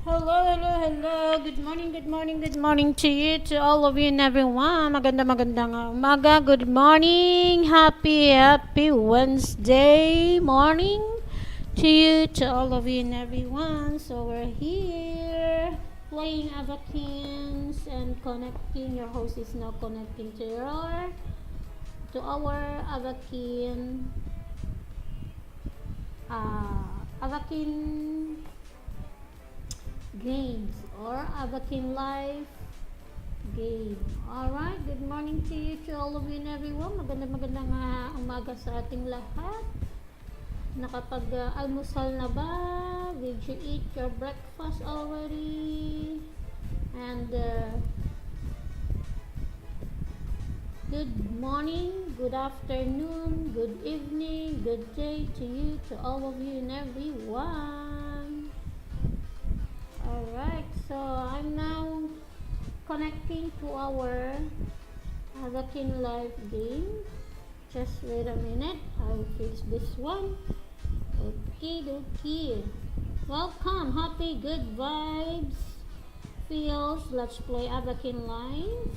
Hello, hello, hello. Good morning to you, to all of you and everyone. Magandang umaga. Good morning. Happy Wednesday morning to you, to all of you and everyone. So we're here playing Avakins and connecting. Your host is now connecting to our Avakin Avakin games or Avakin Life game. Alright, good morning to you, to all of you and everyone. Magandang umaga sa ating lahat. Nakapag-almusal na ba? Did you eat your breakfast already? And good morning, good afternoon, good evening, good day to you, to all of you and everyone. Alright, so I'm now connecting to our Avakin Live game. Just wait a minute, I'll fix this one. Okay. Welcome, happy, good vibes. Feels, let's play Avakin Live.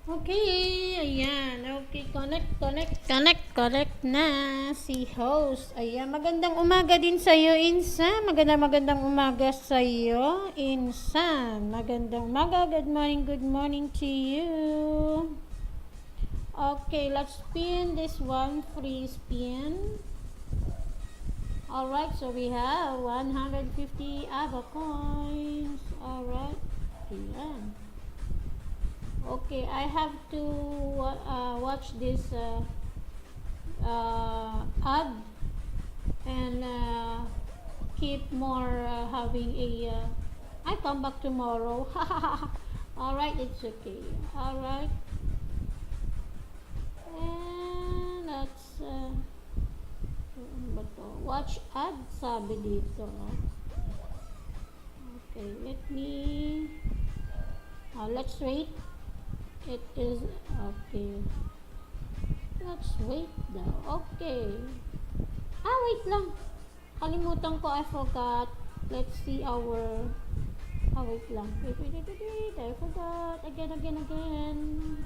Okay, ayan. Okay, connect na si host. Ayan, magandang umaga din sa iyo, Insan. Magandang umaga sa iyo, Insan. Magandang umaga. Good morning to you. Okay, let's spin this one free spin. Alright, so we have 150 ABA coins. Alright, ayan. Okay, I have to watch this ad and keep more having a I come back tomorrow. Alright, it's okay. Alright, and that's watch ad sabi dito. Okay, let me let's wait. It is okay. Let's wait daw. Okay. Wait lang. Kalimutan ko. I forgot. Let's see our... wait lang. Wait. I forgot. Again. Ayan.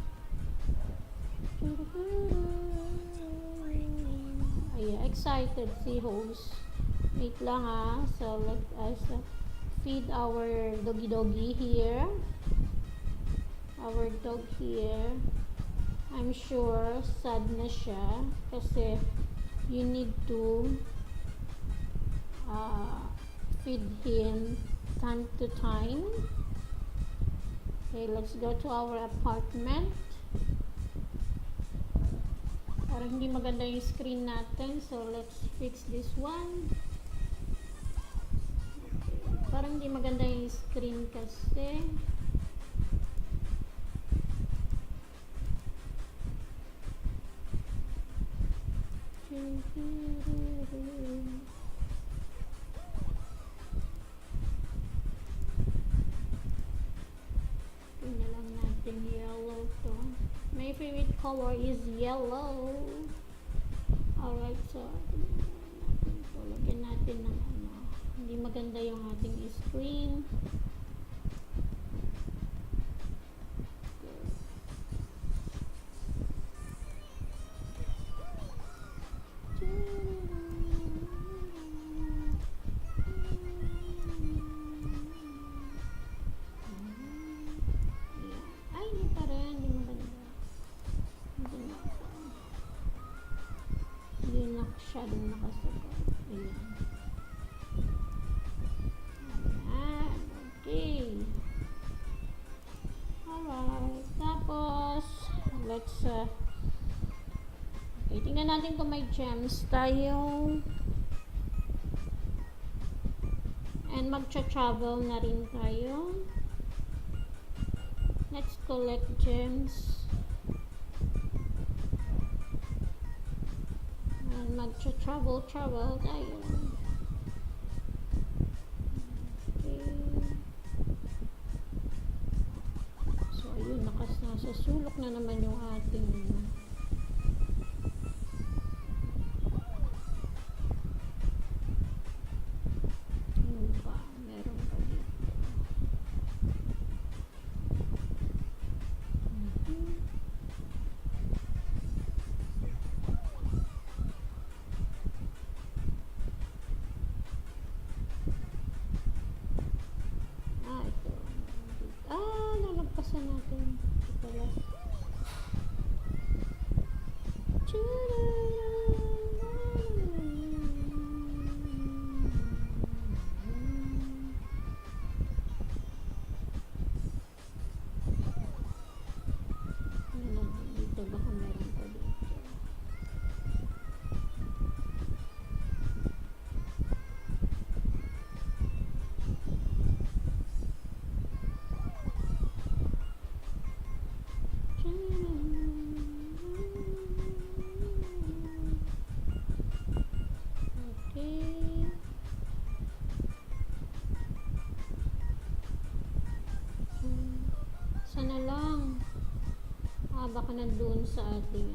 Excited si host. Wait lang So, let us feed our doggy here. Our dog here, I'm sure sad na siya kasi you need to feed him time to time. Okay, let's go to our apartment. Parang hindi maganda yung screen natin, so let's fix this one. Okay. Parang hindi maganda yung screen kasi. Tingnan lang natin yellow to. My favorite color is yellow. Alright, so lagyan natin ng hindi maganda yung ating screen. Masyadong nakasagot. Ayan. Okay. Alright. Tapos, let's okay, tingnan natin kung may gems tayo. And magcha-travel na rin tayo. Let's collect gems. Magcha-travel tayo. Okay. So, ayun, nasa sulok na naman yung ating meron pa dito. Nalagpasan natin. Ito pala. Dito baka meron pa dito. Sana lang. Baka nandun sa ating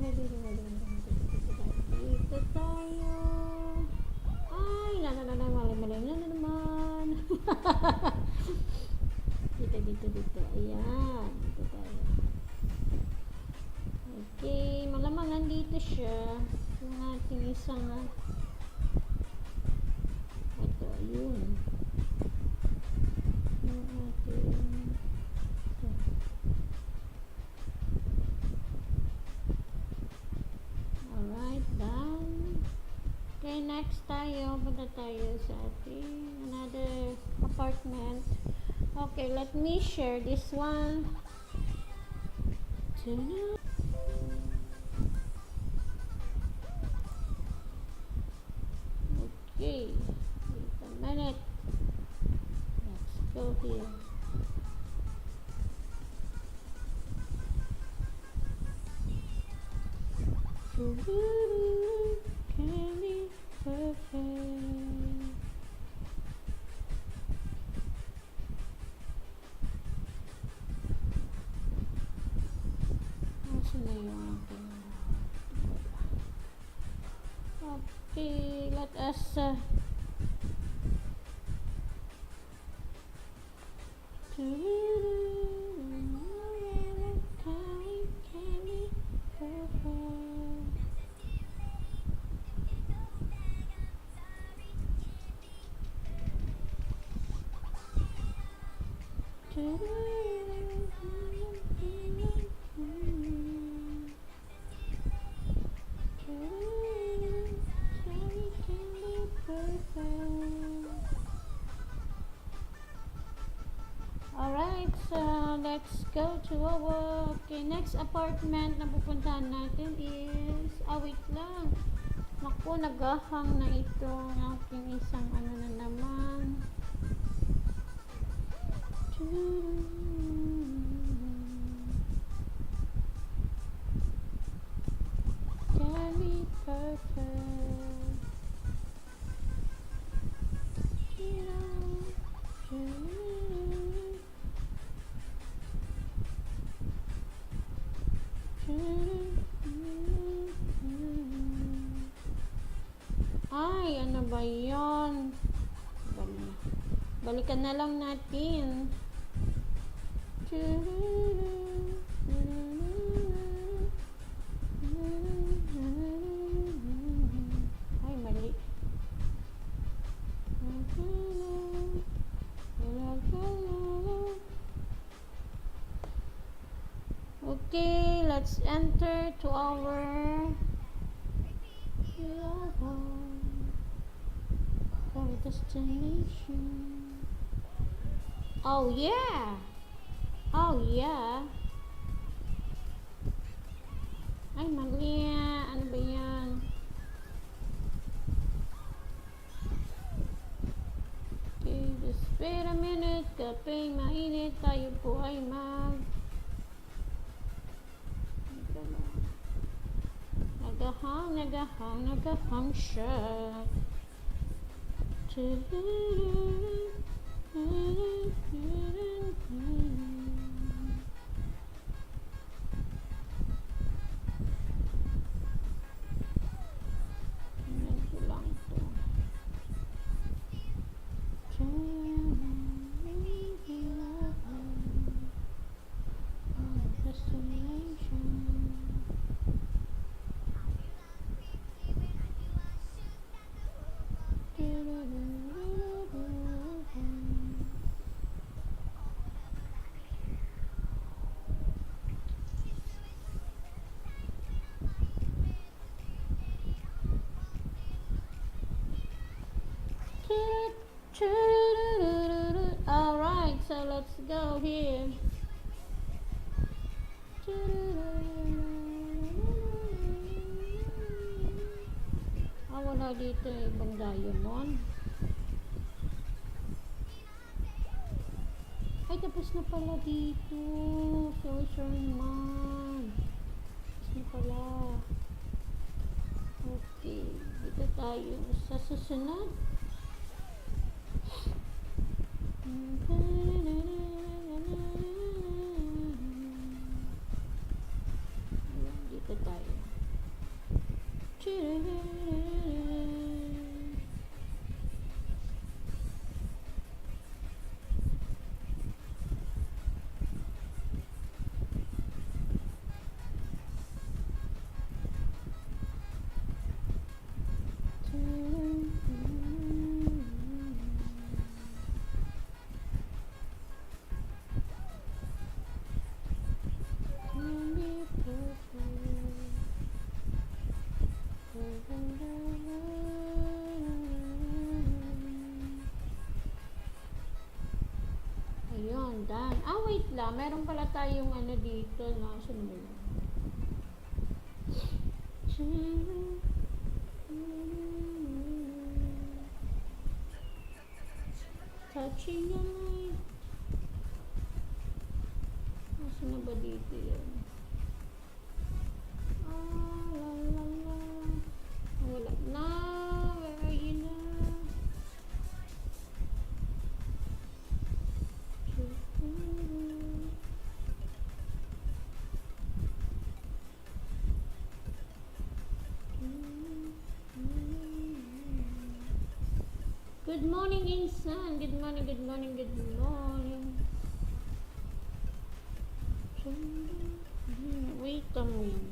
mali dito tayo. Ay, mali na naman. Dito. Ayan. Dito tayo. Okay. Malamang nandito siya. Yung ating isang ito. Ayun. Yung ating ito. Alright. Done. Okay. Next tayo. Punta tayo sa ating another apartment. Okay, let me share this one. Okay, wait a minute. Let's go here. Can be perfect. Okay, let us Alright, so let's go to our next apartment na pupuntahan natin is wait lang. Naku, nagahang na ito ng aking isang ano na naman. Can be perfect. Ay, ano ba yun? Balikan na lang natin. Ay, mali. Okay, let's enter to our destination. Oh yeah. Oh yeah. Ay, mali. Ano ba yan? Okay, just wait a minute. Kapag mainit, tayo po ay nagahang siya. Ito lang to. Alright, so let's go here. Wala dito ibang diamond. Ay, tapos na pala dito. So sorry naman. Tapos na pala. Okay, dito tayo sa susunod. Dito tayo. lang. Meron pala tayong ano dito, no? Saan ba yun? Touching your mind. Nasaan na ba dito yun? Ah, la la la. Wala na. Where are you na? Good morning, Insan. Good morning, good morning, good morning. Wait a minute.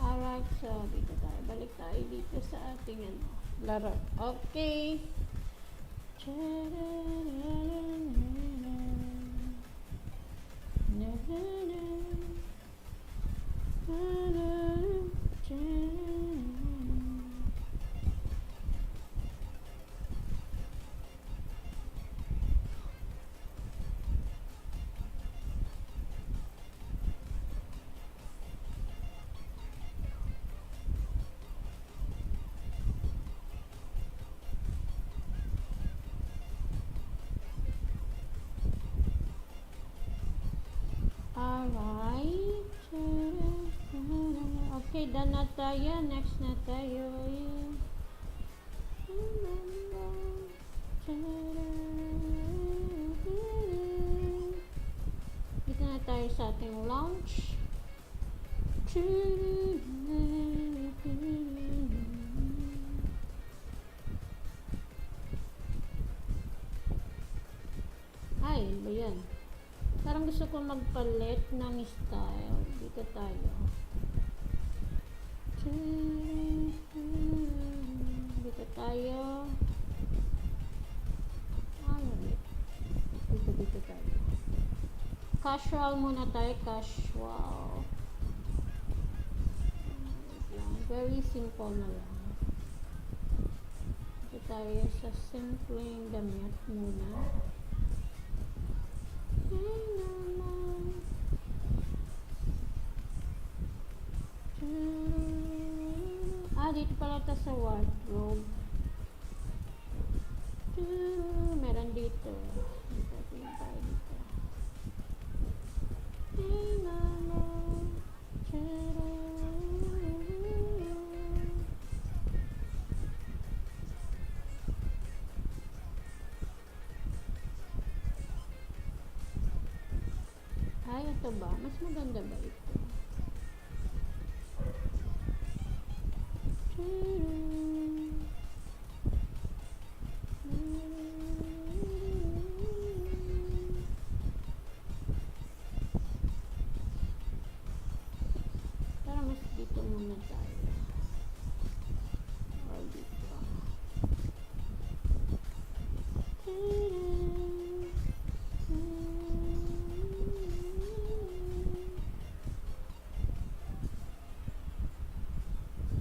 Alright, so dito tayo. Balik tayo dito sa ating ano, laro. Okay. Alright. Okay, done na tayo. Next na tayo. Dito na tayo sa ating launch. Ay, ba yan? Parang gusto ko magpalit ng style. Dito tayo. Dito tayo. Dito tayo. Casual muna tayo. Casual. Very simple na lang. Dito tayo sa simpleng damit muna. Dito pala ito sa wardrobe. Meron dito. Dito tayo dito. Ay, ito ba? Mas maganda ba ito? Para mas dito muna tayo. O dito.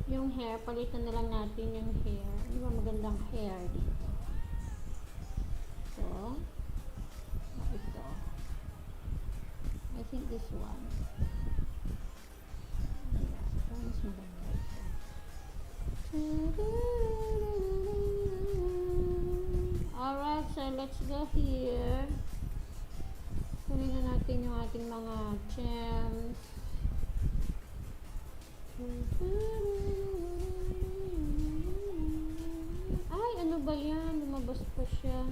Yung hair, palitan na lang natin yung hair. Ano ba magandang hair dito? So, ito. I think this one. Yeah, mas maganda ito. Alright, so let's go here. Kunin na natin yung ating mga gems. Ay, ano ba yan? Lumabas pa siya.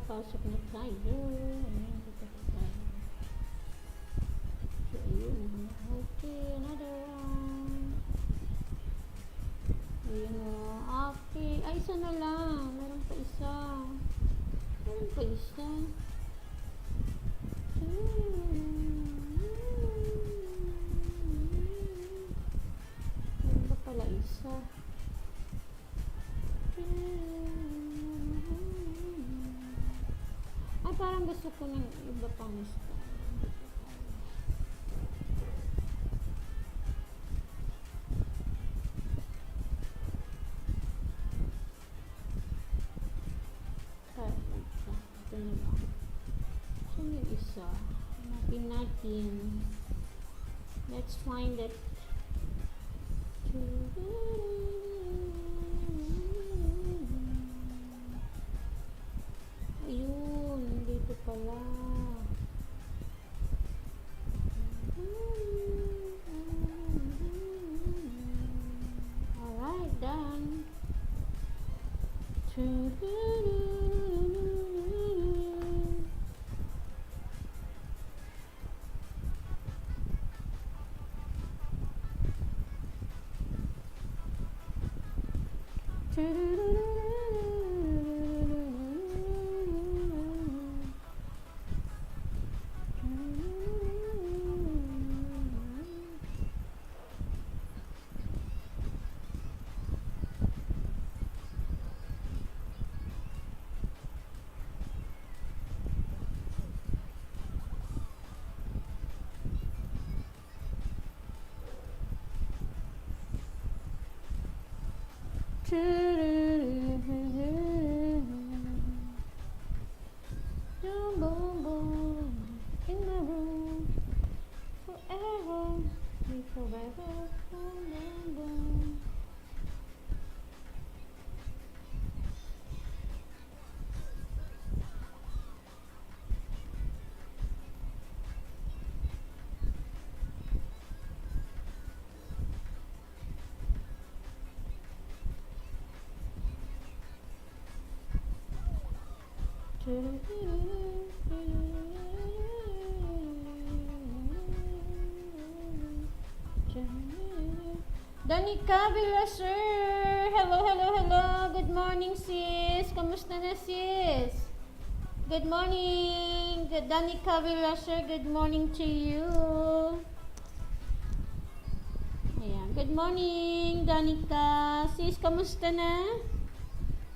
pasok na tayo. Ayan, dito na tayo. So, ayun. Okay, another one. Ayun o. Okay. Ay, isa na lang. Meron pa isa. Meron pa isa. Meron pa pala isa. Ay, parang gusto ko ng iba pang style. Ito na lang. Saan yung isa? Hanapin natin. Let's find it. Ayun, dito pala. Alright, done. Boom, boom, in my room, forever, me forever, boom, boom, boom. Danica Villasur! Hello, hello, hello! Good morning, sis! Kamusta na, sis? Good morning! Danica Villasur, good morning to you! Ayan, good morning, Danica! Sis, kamusta na?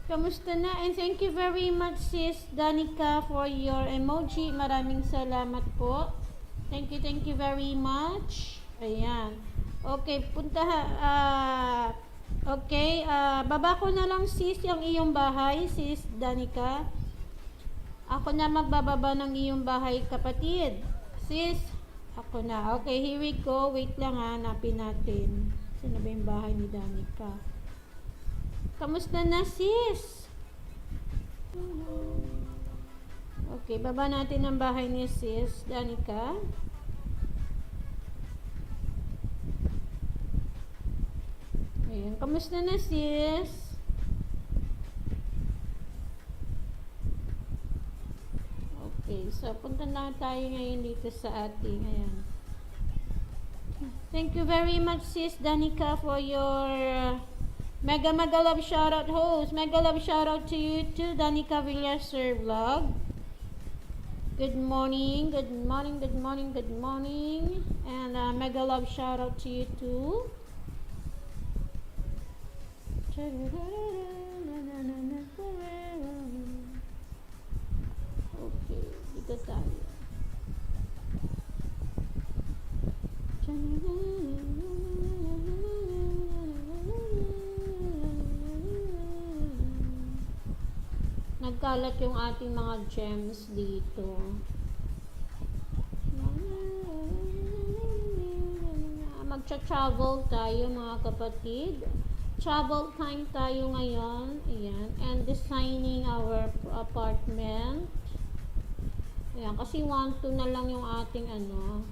Kamusta na? And thank you very much, sis Danica, for your emoji. Maraming salamat po. Thank you very much. Ayan. Okay, punta okay, baba ko na lang, sis, yung iyong bahay, sis Danica. Ako na magbababa ng iyong bahay, kapatid. Sis, ako na. Okay, here we go. Wait lang, hanapin natin. Saan ba yung bahay ni Danica? Kamusta na, sis? Okay, baba natin ang bahay ni sis Danica. Ayan, kamusta na, sis? Okay, so punta na tayo ngayon dito sa ating, ayan. Thank you very much, sis Danica, for your mega love shoutout host. Mega love shoutout to you too, Danica Villasur vlog. Good morning, good morning, good morning, good morning. And mega love shoutout to you too. Okay, dito tayo. Nagkalat yung ating mga gems dito. Magcha-travel tayo, mga kapatid. Travel time tayo ngayon. Ayan. And designing our apartment. Ayan. Kasi 1-2 na lang yung ating ano.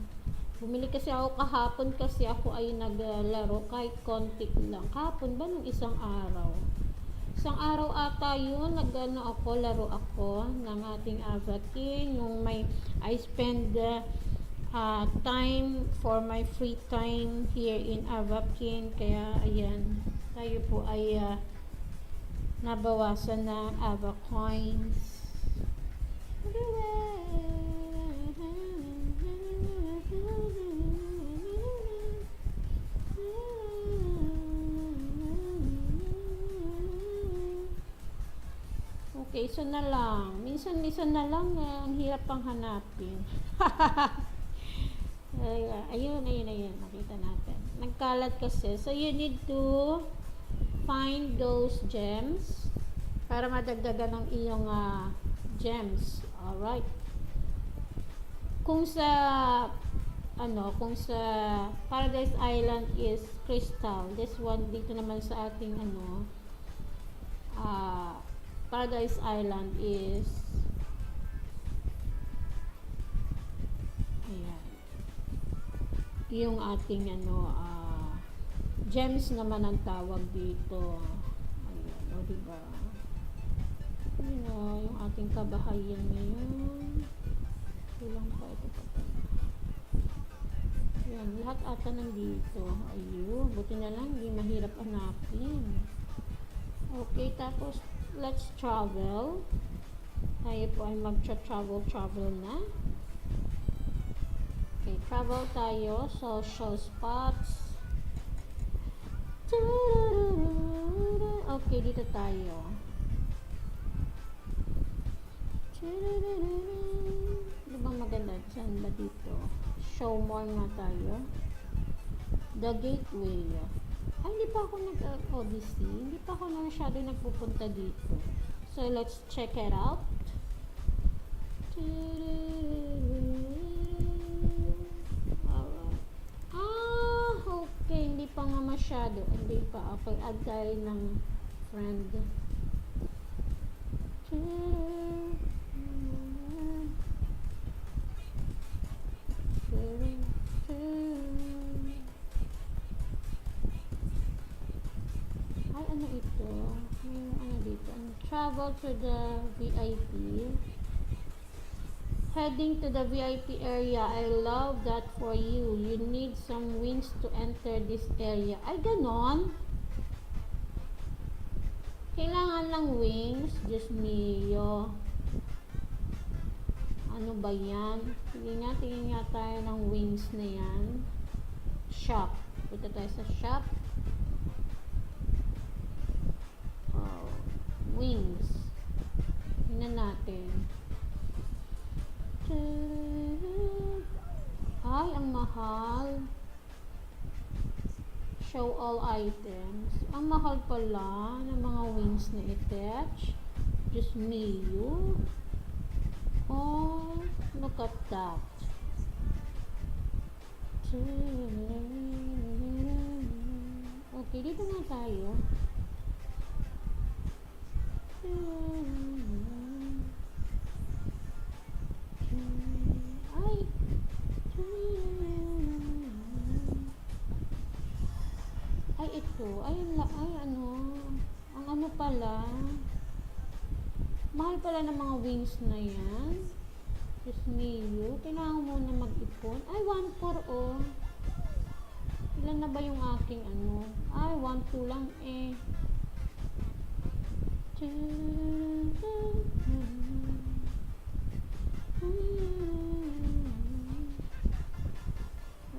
Bumili kasi ako kahapon kasi ako ay naglaro kahit konti lang. Kahapon ba nung isang araw? Isang araw ata yun, laro ako ng ating Avakin, yung I spend time for my free time here in Avakin, kaya ayan, tayo po ay nabawasan ng Ava coins. Okay, so na lang. Minsan-minsan na lang, ang hirap pang hanapin. Ayun. Nakita natin. Nagkalat kasi. So, you need to find those gems para madagdagan ng iyong gems. Alright. Kung sa Paradise Island is crystal. This one dito naman sa ating Paradise Island is ayan, yung ating gems naman ang tawag dito. Ayan, o diba? Yung ating kabahayan ngayon. Kulang pa ito pa. Ayan, lahat ata nandito. Ayun, buti na lang, hindi mahirap hanapin. Okay, tapos let's travel. Tayo po ay mag-travel na. Okay, travel tayo. Social spots. Okay, dito tayo. Diba maganda? Saan ba dito? Show more nga tayo. The Gateway. Ay, hindi pa ako nag-Odyssey. Hindi pa ako na masyado nagpupunta dito. So, let's check it out. Alright. Okay. Hindi pa nga masyado. Hindi pa. Okay, add tayo ng friend. Ay, ano ito? Ano dito? Travel to the VIP. Heading to the VIP area. I love that for you. You need some wings to enter this area. Ay, ganon? Kailangan lang wings. Diyos mio. Ano ba yan? Tingin nga tayo ng wings na yan. Shop. Punta tayo sa shop. Wings. Tingnan natin. Ay, ang mahal. Show all items. Ang mahal pala ng mga wings na attach. Just me, you. Oh, look at that. Okay, dito nga tayo. Ay, ito. Ay, ang ano pala. Mahal pala ng mga wings na yan. Just me, you. Kailangan mo na mag-ipon. Ay, 1-4, oh. Ilan na ba yung aking Ay, 1-2 lang eh.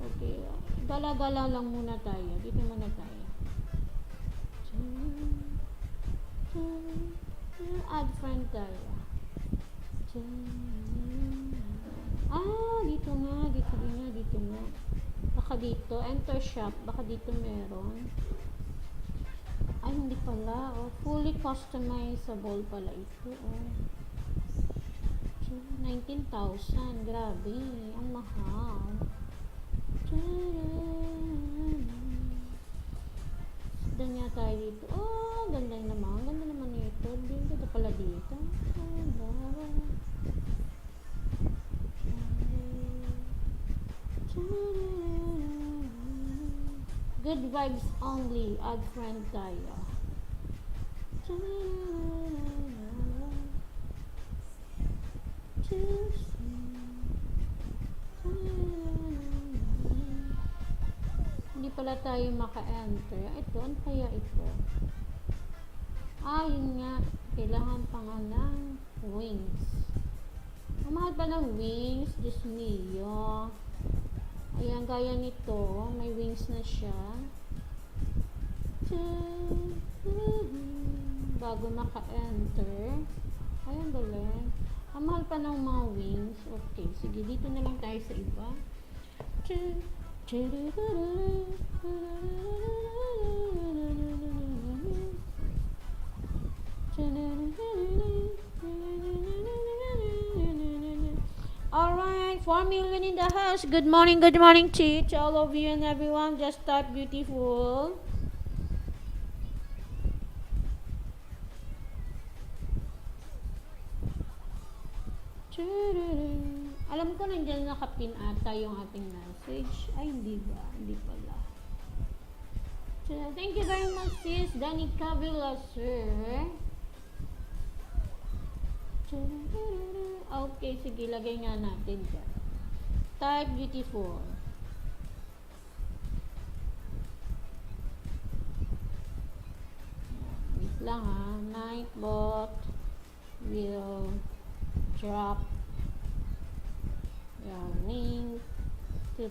Okay. Gala-gala lang muna tayo. Dito muna tayo. Add friend tayo. Dito nga. Dito nga. Baka dito. Enter shop. Baka dito meron. Ay, hindi pala. Oh, fully customizable pala ito. Oh. 19,000. Grabe. Ang mahal. Ganda tayo dito. Oh, ganda naman. Ganda naman ito. Ganda pala dito. Good vibes only. Add friend tayo. Hindi pala tayo maka-enter. Ito, ano kaya ito? Yun nga. Kailangan pa nga ng wings. Ang mahal pa ng wings. Diyos mio. Ayan, gaya nito. May wings na siya. Bago maka-enter. Ayan, galing. Ang mahal pa ng mga wings. Okay, sige. Dito na lang tayo sa iba. Alright, 4 million in the house. Good morning to each, all of you and everyone. Just type beautiful. Alam ko nandiyan nakapin ata yung ating message. Ay, hindi ba? Hindi pala. Thank you very much, sis. Danica Villasur. Okay, sige. Lagay nga natin dyan. Type beautiful. Wait lang ha. Nightbot will drop your link to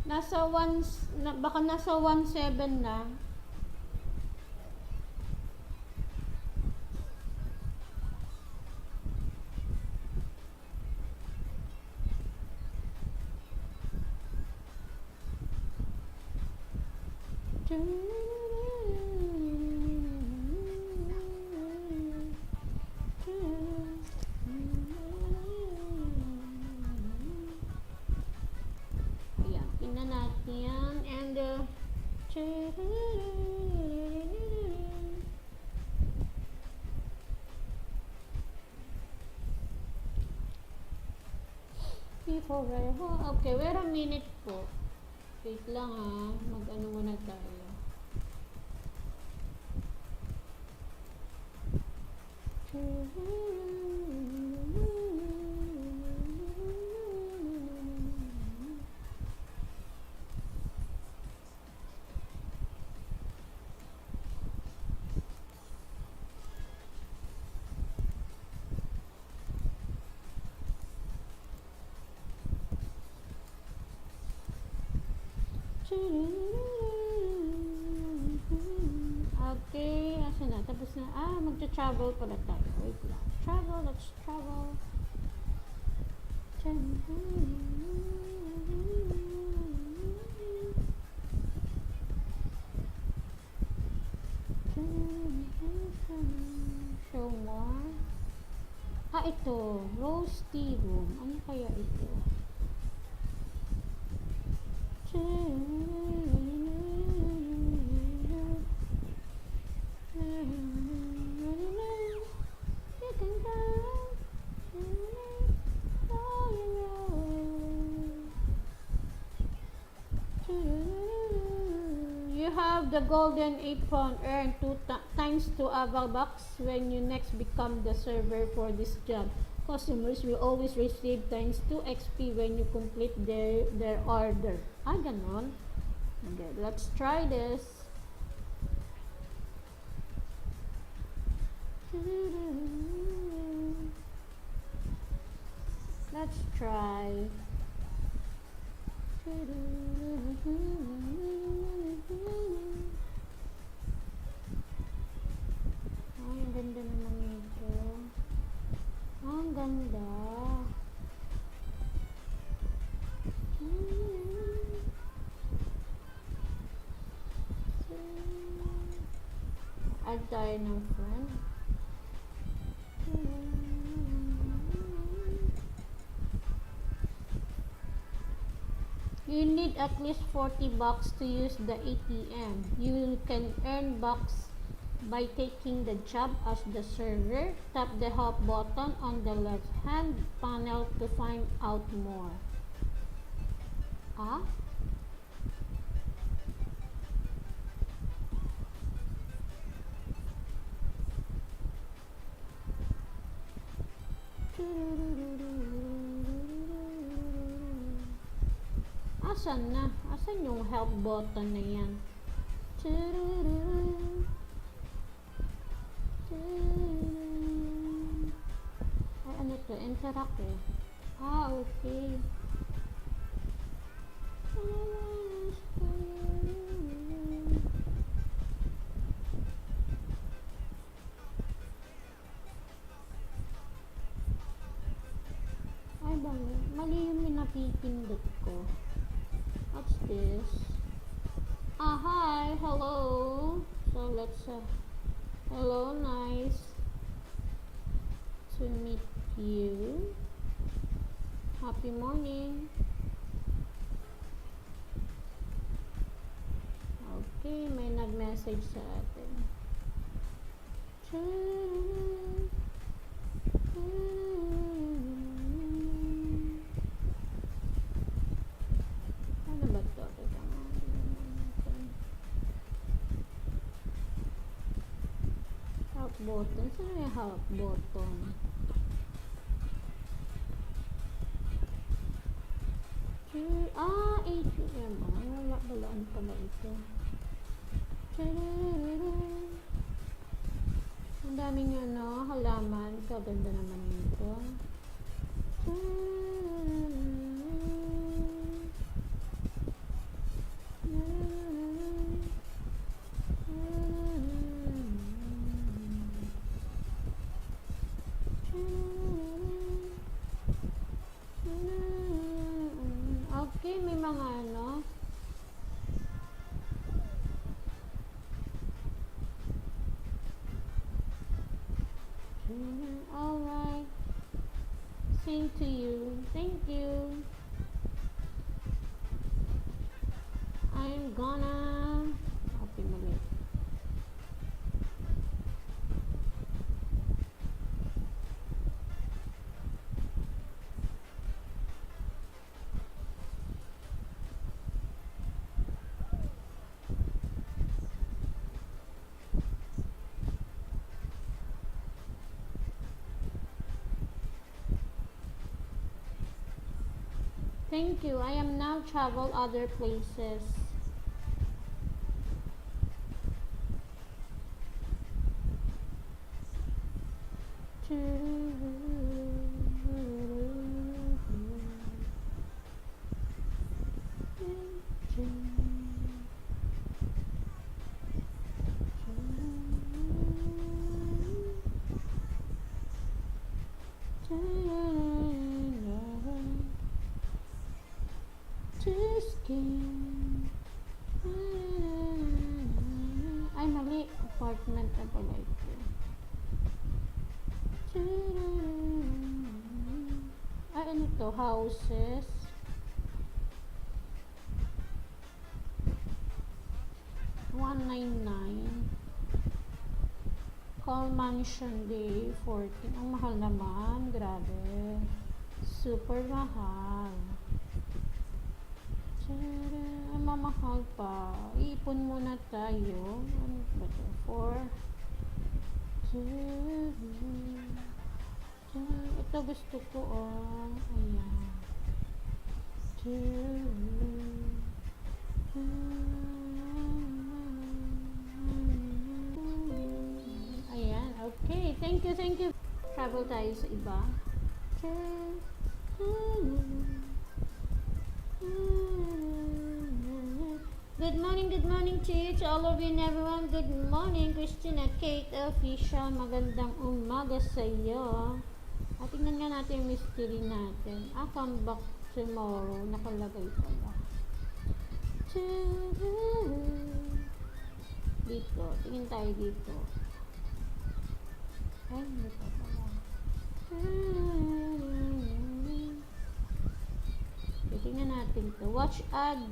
nasa 1 baka nasa 1.7 na. Ayan, tingnan natin yan. And okay, wait a minute po. Wait lang ha. Mag-ano muna tayo. Okay, asa na? Tapos na. Magta-travel pala tayo. Wait lang. Travel, let's travel. Show more. Ito. Rose tea room. Ano kaya ito? You have the golden apron earned 2 times to Avabox when you next become the server for this job. Customers will always receive times 2 XP when you complete their order. Ganon. Okay, let's try this. Let's try. Ay, ang ganda naman ito. Ang ganda. Add tayo ng friend. You need at least 40 bucks to use the ATM. You can earn bucks by taking the job as the server. Tap the help button on the left hand panel to find out more. Ah? Asan na? Asan yung help button na yan? Ay, ano to? Interact eh. Ah, okay. Ay, mali yung pinapipindot ko. What's this? Ah, hi, hello. So let's hello, nice to meet you. Happy morning. Okay, may nag-message sa atin. Ano ba ito? Teka nga. Help button. Saan yung help button? Ah, ATM. Wala balaan pala ito. Ang daming ano, halaman. Kaganda naman nito. Okay, may mga ano. Alright. Same to you. Thank you. I'm gonna copy mali. Thank you. I am now travel other places. Ay, mali. Apartment na pala ito. Ay, ano to? Houses. $199. Call Mansion Day 14. Ang mahal naman. Grabe. Super mahal. Ang mamahal pa. Iipon muna tayo. Ano ba ito? 4. Ito gusto ko. Oh. Ayan. Ayan. Okay. Thank you. Thank you. Travel tayo sa iba. Good morning to you, to all of you and everyone. Good morning, Christina, Kate, Official. Magandang umaga sa iyo. At tingnan nga natin yung mystery natin. Come back tomorrow. Nakalagay pala. Dito. Tingin tayo dito. Ay, hindi pa pala. Tingnan natin to. dito. Watch ad.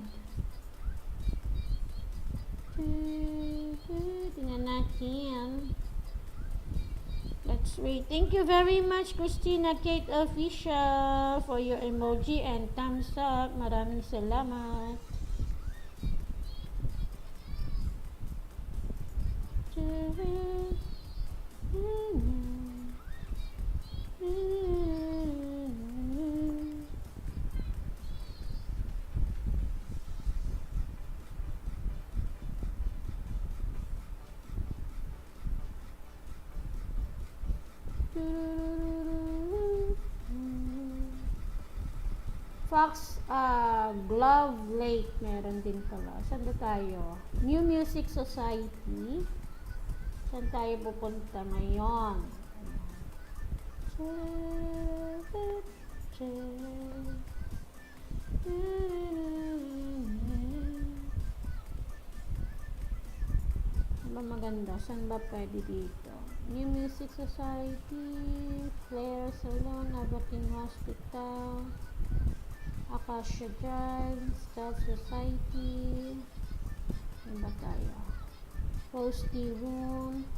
Tingnan natin. Let's wait. Thank you very much, Christina Kate Official, for your emoji and thumbs up. Maraming salamat. Fox Glove Lake meron din pala. Saan ba tayo? New Music Society. Saan tayo pupunta ngayon? Ano ba maganda? Saan ba pwede dito? New Music Society, Flair Salon, Abating Hospital, Acacia Drive, Style Society, ano ba tayo? Roasty Room,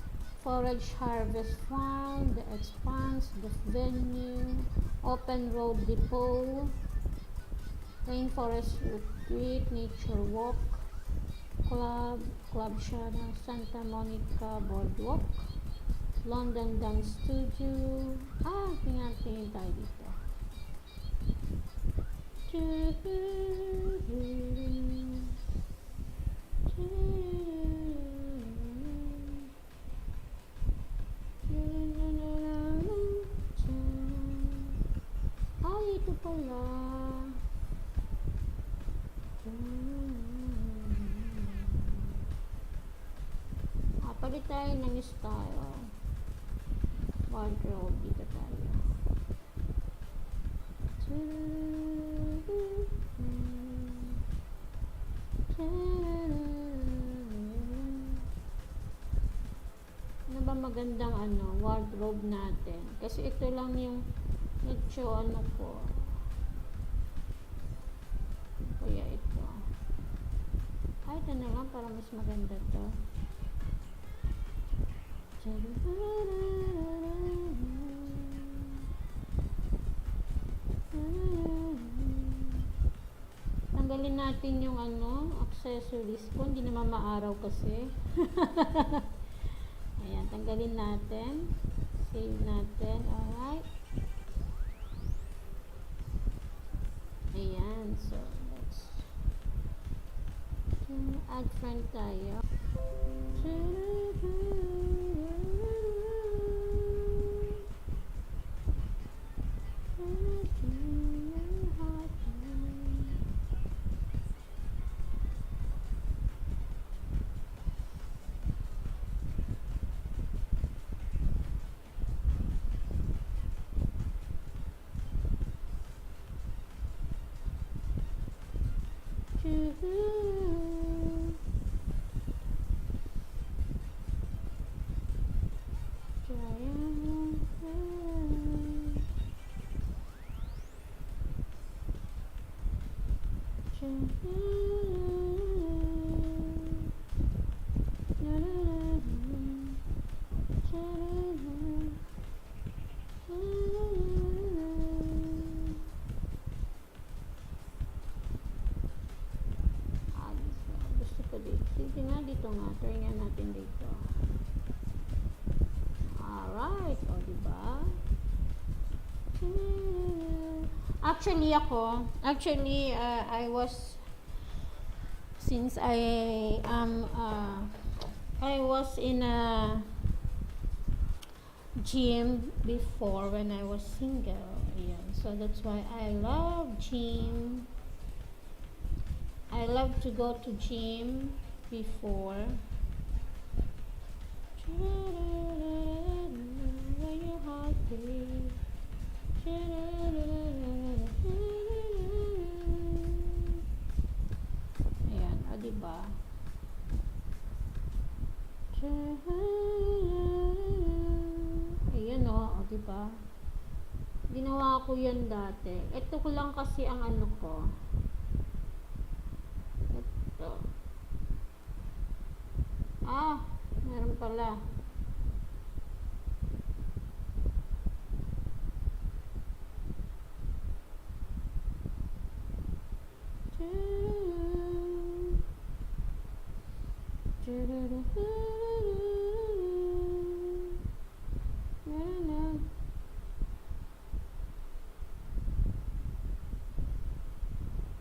Forage Harvest Farm, The Expanse, The Venue, Open Road Depot, Rainforest Retreat, Nature Walk, Club Shana, Santa Monica Boardwalk, London Dance Studio. Tingnan tayo dito. Ito pala. Palit tayo ng style. Wardrobe, dito tayo. Ano ba magandang wardrobe natin? Kasi ito lang yung medyo ko. Kaya ito. Ito na lang para mas maganda to. Tanggalin natin yung accessories ko. Hindi naman maaraw kasi. Ayan, tanggalin natin. Save natin. Alright. Ayan. So, let's add friend tayo. Dito nga, try nga natin dito. Alright, o diba? Actually, I was, since I was in a gym before when I was single. Ayan. So that's why I love gym. I love to go to gym before. When you're happy. Ayan, o diba? Ayan o diba? Ginawa ko yan dati. Ito ko lang kasi ang ko. ito. Meron pala.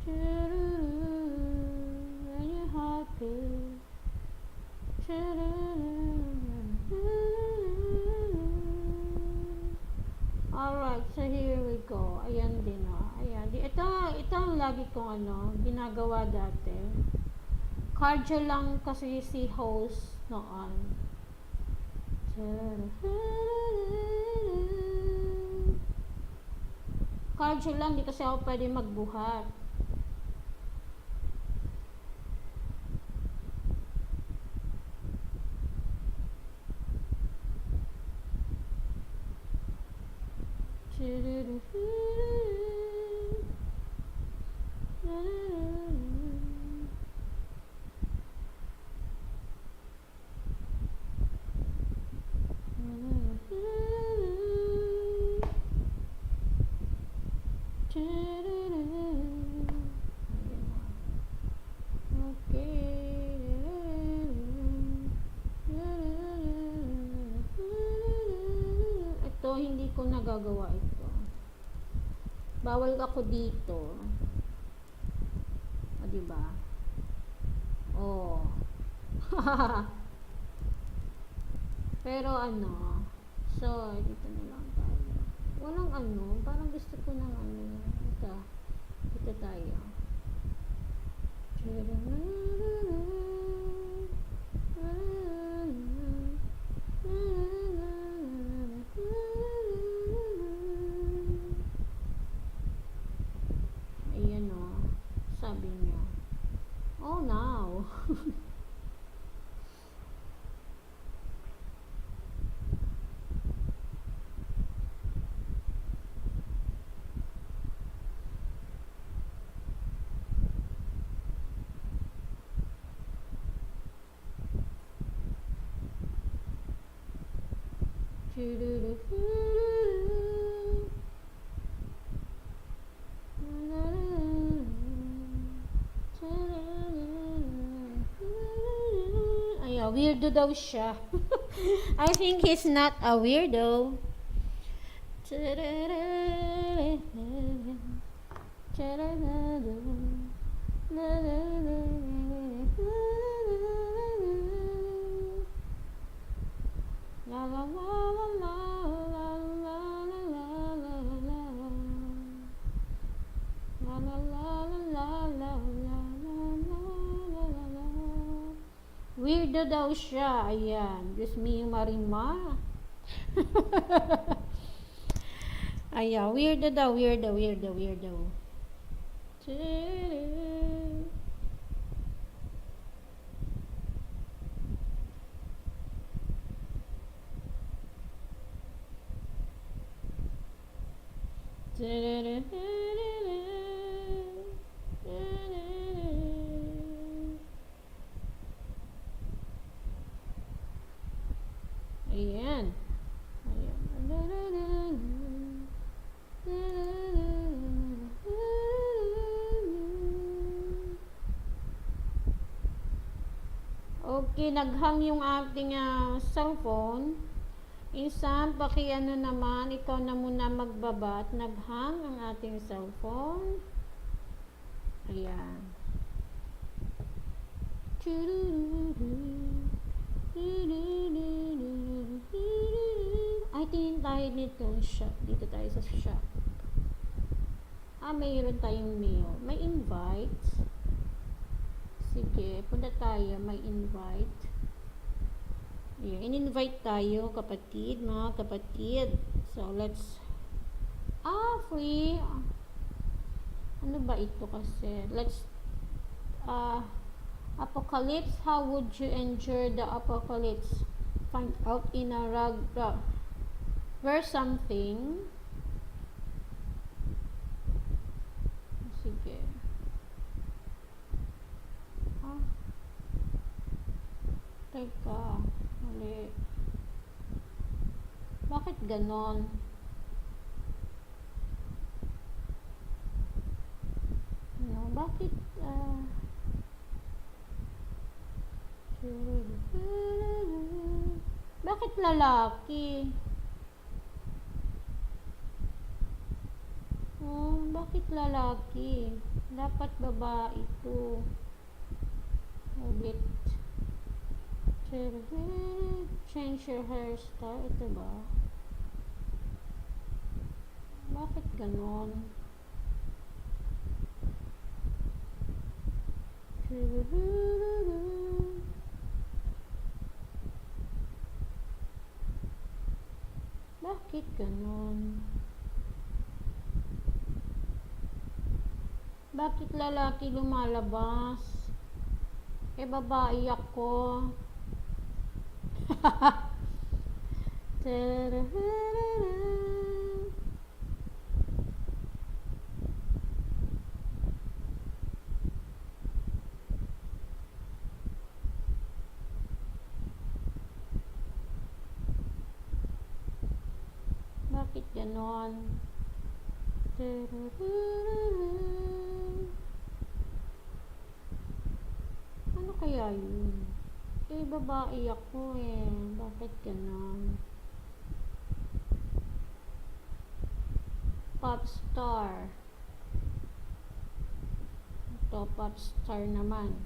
When you're happy. Alright, so here we go. Ayan din, Ayan. Ito ang lagi kong ginagawa dati. Cardio lang kasi si host noon. Cardio lang, di kasi ako pwede magbuhat. Ito, hindi ko nagagawa ito. Bawal ako dito. O, diba? Oh. Pero so, dito na lang tayo. Walang parang gusto ko ng ito. Dito tayo. Ayan sabi niya. Oh, now. Weirdo daw siya. I think he's not a weirdo. La la la la la la la la la la la la la la la. Weirdo daw siya. Ayan. Diyos me, Marima. Ayan. Weirdo daw. Weirdo. Ayan. Okay, naghang yung ating cellphone. Insan, naman, ikaw na muna magbaba at naghang ang ating cellphone. Ayan. Ay, tingin tayo nito shop. Dito tayo sa shop. Mayroon tayong mail. May invite. Sige, punta tayo. May invite. Ayan, in-invite tayo, kapatid, mga kapatid. So, let's... free. Ano ba ito kasi? Let's... Apocalypse. How would you endure the apocalypse? Find out in a rag... Wear something. Sige. Teka, mali. Bakit ganon? No, bakit, bakit lalaki? Oh, bakit lalaki? Dapat babae ito. Ulit. Change your hairstyle. Ito ba? Bakit ganon? Bakit ganon? Bakit lalaki lumalabas? Eh, babae ako. Bakit ganon? Ano kaya yun? Eh, babae ako eh. Bakit ganon? Pop star. Ito, pop star naman.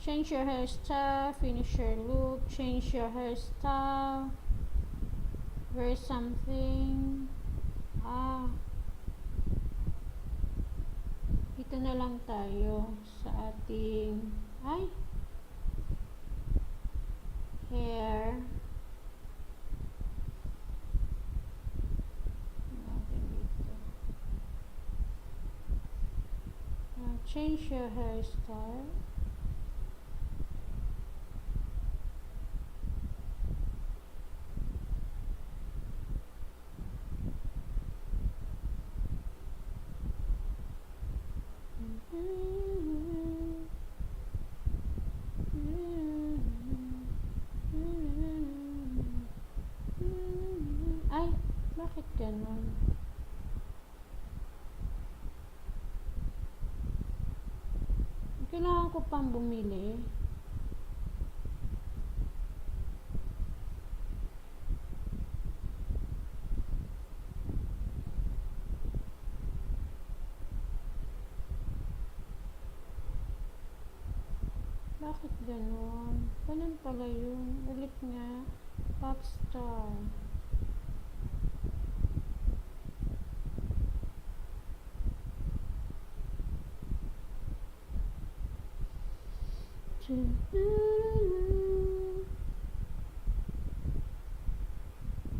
Change your hairstyle. Finish your look. Change your hairstyle. Wear something. Dito na lang tayo sa ating hair. Natin dito. Change your hairstyle. Ay, bakit ganon? Kailangan ko pang bumili. Bakit ganon? Ganun pala yun. Ulit nga. Popstar.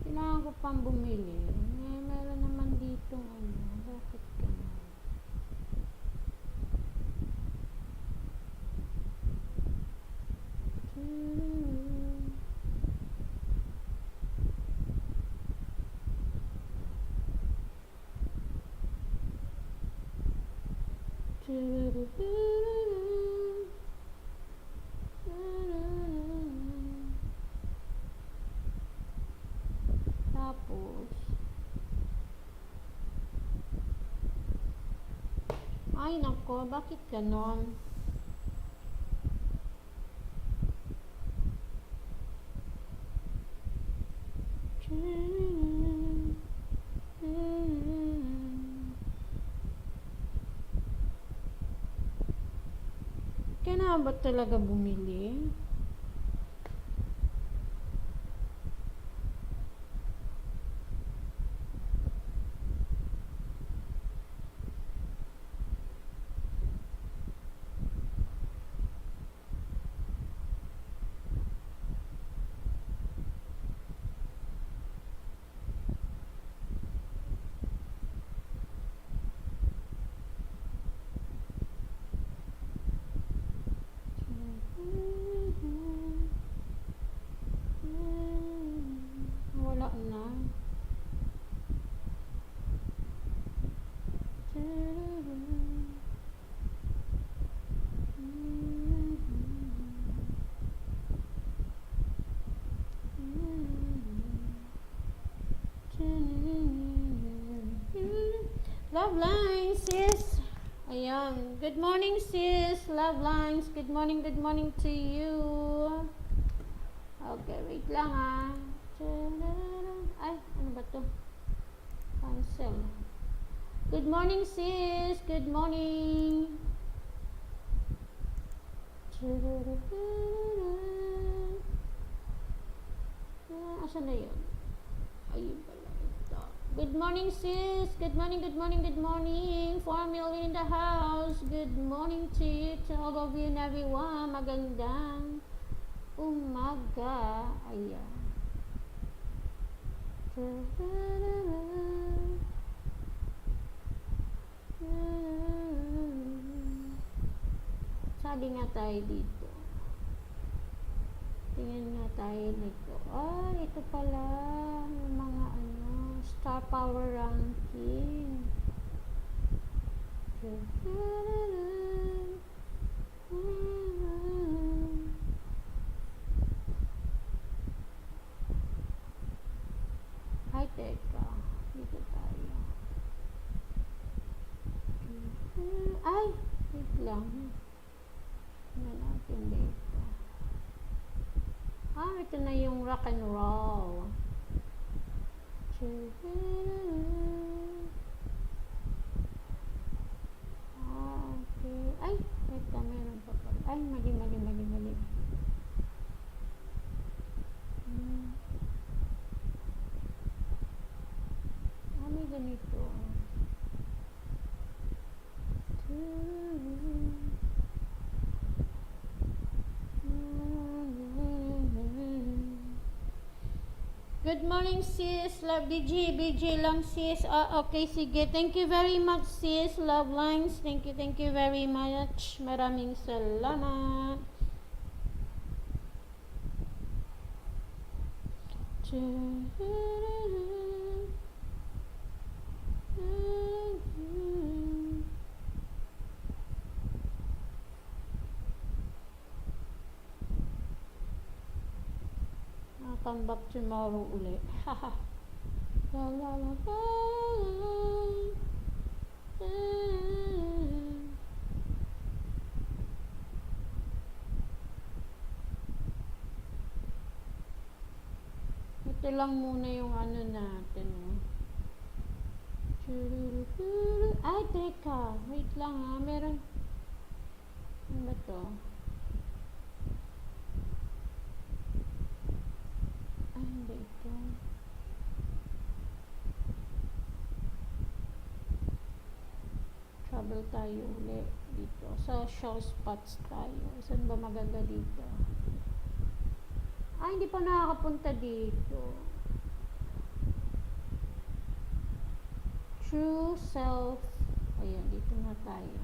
Kailangan ko pang bumili. Meron naman dito bakit ganon? Tapos, ay nako, bakit ganon? Kailangan ba talaga bumili? Wala na. love lines, sis. Ayan. Good morning, sis. Love lines. Good morning to you. Okay, wait lang ah. Ay, ano ba to? Cancel. Good morning, sis. Good morning. Asan na yun? Ayun pala ito. Good morning, sis. Good morning. 4 million in the house. Good morning to you, to all of you and everyone. Magandang umaga. Ayan. Sabi nga tayo dito. Tingnan nga tayo nito. Ito pala yung mga star power ranking. Ay, teka. Dito tayo. Ay, wait lang. Tingnan natin dito. Ito na yung rock and roll. Okay. Ay, ito meron pa pala. Ay, mali. May ganito. Good morning, sis. Love BG lang, sis. Okay, sige. Thank you very much, sis. Love lines. Thank you very much. Maraming salamat. Come back tomorrow ulit. Haha. La la la la. Ito lang muna yung natin. Ay, teka. Wait lang ha. Meron. Ano ba to? Hindi ito. Travel tayo ulit dito. Sa show spots tayo. Saan ba maganda dito? Hindi pa nakakapunta dito. True self. Ayan, dito na tayo.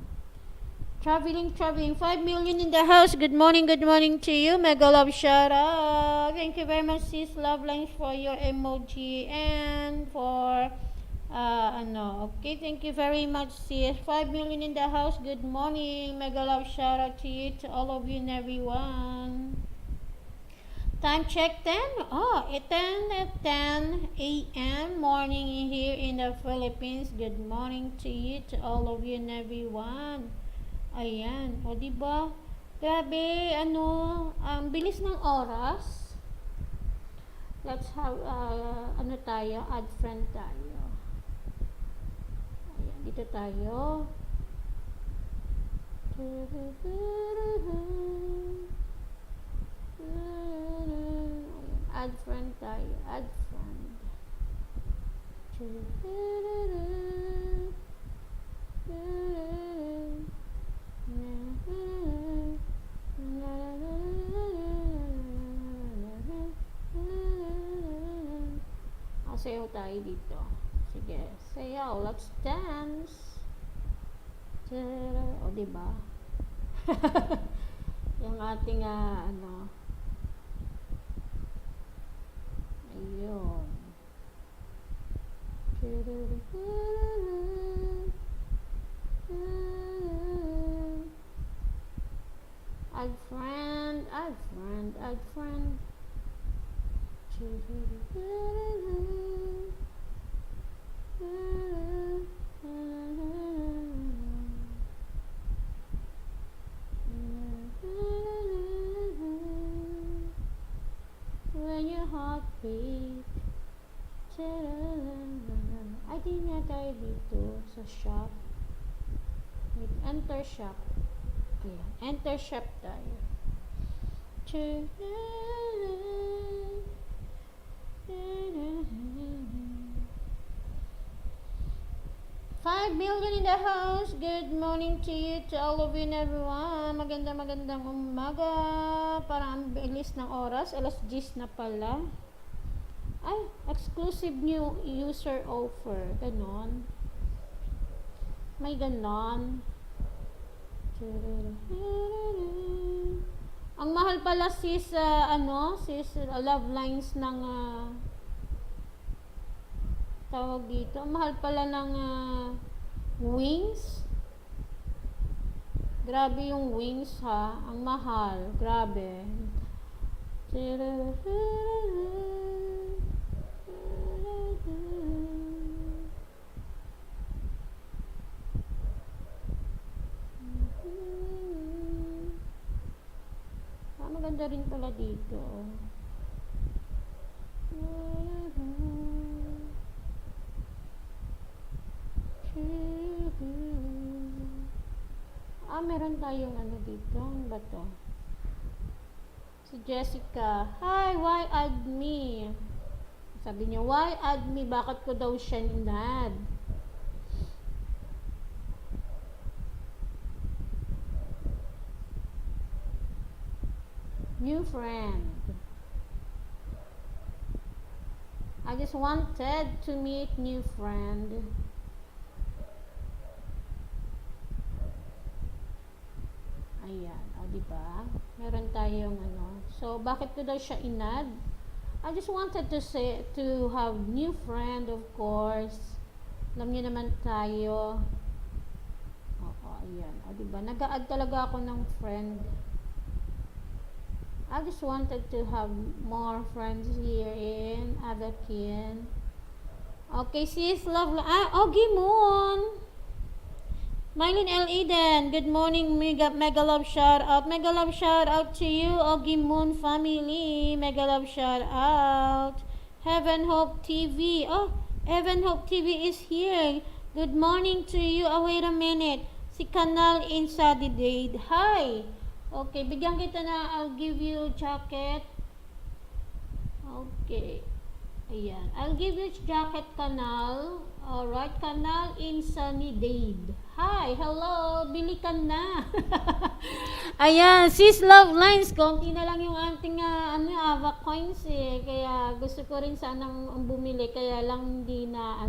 Traveling. 5 million in the house. Good morning to you. Mega love shout out. Thank you very much, sis. Love lines for your emoji and for okay, thank you very much, sis. 5 million in the house. Good morning. Mega love shout out to you, to all of you and everyone. Time check 10. 10 a.m. morning here in the Philippines. Good morning to you, to all of you and everyone. Ayan. O, diba? Grabe, ang bilis ng oras. Let's have, tayo, add friend tayo. Ayan, dito tayo. Add friend tayo, add friend. Sayaw tayo dito. Sige, sayaw. Let's dance. O, diba? Yung ating, ayun. Add friend. tayo dito sa shop. Enter shop. Ayan. Enter shop tayo. 5 million in the house. Good morning to you, to all of you and everyone. Magandang umaga. Parang ang bilis ng oras. Alas 10 na pala. Ay, exclusive new user offer. Ganon. May ganon. Ang mahal pala sis, love lines ng tawag dito. Ang mahal pala ng wings. Grabe yung wings ha. Ang mahal. Grabe. Maganda rin pala dito. Meron tayong ano dito. Ano ba to? Si Jessica. Hi, why add me? Sabi niya, why add me? Bakit ko daw siya inad? New friend. I just wanted to meet new friend. Ayan, diba? Meron tayong ano. So, bakit ko daw siya inad? I just wanted to have new friend, of course. Alam niyo naman tayo. Oo, ayan. Diba? Nag-a-add talaga ako ng friend. I just wanted to have more friends here in Adakin. Okay, sis, love. Gimon. Mylene L. Eden, good morning, mega love shout out. Mega love shout out to you, Gimon family. Mega love shout out. Heaven Hope TV. Oh, Heaven Hope TV is here. Good morning to you. Wait a minute. Si Kanal Insadidade. Hi. Okay, bigyan kita na, I'll give you jacket. Okay. Ayan. I'll give you jacket, Kanal. Alright, Kanal Insadidade. Hi, hello. Bili ka na. Ayan, sis love lines. Konti na lang yung ating Ava coins eh. Kaya gusto ko rin sanang bumili. Kaya lang hindi na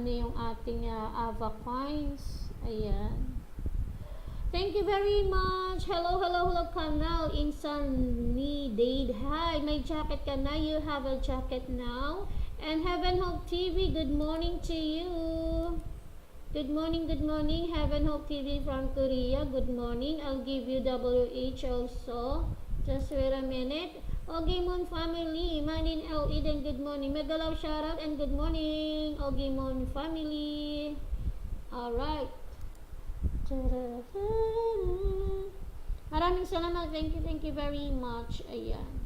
yung ating Ava coins. Ayan. Thank you very much. Hello, Kanal Insadidade. Hi, may jacket ka na. You have a jacket now. And Heaven Hope TV, good morning to you. Good morning. Heaven Hope TV from Korea, good morning. I'll give you WH also. Just wait a minute. Ogimon family, Manin L. Eden, good morning. Mega love shoutout and good morning, Ogimon family. Alright. Maraming salamat. Thank you very much. Ayan.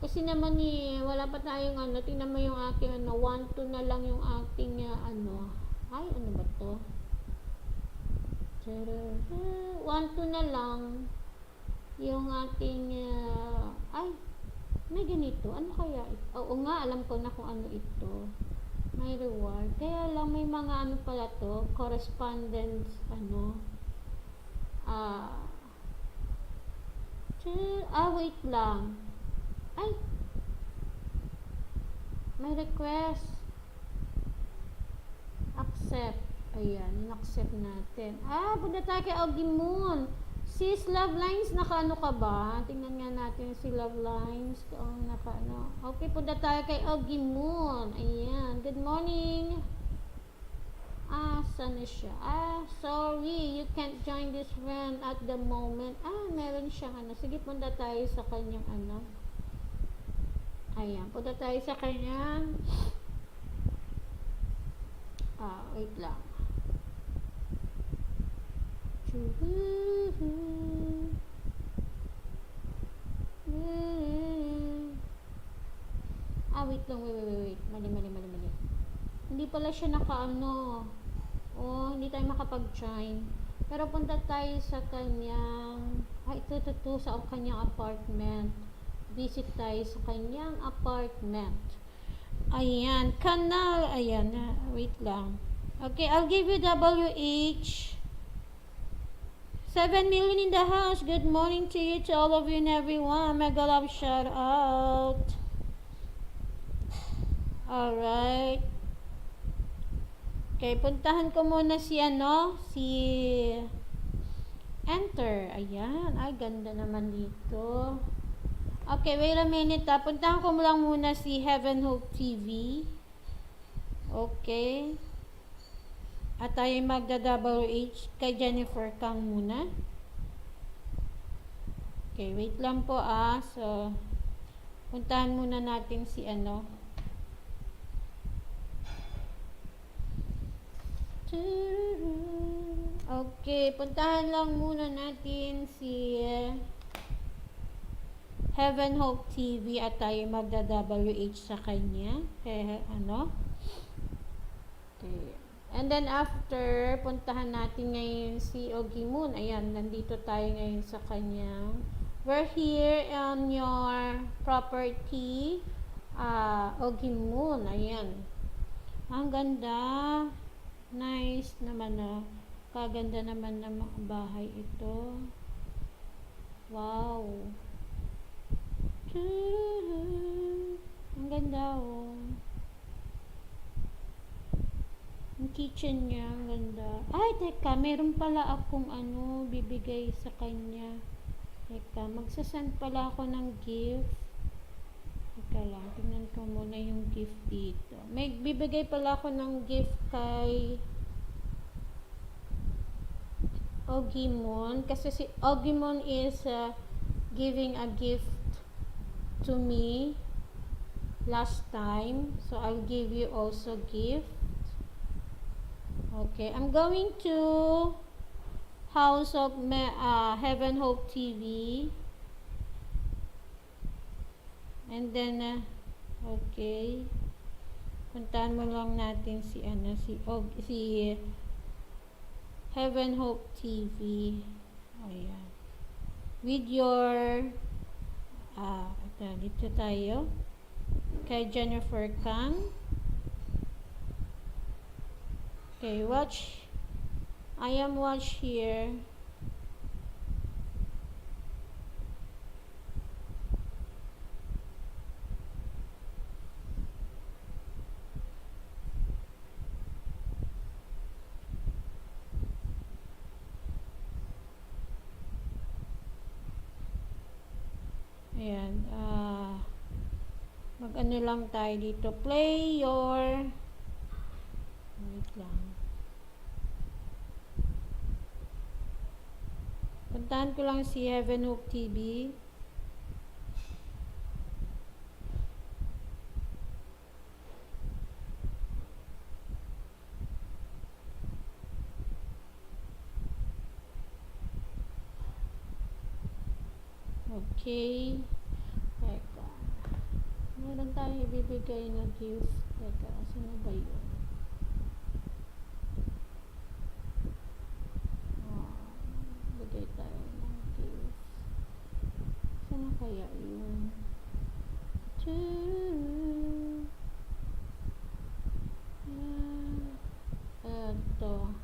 Kasi naman wala pa tayong tingnan mo yung aking 1-2 na lang yung ating ay, ano ba to? 1-2 na lang yung ating ay, may ganito. Ano kaya ito? Oo nga, alam ko na kung ano ito. May reward. Kaya lang may mga pala to, correspondence wait lang. Ay, may request. Accept. Ayan, in-accept natin. Punta tayo kay Ogimon. Sis Love Lines, naka-ano ka ba? Tingnan nga natin si Love Lines. Kung naka-ano. Okay, punta tayo kay Ogimon. Ayan, good morning. Saan na siya? Sorry, you can't join this friend at the moment. Meron siyang Sige, punta tayo sa kanyang Ayan, punta tayo sa kanyang wait lang. Wait lang, wait. Mali. hindi pala siya nakaano. Oh, hindi tayo makapag-join. Pero punta tayo sa kanyang, ito sa kanyang apartment. Visit tayo sa kanyang apartment. Ayan, kanal, ayan, wait lang. Okay, I'll give you WH. 7 million in the house. Good morning to you, to all of you and everyone. Mega love shout out. Alright. Okay, puntahan ko muna si enter. Ayan, ay ganda naman dito. Okay, wait a minute. Puntahan ko lang muna si Heaven Hope TV. Okay. At tayo magda-WH kay Jennifer Kang muna. Okay, wait lang po So, puntahan muna natin si Okay, puntahan lang muna natin si Heaven Hope TV at tayo magda-WH sa kanya. Okay, Okay. And then after, puntahan natin ngayon si Ogi Moon. Ayan, nandito tayo ngayon sa kanya. We're here on your property, Ogi Moon. Ayan. Ang ganda. Nice naman kaganda naman ng bahay ito. Wow. Ang ganda Ang kitchen niya, ang ganda. Ay, teka, meron pala akong bibigay sa kanya. Teka, magsasend pala ako ng gift. Teka lang, tingnan ko muna yung gift dito. May bibigay pala ako ng gift kay Ogimon. Kasi si Ogimon is giving a gift to me last time. So, I'll give you also gift. Okay, I'm going to House of Heaven Hope TV. And then, okay. Puntahan mo lang natin si Heaven Hope TV. Ayan. With your, dito tayo. Kay Jennifer Kang. Okay, watch. I am watch here. Ayan, mag-ano lang tayo dito. Play your, wait lang. Puntahan ko lang si Heaven Hope TV. Okay. Teka. Meron tayong ibibigay na gift. Teka, saan ba yun? Bigay tayo ng gift. Saan kaya yun? Ito.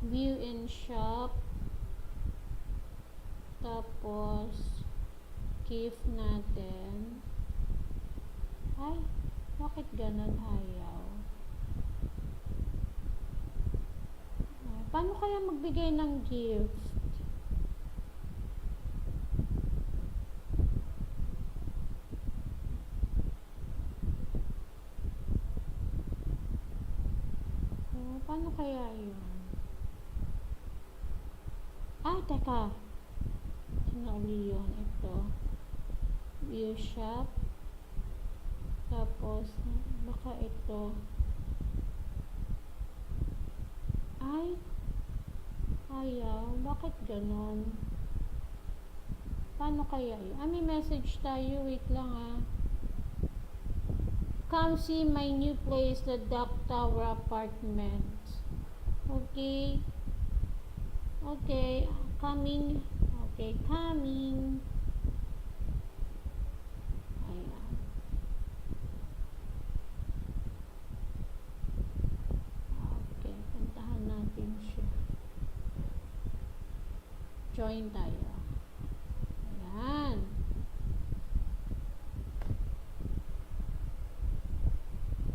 View and shop. Tapos, gift natin. Ay, bakit ganun ayaw? Paano kaya magbigay ng gift? Paano kaya yun? Teka. Uli yun. Ito. View shop. Tapos, baka ito. Ay, ayaw. Bakit ganon? Paano kaya yun? May message tayo. Wait lang come see my new place, the Duck Tower Apartments. Okay. Okay, coming. Okay, coming. Ayan. Okay, puntahan natin siya. Join tayo. Ayan.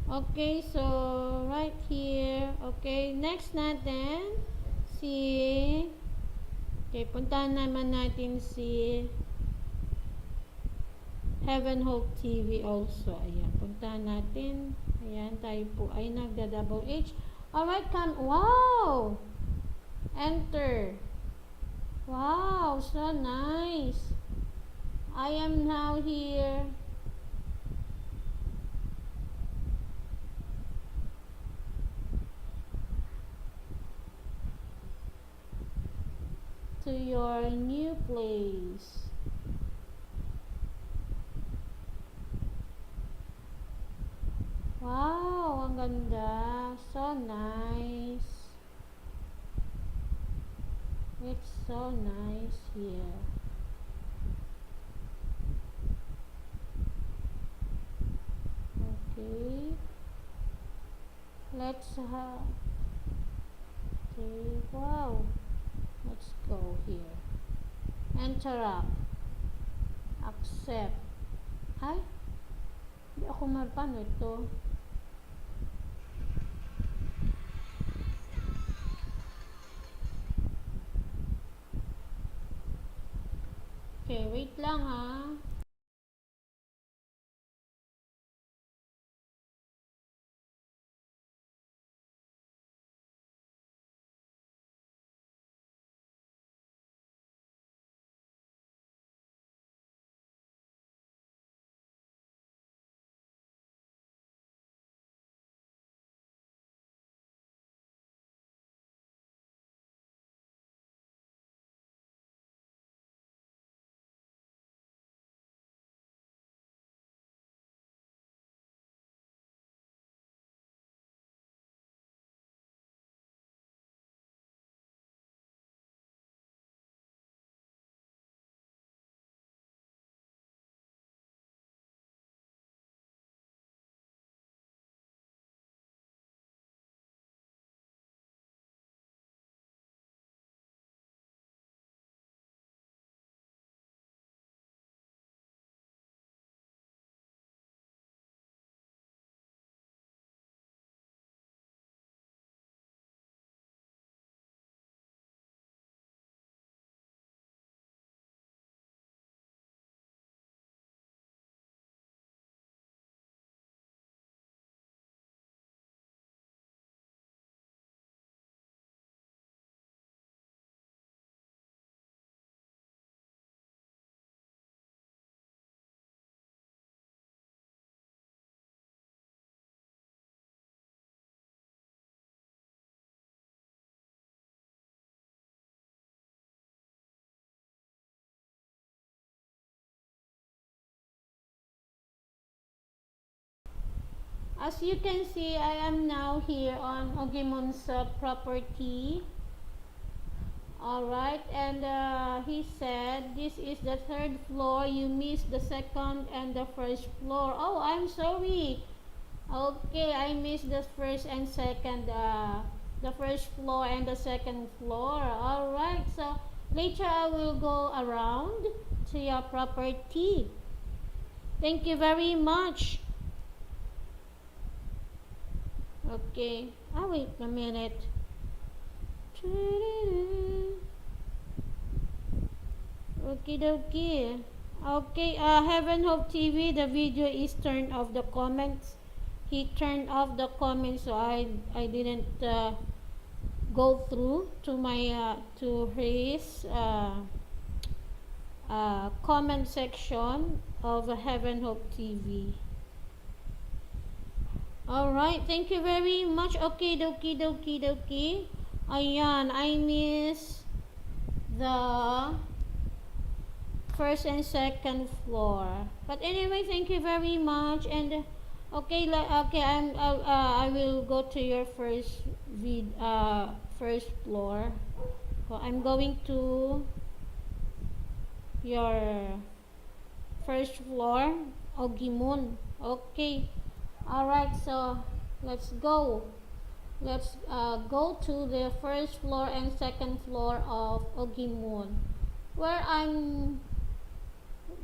Okay, so right here. Okay, next natin si okay, puntahan naman natin si Heaven Hope TV also. Ayan, puntahan natin. Ayan, tayo po ay nagda-double H. Alright, come. Wow! Enter. Wow, so nice. I am now here. To your new place. Wow, ang ganda. So nice. It's so nice here. Okay. Let's have. Okay, wow. Let's go here. Interact. Accept. Ay, hindi ako marpano ito. Okay, wait lang ha. As you can see, I am now here on Ogimon's property. Alright, and he said this is the third floor. You missed the second and the first floor. Oh, I'm sorry. Okay, I missed the first and second, the first floor and the second floor. Alright, so later I will go around to your property. Thank you very much. Okay. Ah, wait a minute. Okay, dokie. Okay, Heaven Hope TV, the video is turned off the comments. He turned off the comments, so I didn't go through to my to his comment section of Heaven Hope TV. Alright, thank you very much. Okay, dokie. Ayan, I miss the first and second floor. But anyway, thank you very much. And Okay, okay, I will go to your first floor. So I'm going to your first floor, Ogimun. Okay. All right. So let's go. Let's go to the first floor and second floor of Ogimun. Where I'm,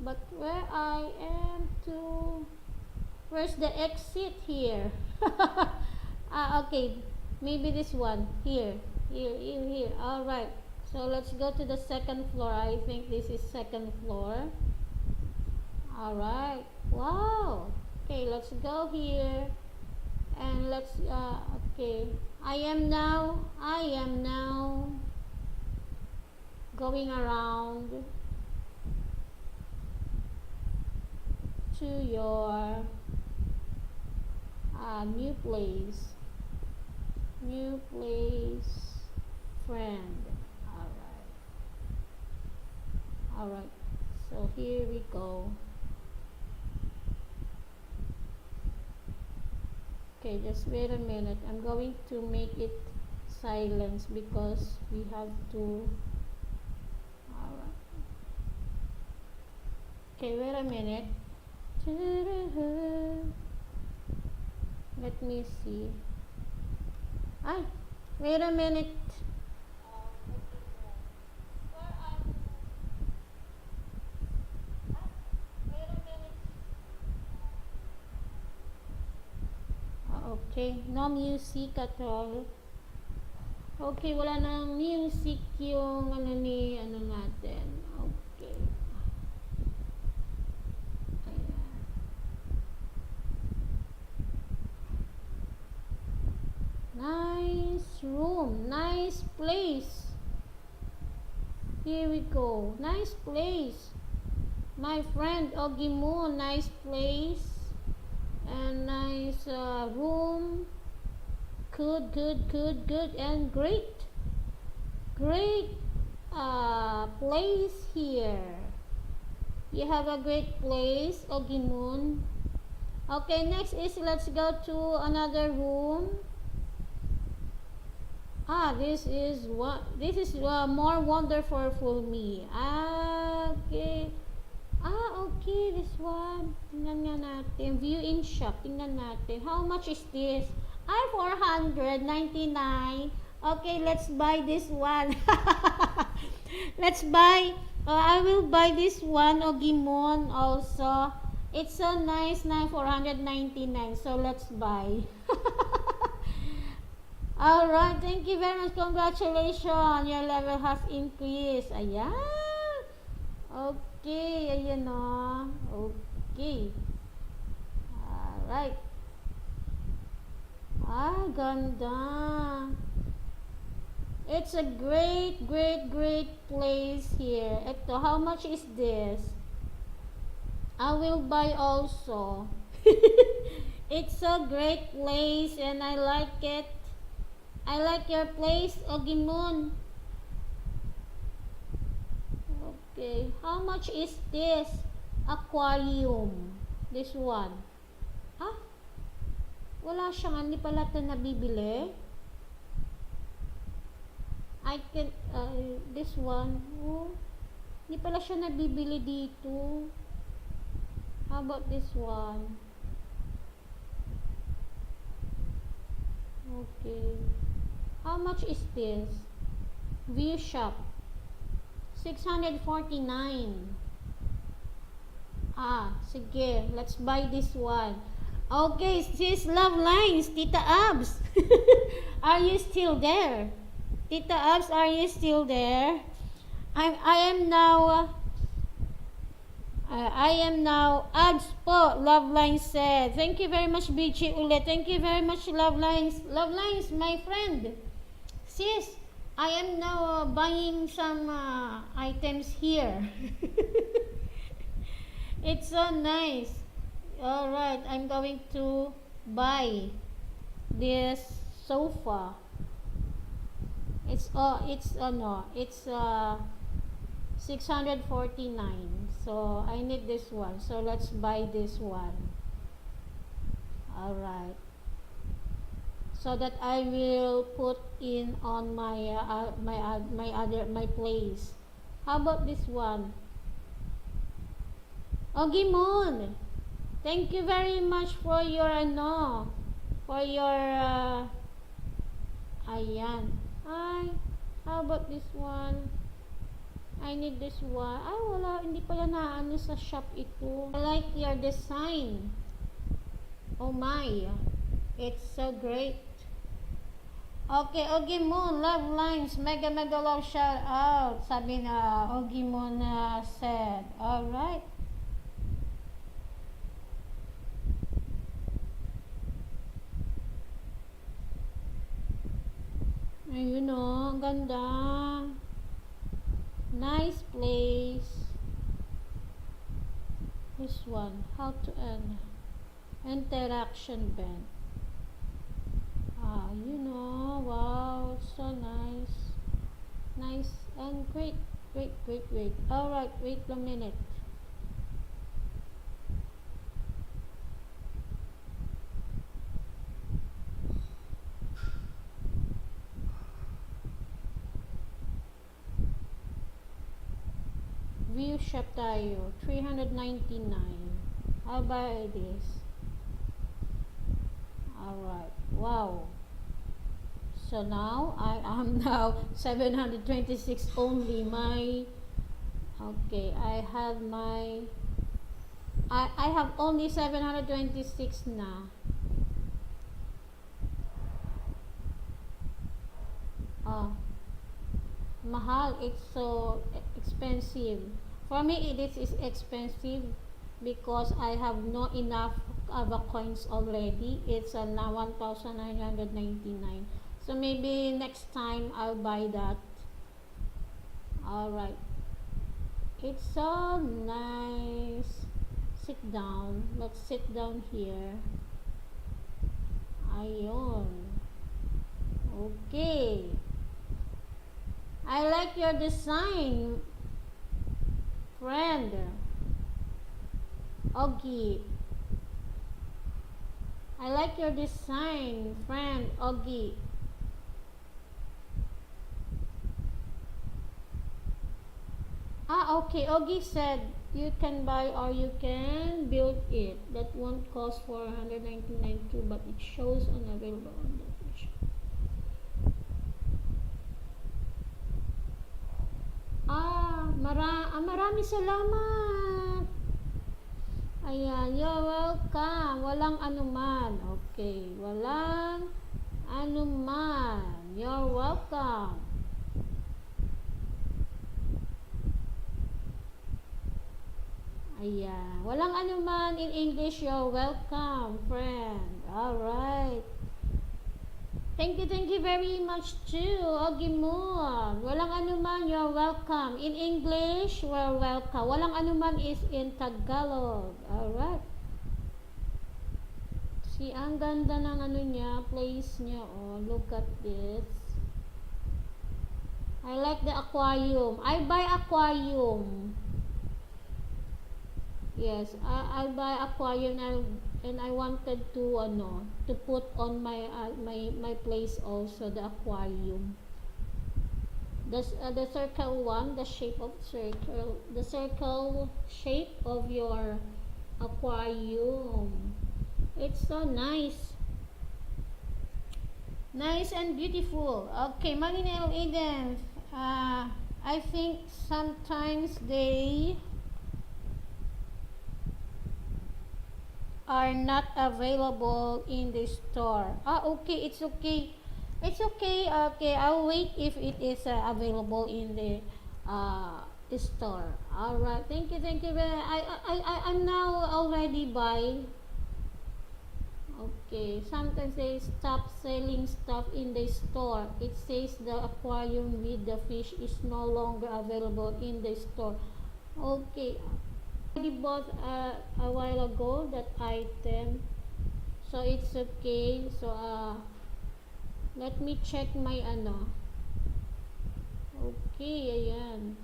but where I am to. Where's the exit here? Okay, maybe this one. Here. All right. So let's go to the second floor. I think this is second floor. All right. Wow. Okay, let's go here and let's. Okay. I am now going around to your new place. New place, friend. All right. All right. So here we go. Okay, just wait a minute. I'm going to make it silence because we have to. All right. Okay, wait a minute. Let me see. Ay, wait a minute. Okay, no music at all. Okay, wala nang music yung ano natin. Okay. Ayan. Nice room, nice place. Here we go. Nice place. My friend Ogimun, nice place. And nice room. Good, and great place here. You have a great place, Ogimun. Okay, next is let's go to another room. This is more wonderful for me. Okay. Okay, this one. Tingnan nga natin. View in shop. Tingnan natin. How much is this? 499. Okay, let's buy this one. Let's buy. I will buy this one, Ogimon also. It's so nice na 499. So, let's buy. Alright, thank you very much. Congratulations. Your level has increased. Ayan. Okay, ayan o. Okay. Alright. Ganda. It's a great place here. Ito, how much is this? I will buy also. It's a great place and I like it. I like your place, Ogimun. Okay, how much is this aquarium? This one. Wala siyang, hindi pala ito nabibili. I can, this one. Hindi pala siya nabibili dito. How about this one? Okay. How much is this? View shop. 649. Sige. Let's buy this one. Okay, sis Love Lines, Tita Abs. Are you still there? Tita Abs, are you still there? I am now Abs po, Love Lines said. Thank you very much, BG ulit. Thank you very much, Love Lines. Love Lines, my friend. Sis, I am now buying some items here. It's so nice. Alright, I'm going to buy this sofa. It's 649. So I need this one. So let's buy this one. Alright. So that I will put in on my place. How about this one? Ogimon. Thank you very much for your for your ayan. Ay, how about this one? I need this one. Ay, wala, hindi pala naano sa shop ito. I like your design. Oh my, it's so great. Okay, Ogimon, love lines, mega love shout out. Sabi na Ogimon said. Alright. Ayun o, ganda. Nice place. This one, how to end. Interaction band. You know, wow, so nice. Nice and great. Alright, wait a minute. View shop tayo, 399. I'll buy this. Alright, wow. So now I am now 726 only. I have I have only 726 na. Mahal, it's so expensive. For me it is expensive because I have not enough coins already. It's now 1,999. So maybe next time I'll buy that. Alright. It's so nice. Sit down. Let's sit down here. Ayun. Okay. I like your design, friend. Ogi. I like your design, friend. Ogi. Okay. Ogi said you can buy or you can build it. That won't cost 499 too, but it shows unavailable on the page. Marami salamat. Ayan, you're welcome. Walang anuman. Okay, walang anuman. You're welcome. Ayan, walang anuman in English. You're welcome, friend. Alright. Thank you very much too, Ogimon. Walang anuman, you're welcome. In English, you're welcome. Walang anuman is in Tagalog. Alright. See, ang ganda ng ano niya, place niya. Oh, look at this. I like the aquarium. I buy aquarium. Yes, I buy aquarium and I wanted to put on my place also the aquarium. The circle one, the shape of circle, the circle shape of your aquarium. It's so nice. Nice and beautiful. Okay, Marinel Eden. I think sometimes they are not available in the store. Okay, it's okay. It's okay. Okay, I'll wait if it is available in the store. All right. Thank you. I'm now already by. Okay, sometimes they stop selling stuff in the store. It says the aquarium with the fish is no longer available in the store. Okay. I bought a while ago that item, so it's okay. So let me check my okay, ayan.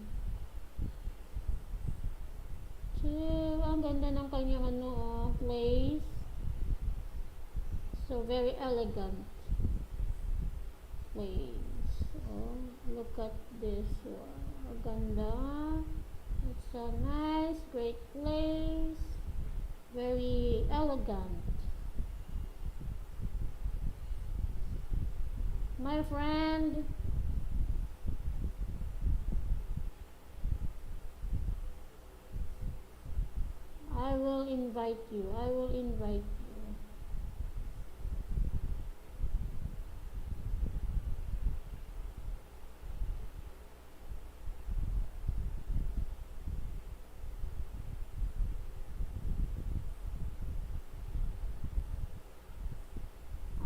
So ang ganda ng kanyang place. So very elegant place. Oh, look at this one. Ang ganda. It's a nice, great place. Very elegant. My friend, I will invite you. I will invite you.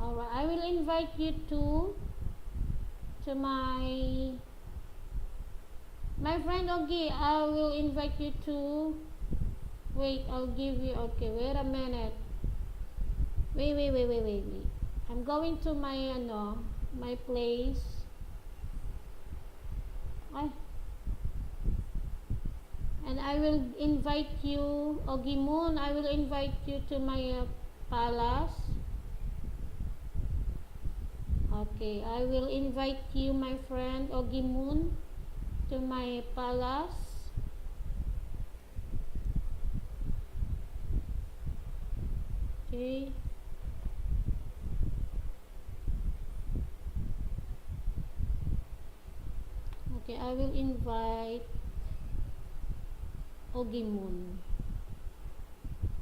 Alright, I will invite you to my friend Ogie. I will invite you to. Wait, I'll give you. Okay, wait a minute. Wait. I'm going to my place. And I will invite you, Ogie Moon. I will invite you to my palace. Okay, I will invite you, my friend Ogie Moon, to my palace. Okay. Okay, I will invite Ogie Moon.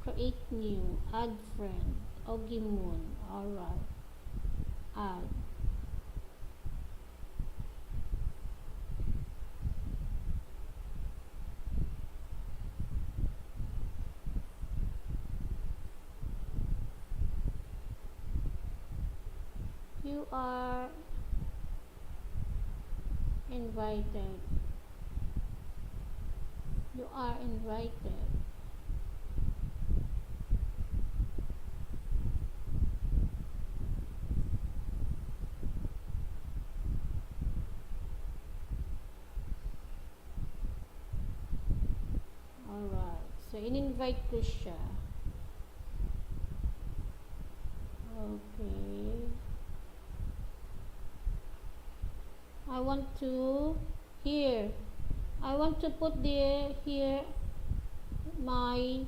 Create new, add friend, Ogie Moon. Alright. Add. You are invited. You are invited. Alright. So, in-invite ko siya. Okay. I want to put here my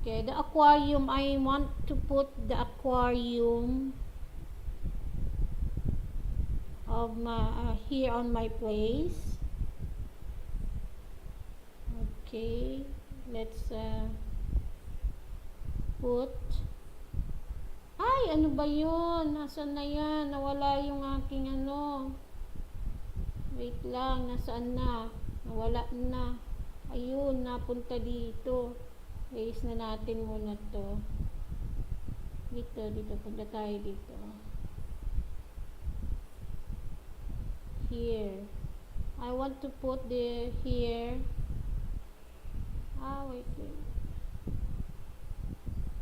the aquarium. I want to put the aquarium of my here on my place. Okay, let's put. Ay, ano ba yun? Nasaan na yan? Nawala yung aking Wait lang, nasaan na? Nawala na. Ayun, napunta dito. Raise na natin muna to. Dito. Punta tayo dito. Here. I want to put here. Wait.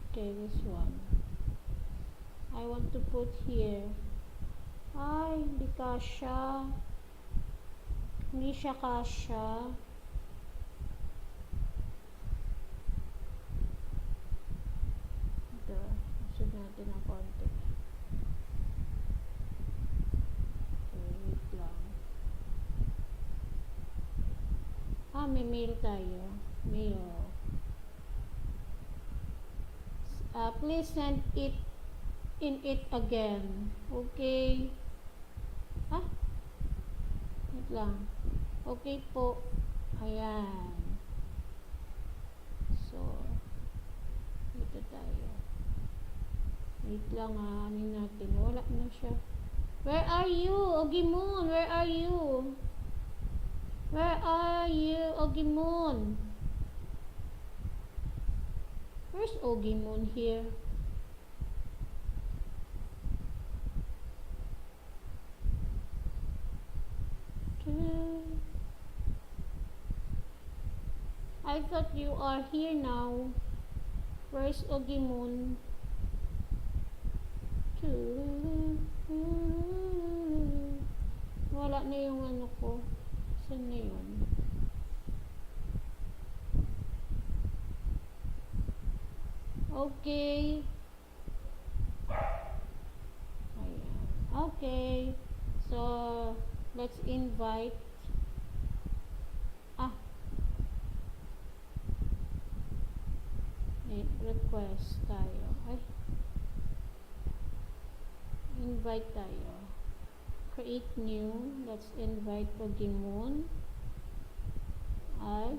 Okay, this one. I want to put here. Ay, hindi kasya. Hindi siya kasya. Ito, usod natin ang konti. Okay, wait lang. May mail tayo. Mail. Please send it in it again. Okay. Wait lang. Okay po. Ayan. So, dito tayo. Wait lang ano natin. Wala na siya. Where are you, Ogie Moon? Where are you? Where are you, Ogie Moon? Where's Ogie Moon here? I thought you are here now. Where's Ogie Moon? Wala na yung ko. Saan na yun? Okay. Ayan. Okay. So, let's invite. Ah, request tayo. Ay, invite tayo. Create new. Let's invite Pokemon. Add.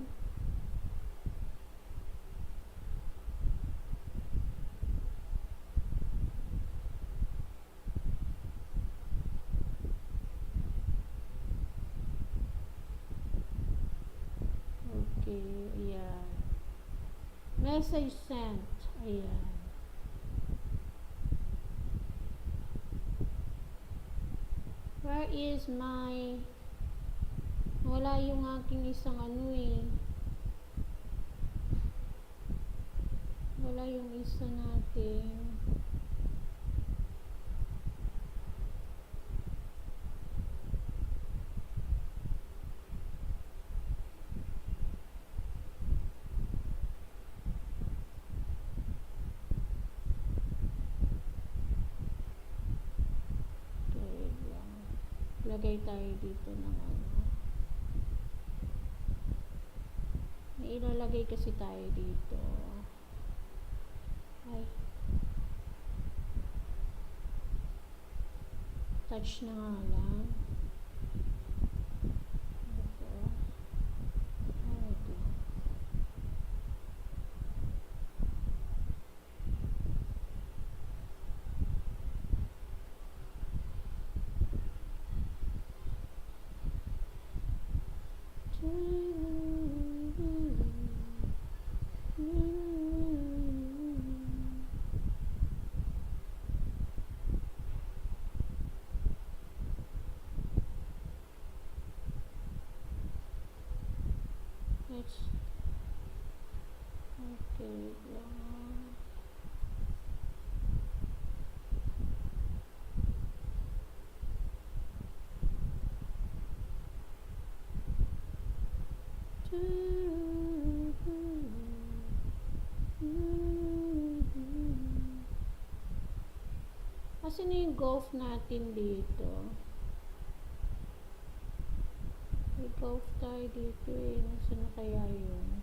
Okay, ayan. Message sent. Ayan. Where is my... Wala yung aking isang ano eh. Wala yung isa natin. Lagay tayo dito ng ano. May ilalagay kasi tayo dito. Ay. Touch na nga lang. Ito. Ay, ito. Let's okay lang. Kasi na yung golf natin dito. May golf tayo dito eh. Nasaan na kaya yun?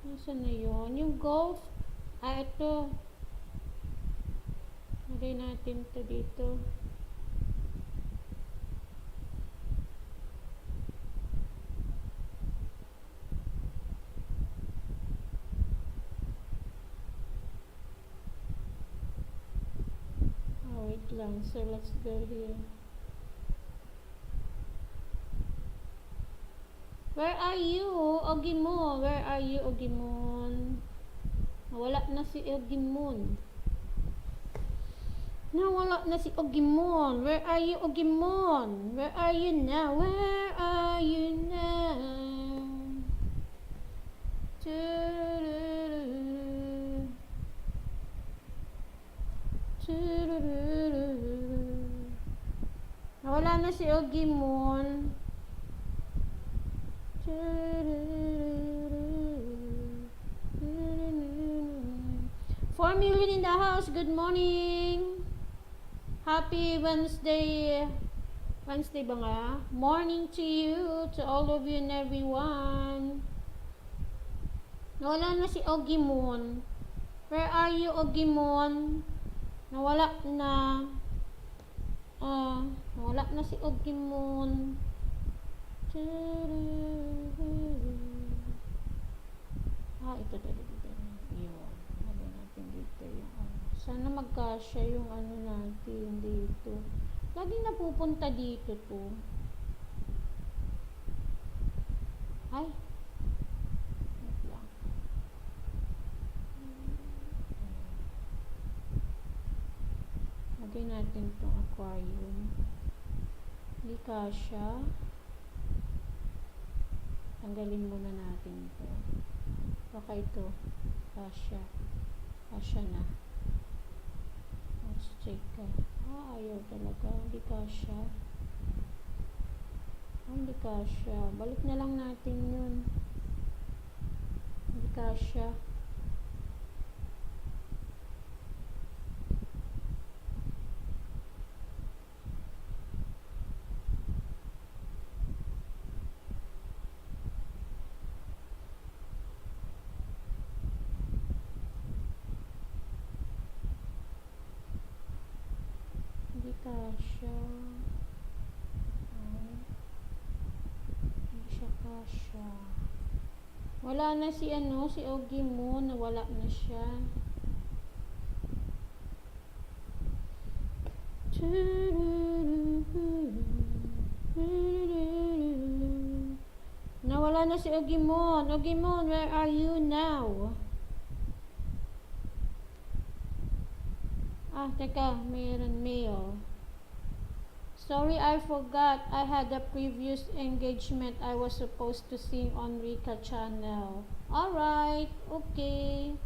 Nasaan na yun? Yung golf. Ah, ito. Lagay natin ito dito. Oh, wait lang. So, let's go here. Where are you, Ogimon? Where are you, Ogimon? Wala na si Ogimon. Nawala na si Ogimon. Where are you, Ogimon? Where are you now? Where are you now? Nawala na si Ogimon. 4 million in the house. Good morning. Happy Wednesday. Wednesday ba nga? Morning to you, to all of you and everyone. Nawala na si Ogimon. Where are you, Ogimon? Nawala na. Nawala na si Ogimon. Ito dito. Yun. Lagay natin dito yung ano. Sana magkasya yung ano natin dito. Lagi napupunta dito to. Ay. Wait lang. Lagay natin itong aquarium. Hindi kasya. Tanggalin muna natin ito. Baka ito. Kasha. Kasha na. Let's check. Ayaw talaga. Hindi kasha. Hindi kasha. Balik na lang natin yun. Hindi kasha. Hindi kasha. Hindi siya kasha. Wala na si si Ogie mo. Nawala na siya. Nawala na si Ogimon. Ogimon, where are you now? Teka, mayroon mail. Sorry, I forgot. I had a previous engagement I was supposed to sing on Rika channel. Alright, okay.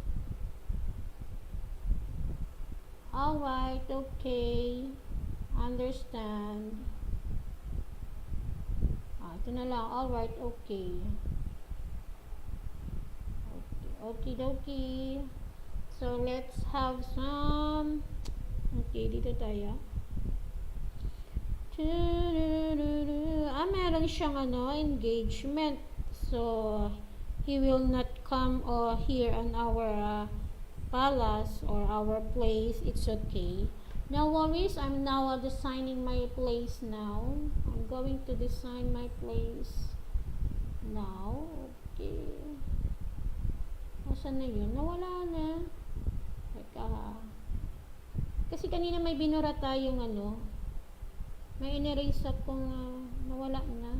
Alright, okay. Understand. Ito na lang. Alright, okay. Okay, dokie. So, let's have some... Okay, dito tayo. Meron siyang engagement. So, he will not come here on our palace or our place. It's okay. No worries. I'm now designing my place now. I'm going to design my place now. Okay. Nasaan na yun? Nawala na. Teka. Kasi kanina may binura tayong may in-erase akong nawala na.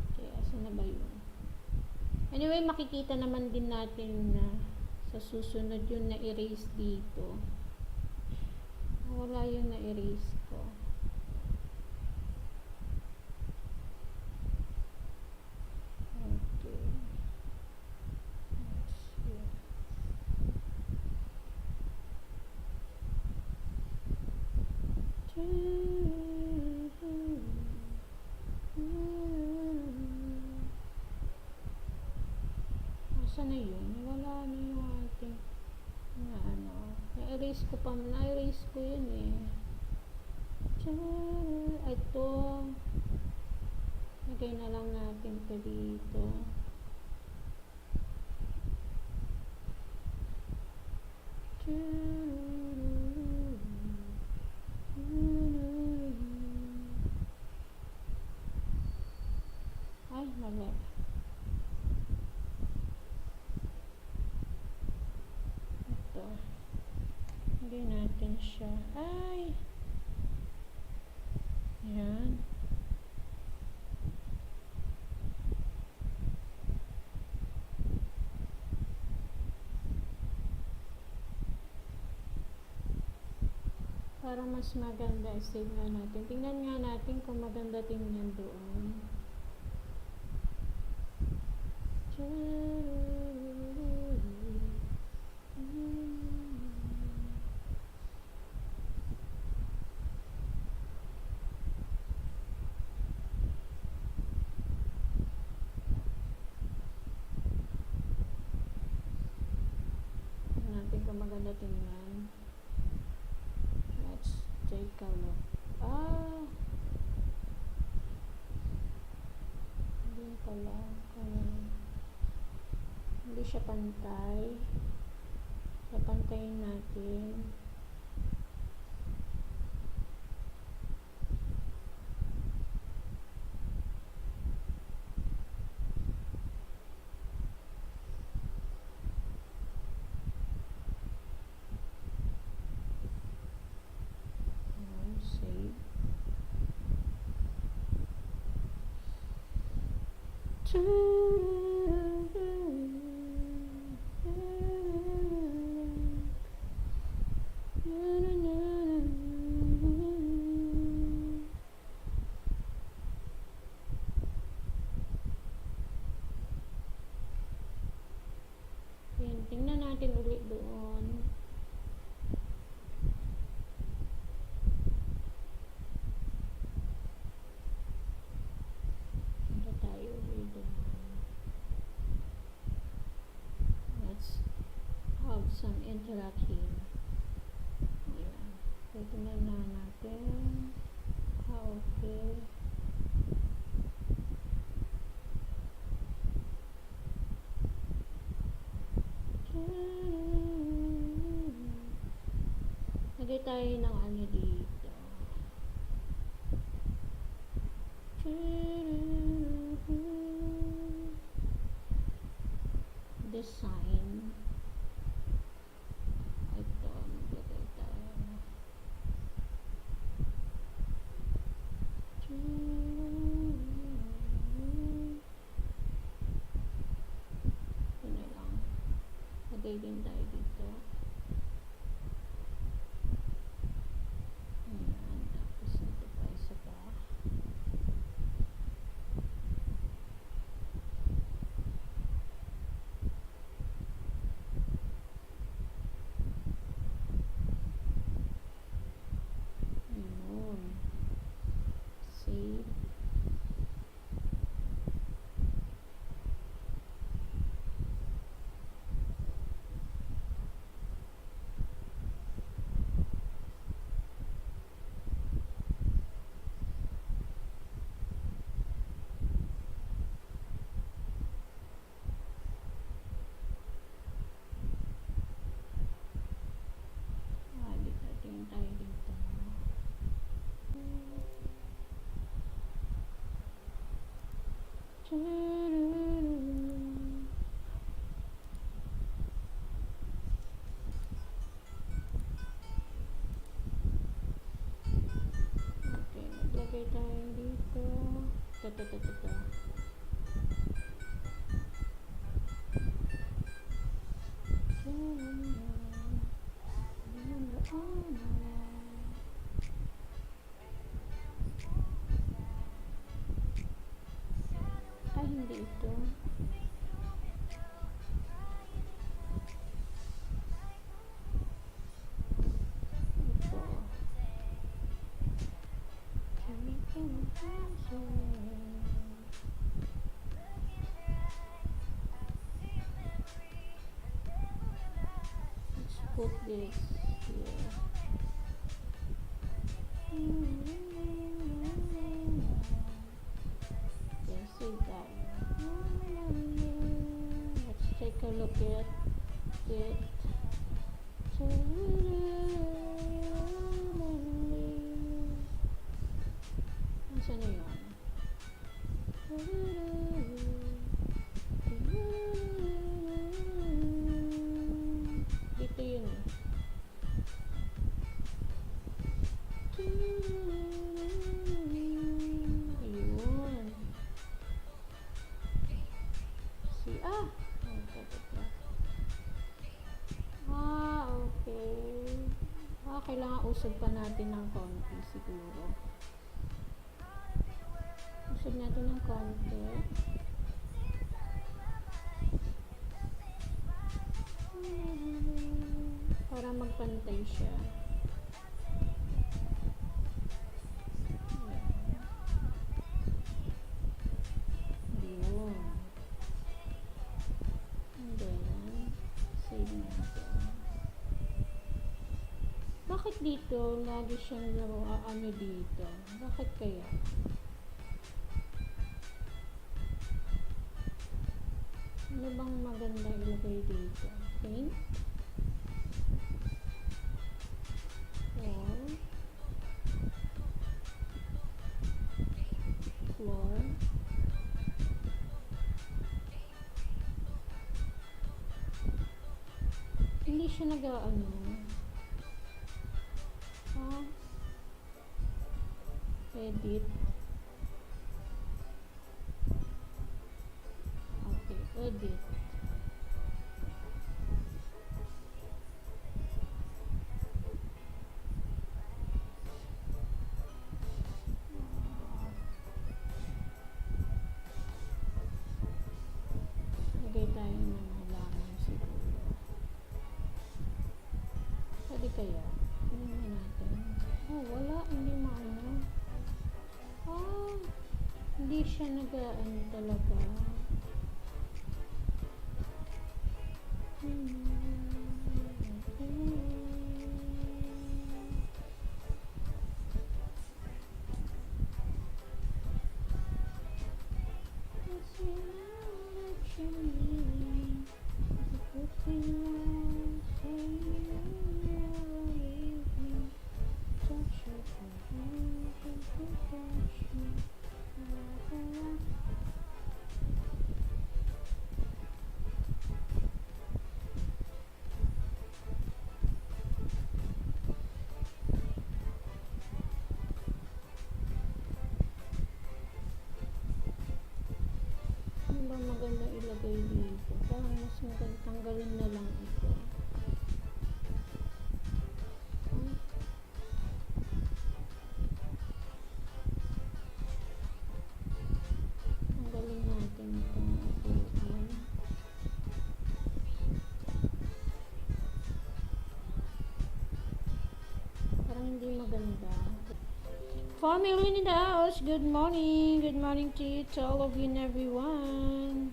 Okay, asan na ba yun? Anyway, makikita naman din natin na sa susunod yung na-erase dito. Wala yung na-erase ko. Okay. Saan na yun? Wala na yung ating na-erase ko pa. Na-erase ko yun eh. Ito. Lagay na lang natin ito dito. Ay, mali. Ito. Lagay natin siya. Ay! Ayan. Para mas maganda, save nga natin. Tingnan nga natin kung maganda tingnan doon. Natin kung maganda tingnan. Let's take a look. Hindi pala. Hindi siya pantay. Papantayin natin. Save. natin ulit doon. Punta tayo ulit doon. Let's have some interact here. Ayan. Ito na natin. Okay. Lagay tayo ng ano dito. Design. Ito, maglagay tayo. Ito na lang. Lagay din tayo dito. Ayan, tapos ito pa isa pa. Ayan. Save. Tingin tayo dito. Okay, maglagay tayo dito. Ito. Ay, hindi ito. Ito. Let's put this here. Yes, save that. Let's take a look at it. Nasaan na yun? Dito yun eh. Ayun. See, ito. Okay. Kailangan usog pa natin ng konti siguro. Usog natin ng konti. Para magpantay siya. Ayun. And then, save natin. Bakit dito lagi siyang ano dito? Bakit kaya? Ano bang maganda ilagay dito? Paint? Floor. Hindi siya nag-ano. Edit. Okay, edit. Lagay tayo ng halaman siguro. kaya? Tingnan natin. Oh, wala. Hindi maano. Ah, hindi siya nag-ano talaga. Ano ba maganda ilagay dito? Parang mas maganda tanggalin na lang ito. Tanggalin natin itong upuan. Parang hindi maganda. Family in the house, good morning. Good morning to you, to all of you and everyone.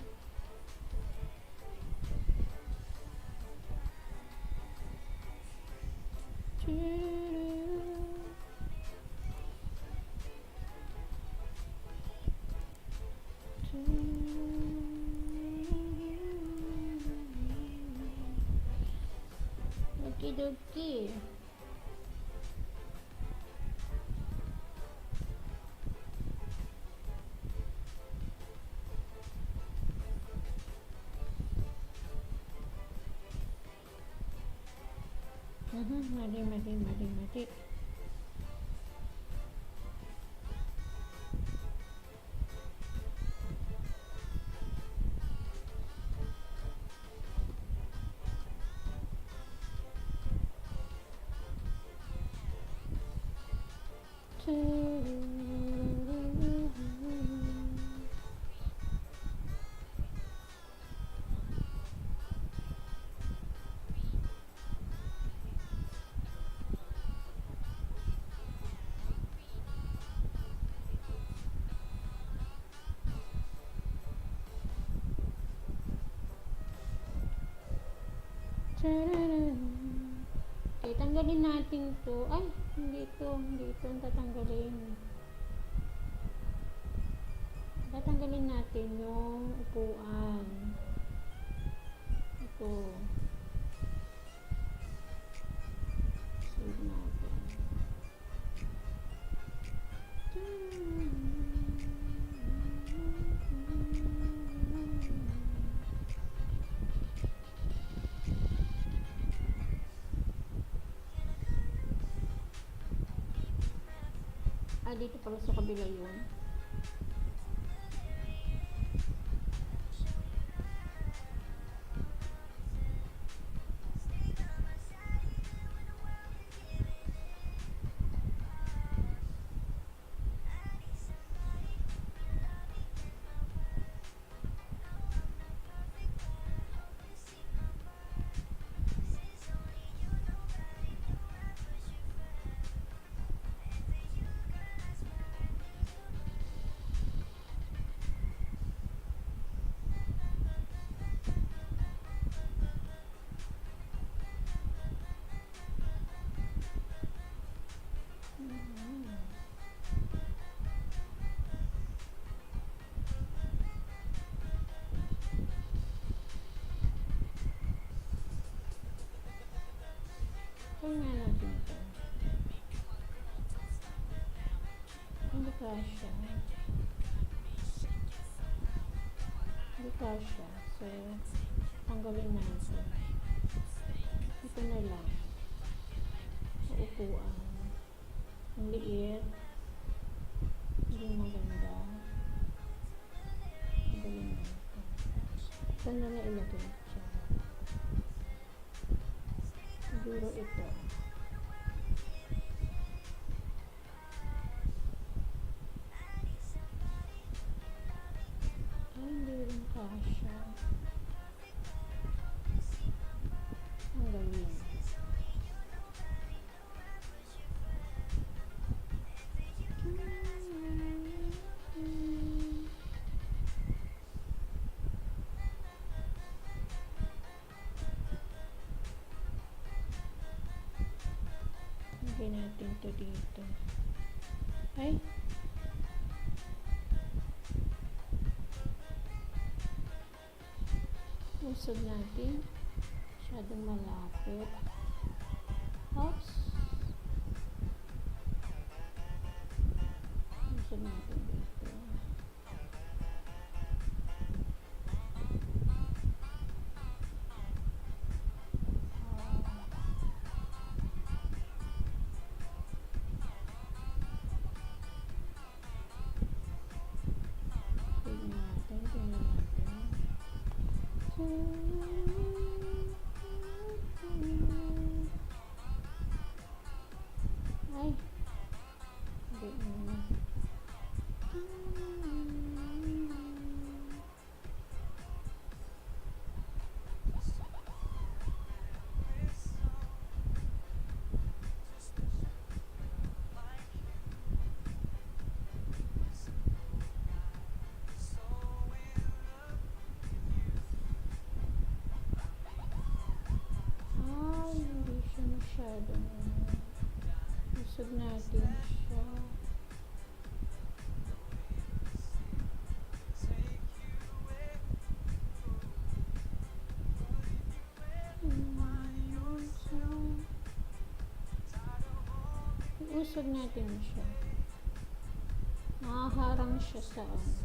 Okie dokie. Mati. Okay, tanggalin natin to. Ay, hindi ito ang tatanggalin. Tatanggalin natin yung upuan. Ito. Save natin. Dito pala sa kabila yun. Tingnan natin ito. Hindi kasya. So, tanggalin natin. Ito na lang. Sa upuan. Ang liit. Hindi maganda. Tanggalin natin. Ito na lang ilagay siya. Siguro ito. Ay, hindi rin kasya. Ang galing. natin to dito. Ay. Usod natin. Masyadong malapit. Oops. Usod natin dito. Ay. Hindi naman. Ay, hindi siya masyadong usog natin siya. Usog natin siya. Nakaharang siya sa ano.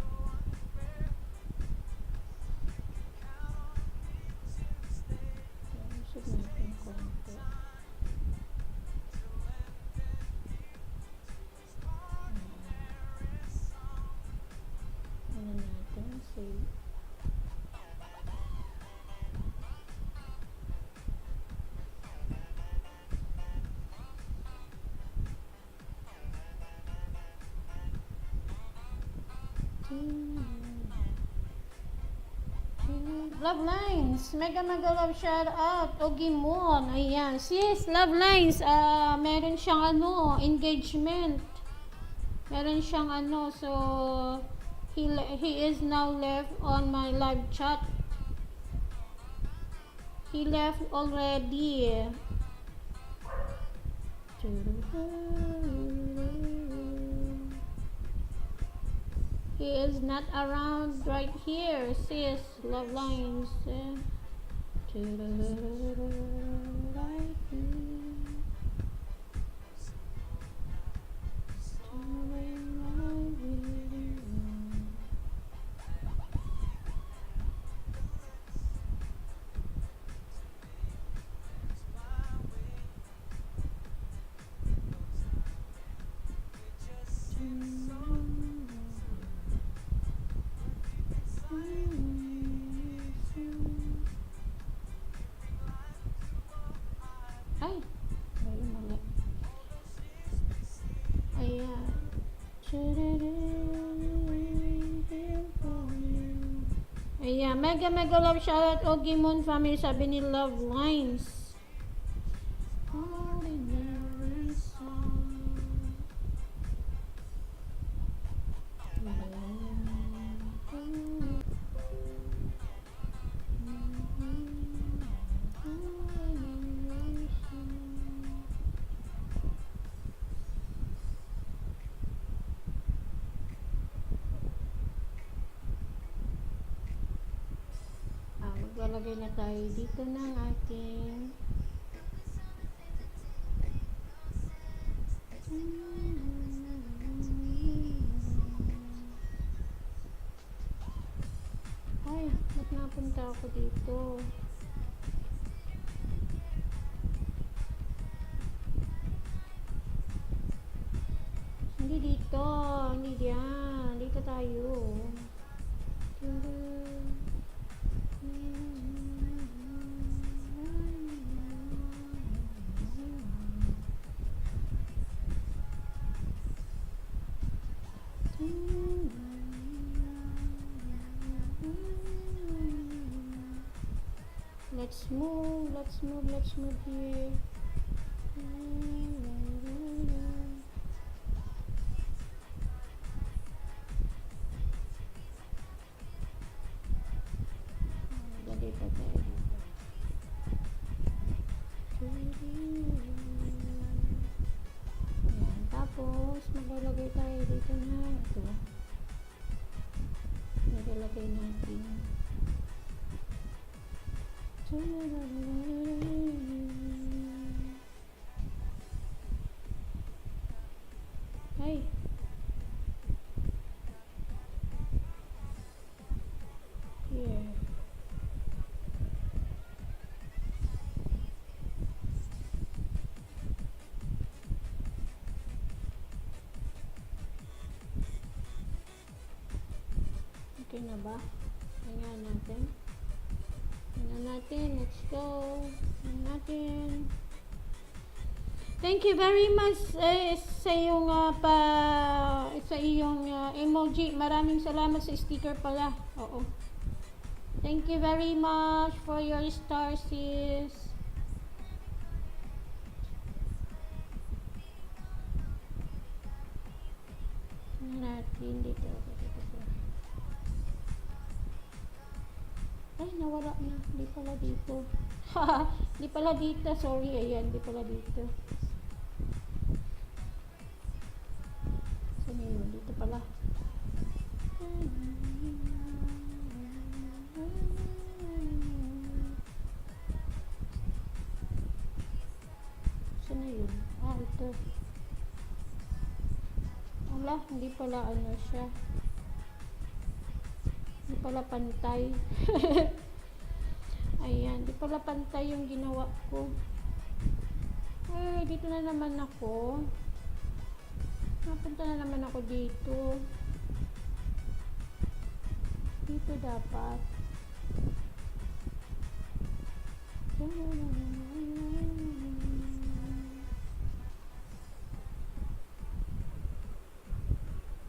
Usog natin konti. Ano natin? Save. Love Lines, mega love shout out, Ogimon, ayan, sis, Love Lines, meron siyang ano, engagement, meron siyang ano, so, he is now left on my live chat, he left already. He is not around right here, sis. Love Lines. Right ay, mali. Ayan. Ayan, mega love shoutout Ogimon family, sabi ni Love Lines. Maglalagay na tayo dito ng ating ay, ba't napunta ako dito? Hindi dito, hindi diyan, dito tayo. Let's move here. Dali pa tayo dito. Lalagay tayo dito na ito. Nagalagay natin. Ay. Here. Okay na ba? Tingnan natin. Tingnan natin. Let's go. Tingnan natin. Thank you very much sa iyong sa iyong emoji. Maraming salamat sa sticker pala. Oo. Thank you very much for your star, sis. Natin dito. Ay, nawala na. Di pala dito. Di pala dito. Sorry, ayan. Di pala dito. Saan yun? Dito pala. Saan na yun? Ito. Wala, hindi pala ano siya. Hindi pala pantay. Ayan, hindi pala pantay yung ginawa ko. Ay, dito na naman ako. Napunta na naman ako dito. Dito dapat.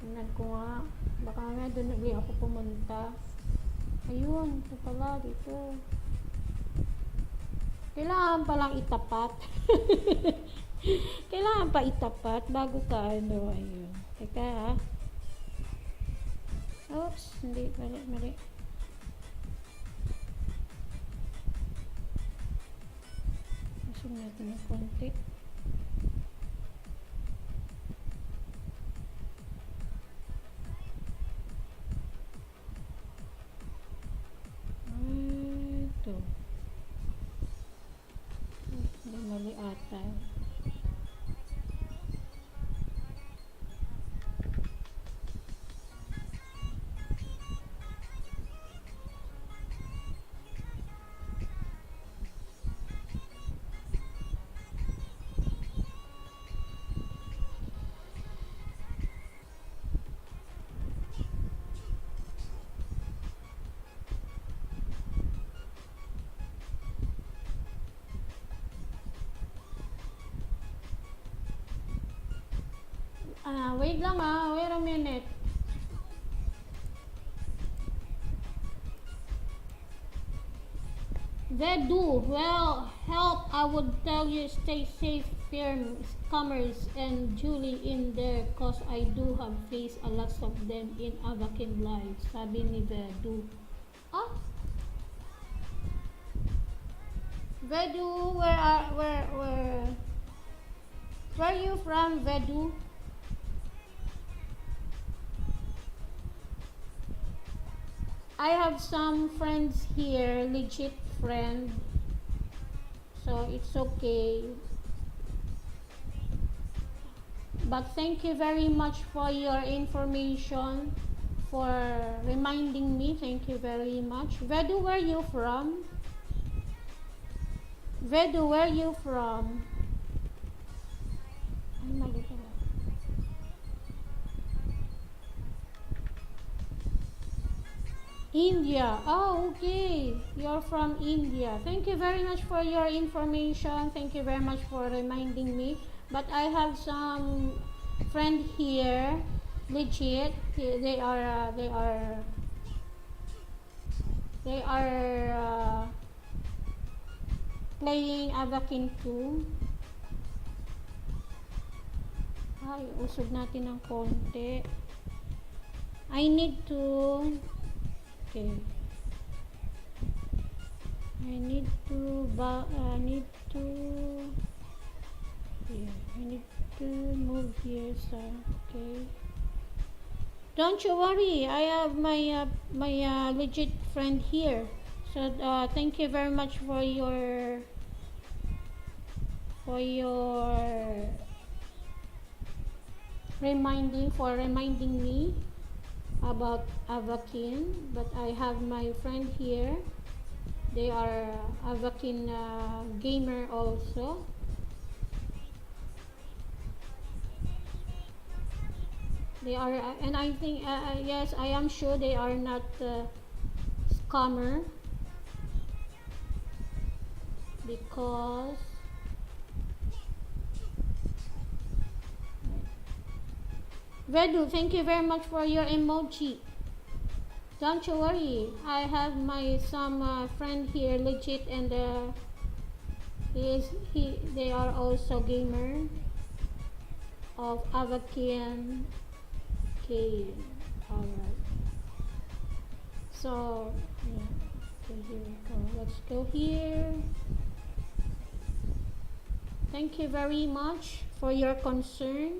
Tingnan ko nga. Baka nga doon ulit ako pumunta. Ayun, ito pala dito. Kailangan palang itapat. Kailangan pa itapat bago ka ano. Ayun. Teka ha. Oops, hindi. Mali. Masong natin yung konti. Ito. Hindi mali ata. Wait lang wait a minute. Vedu, well, help, I would tell you stay safe, firm, scammers, and Julie in there cause I do have faced a lot of them in Avakin Live, sabi ni Vedu. Vedu, where are you from, Vedu? I have some friends here, legit friend. So it's okay. But thank you very much for your information, for reminding me. Thank you very much. Vedu, where are you from? Vedu, where are you from? Ay, mali pala. India. Oh, okay. You're from India. Thank you very much for your information. Thank you very much for reminding me. But I have some friend here, legit. They are playing Avakin 2. Ay, usog natin ng konti. I need to okay. I need to here. I need to move here, so okay. Don't you worry. I have my legit friend here. So thank you very much for your reminding me about Avakin. But I have my friend here. They are Avakin gamer also. They are, and I think, yes, I am sure they are not scammer, because Vedu, thank you very much for your emoji. Don't you worry. I have my some friend here, legit, and they are also gamer of Avakian. Okay, alright. So, yeah. Okay, here we go. Let's go here. Thank you very much for your concern.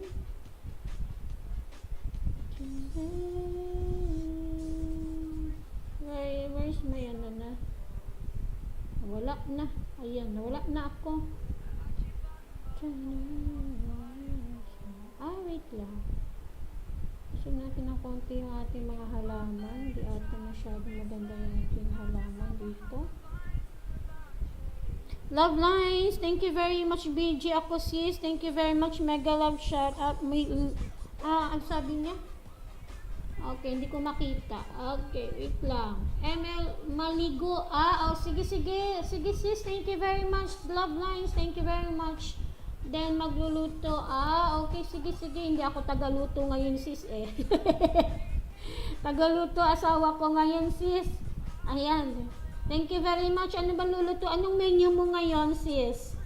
Where's my ano na? Wala na. Ayan, wala na ako. Wait lang. Gusto natin ng konti yung ating mga halaman. Di ata masyadong maganda yung ating halaman dito. Love lines. Thank you very much, BG ako sis. Thank you very much. Mega love shout out. Ang sabi niya? Okay, hindi ko makita. Okay, wait lang. ML Maligo. Sige, sige. Sige sis, thank you very much. Love lines, thank you very much. Then magluluto. Okay, sige, sige. Hindi ako tagaluto ngayon sis eh. Tagaluto asawa ko ngayon sis. Ayan. Thank you very much. Ano bang luluto? Anong menu mo ngayon sis?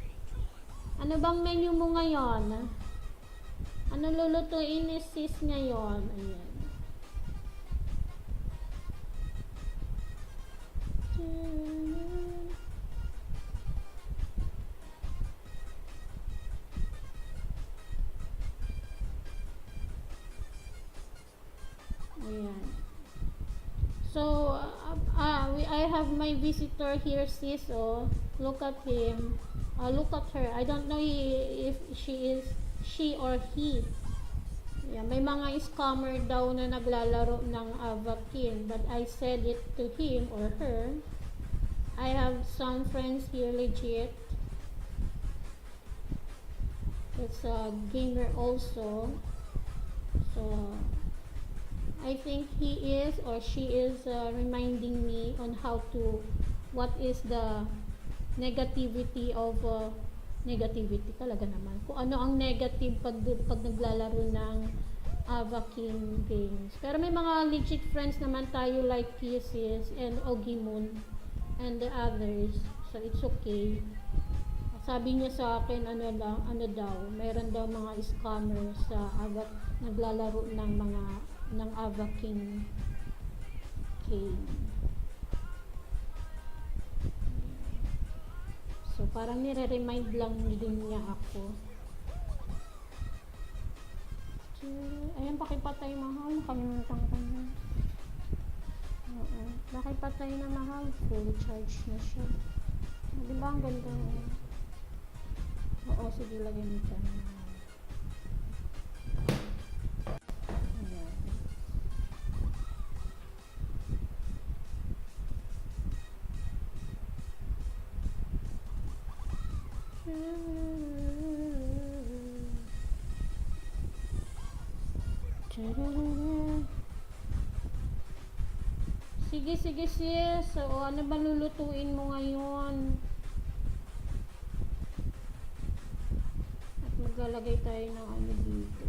Ano bang menu mo ngayon? Ano lulutuin ni sis ngayon? Ayan. Ayan. So, I have my visitor here, sis. Oh, look at him. Look at her. I don't know if she or he. Yeah, may mga scammer daw na naglalaro ng Avakin, but I said it to him or her. I have some friends here legit. It's a gamer also. So I think he is or she is reminding me on how to, what is the negativity of negativity talaga naman. Kung ano ang negative pag naglalaro ng Avakin games. Pero may mga legit friends naman tayo like Kisses and Ogimoon and the others. So it's okay. Sabi niya sa akin ano daw, meron daw mga scammer sa naglalaro ng Avakin game. So, parang nire-remind lang din niya ako. Ayan, pakipatay mahal. Nakalimutan ko na. Oo. Pakipatay na mahal. Full charge na siya. Diba ang ganda? Oo, sige, lagyan mo dyan. Ayan. Sige, sige sis. So, ano ba lulutuin mo ngayon? At maglalagay tayo ng ano dito.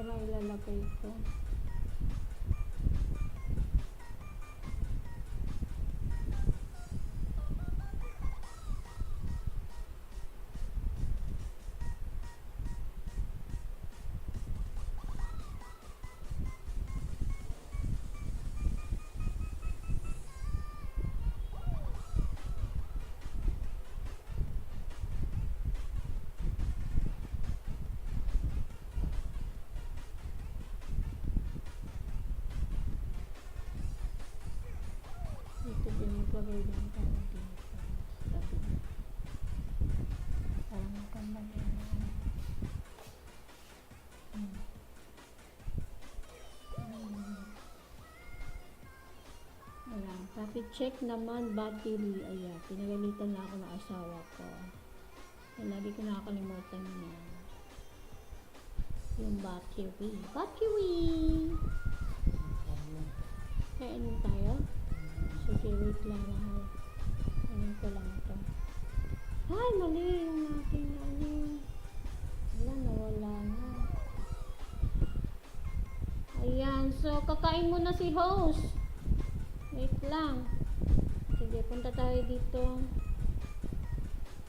nga ilalagay ito. Dito din maglagay lang tayo dito. Sabi niya. Parang makamali na. Ayan. Tapos check naman battery. Ayan. Pinagalitan na ako ng asawa ko. Lagi ko nakakalimutan niya. Yung battery. Battery! Kainin tayo? Sige, wait lang na. Kainin ko lang ito. Ay, mali yung aking ano. Wala, nawala na. Ayan, so kakain muna si host. Wait lang. Sige, punta tayo dito.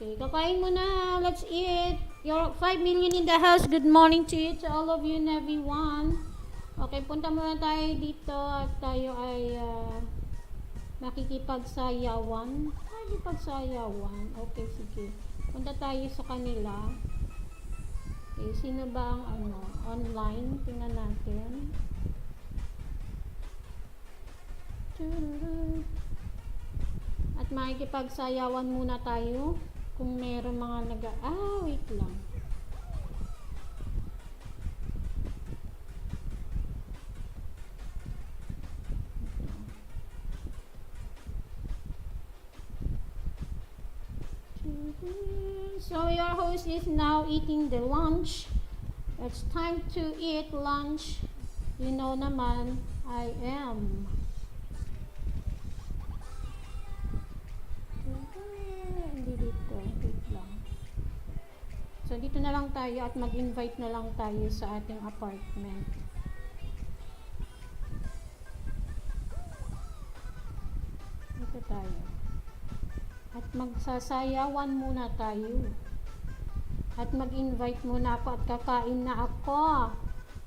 Okay, kakain muna. Let's eat. Your 5 million in the house. Good morning to you, to all of you and everyone. Okay, punta muna tayo dito at tayo ay makikipagsayawan. Makikipagsayawan. Okay, sige. Punta tayo sa kanila. Okay, sino ba ang online? Tingnan natin. At makikipagsayawan muna tayo. Kung meron mga wait lang. So your host is now eating the lunch. It's time to eat lunch. You know naman, I am. Hindi dito. Wait lang. So dito na lang tayo at mag-invite na lang tayo sa ating apartment. Dito tayo. At magsasayawan muna tayo. At mag-invite muna ako at kakain na ako.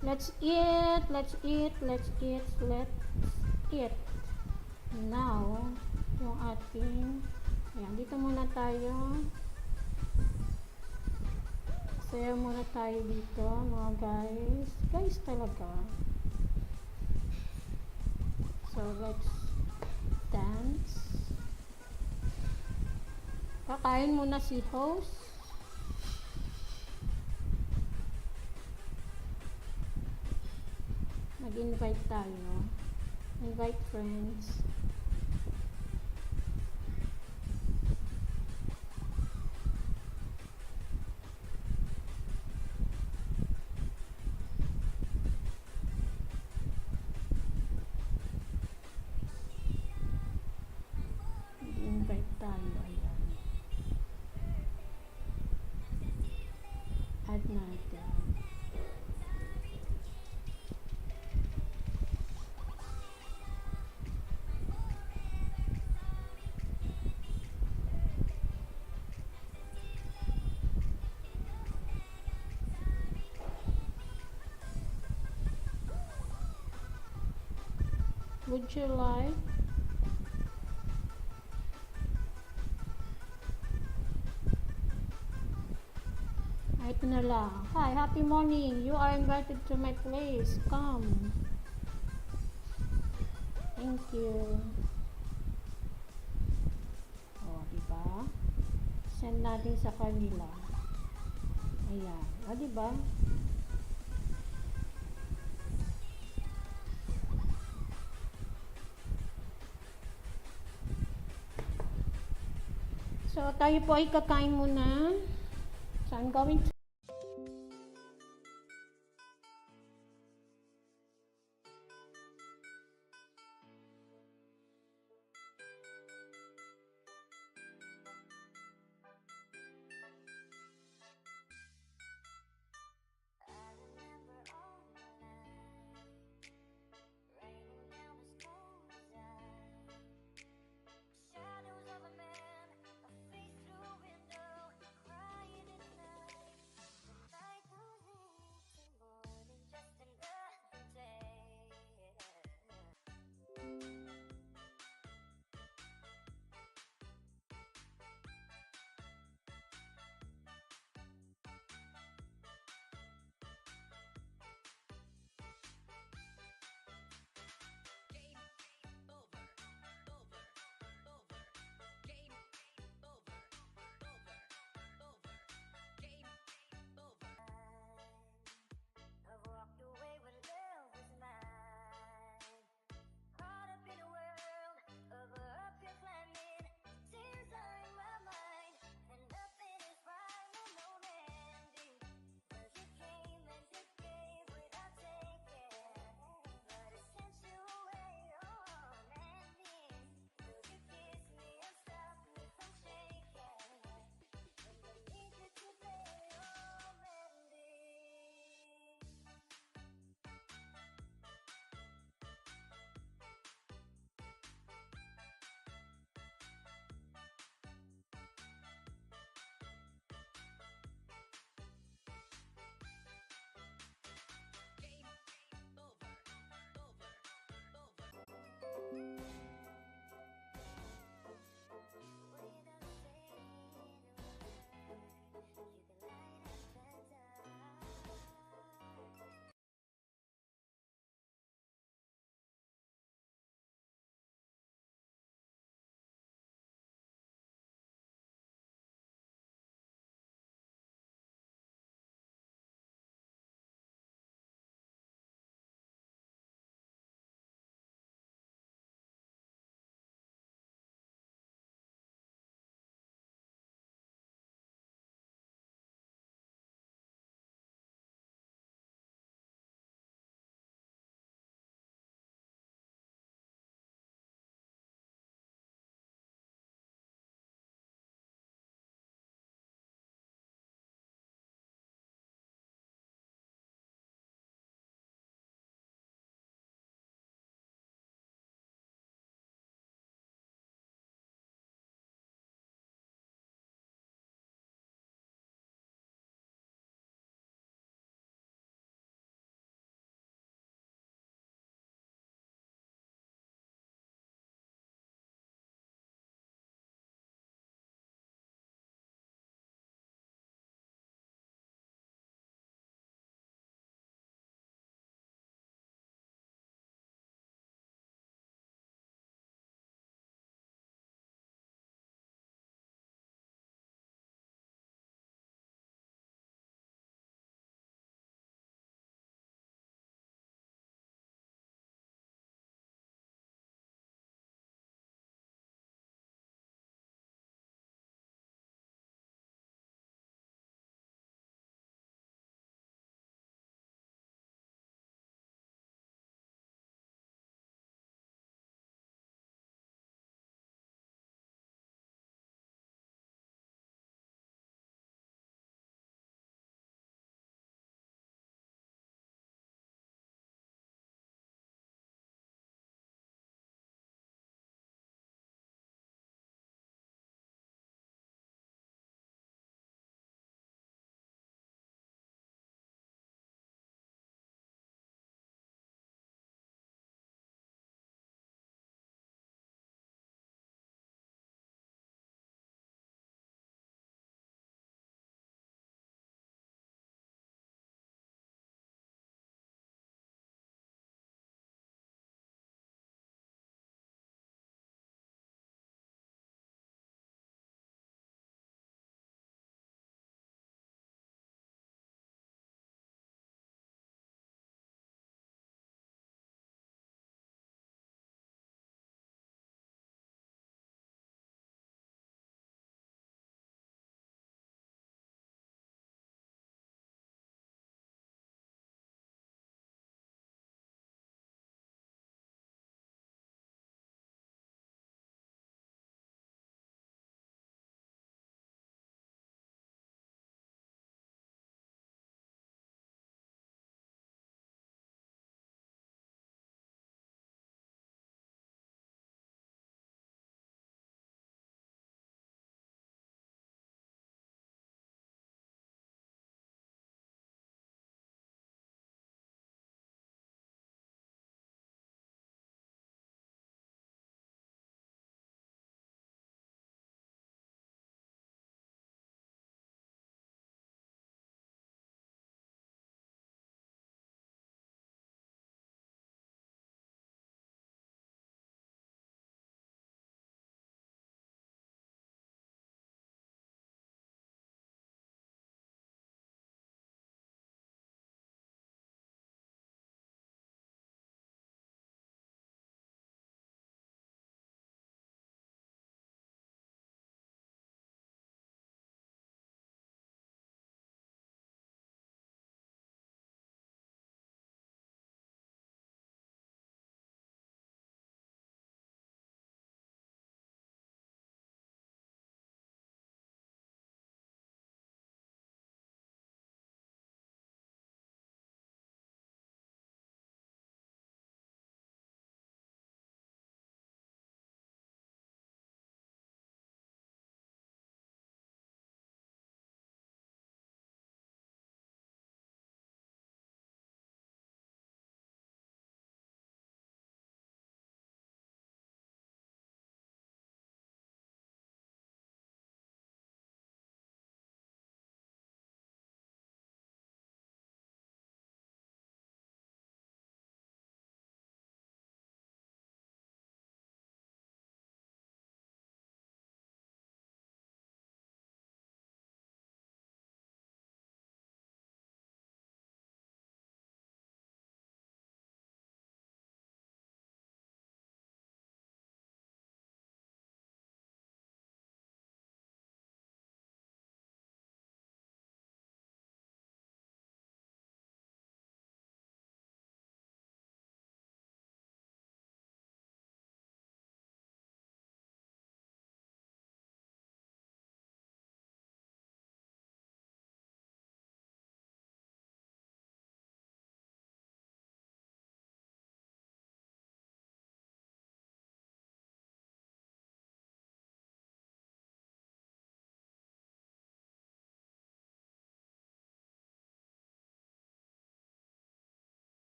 Let's eat, let's eat, let's eat, let's eat. Now, yung ating, ayan, dito muna tayo. Sayaw muna tayo dito, mga guys. Guys talaga. So, let's dance. Kakain muna si host. Mag-invite tayo. Invite friends. Mag-invite tayo. Ayan. Add natin. Would you like? Ito na lang. Hi, happy morning. You are invited to my place. Come. Thank you. Oh, diba? Send natin sa kanila. Ayan. O, diba? So, tayo po ay kakain muna. So, I'm going to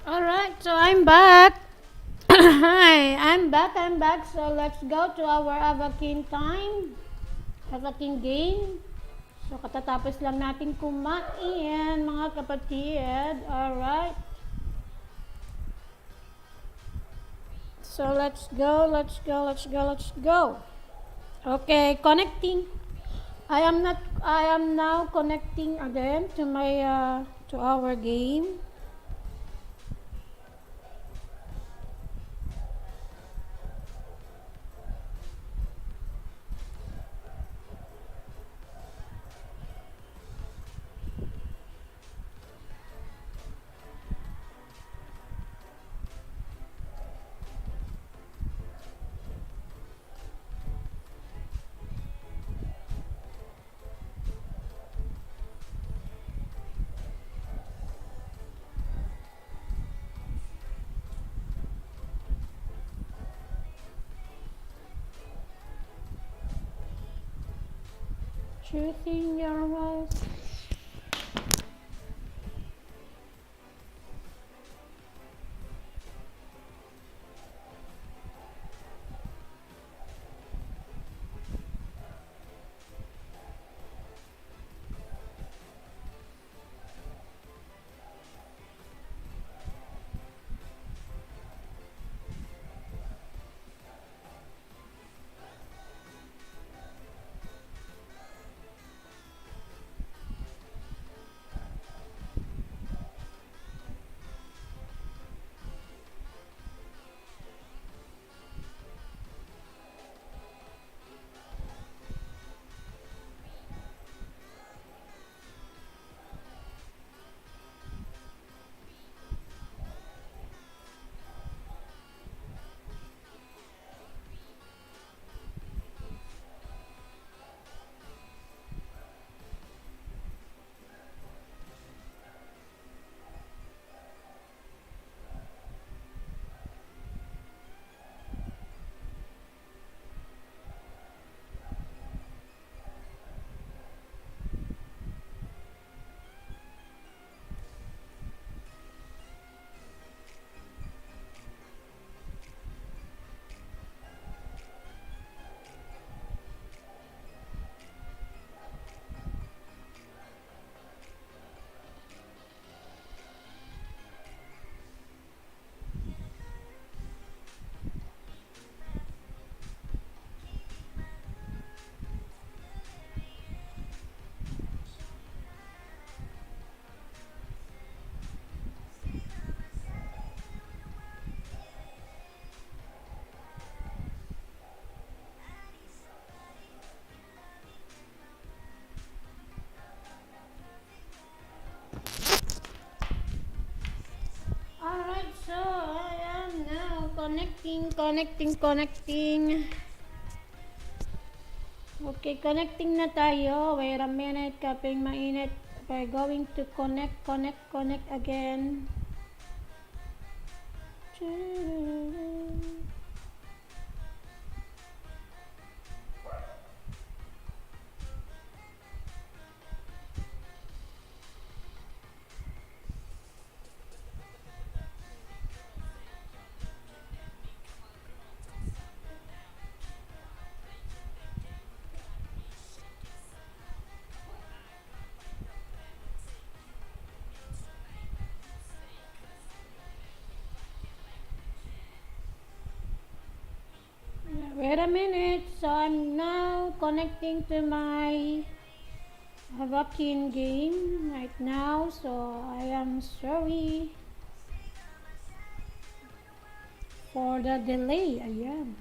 Alright, so I'm back. Hi, I'm back. So let's go to our Avakin time. Avakin game. So katatapos lang natin kumain, mga kapatid. Alright. So let's go, let's go, let's go, let's go. Okay, connecting. I am now connecting again to my to our game. Truth in your eyes. Alright, so I am now connecting. Okay, connecting na tayo. Wait a minute, kaping mainit. We're going to connect again. Wait a minute, so I'm now connecting to my Havakin game right now, so I am sorry for the delay. Ayan.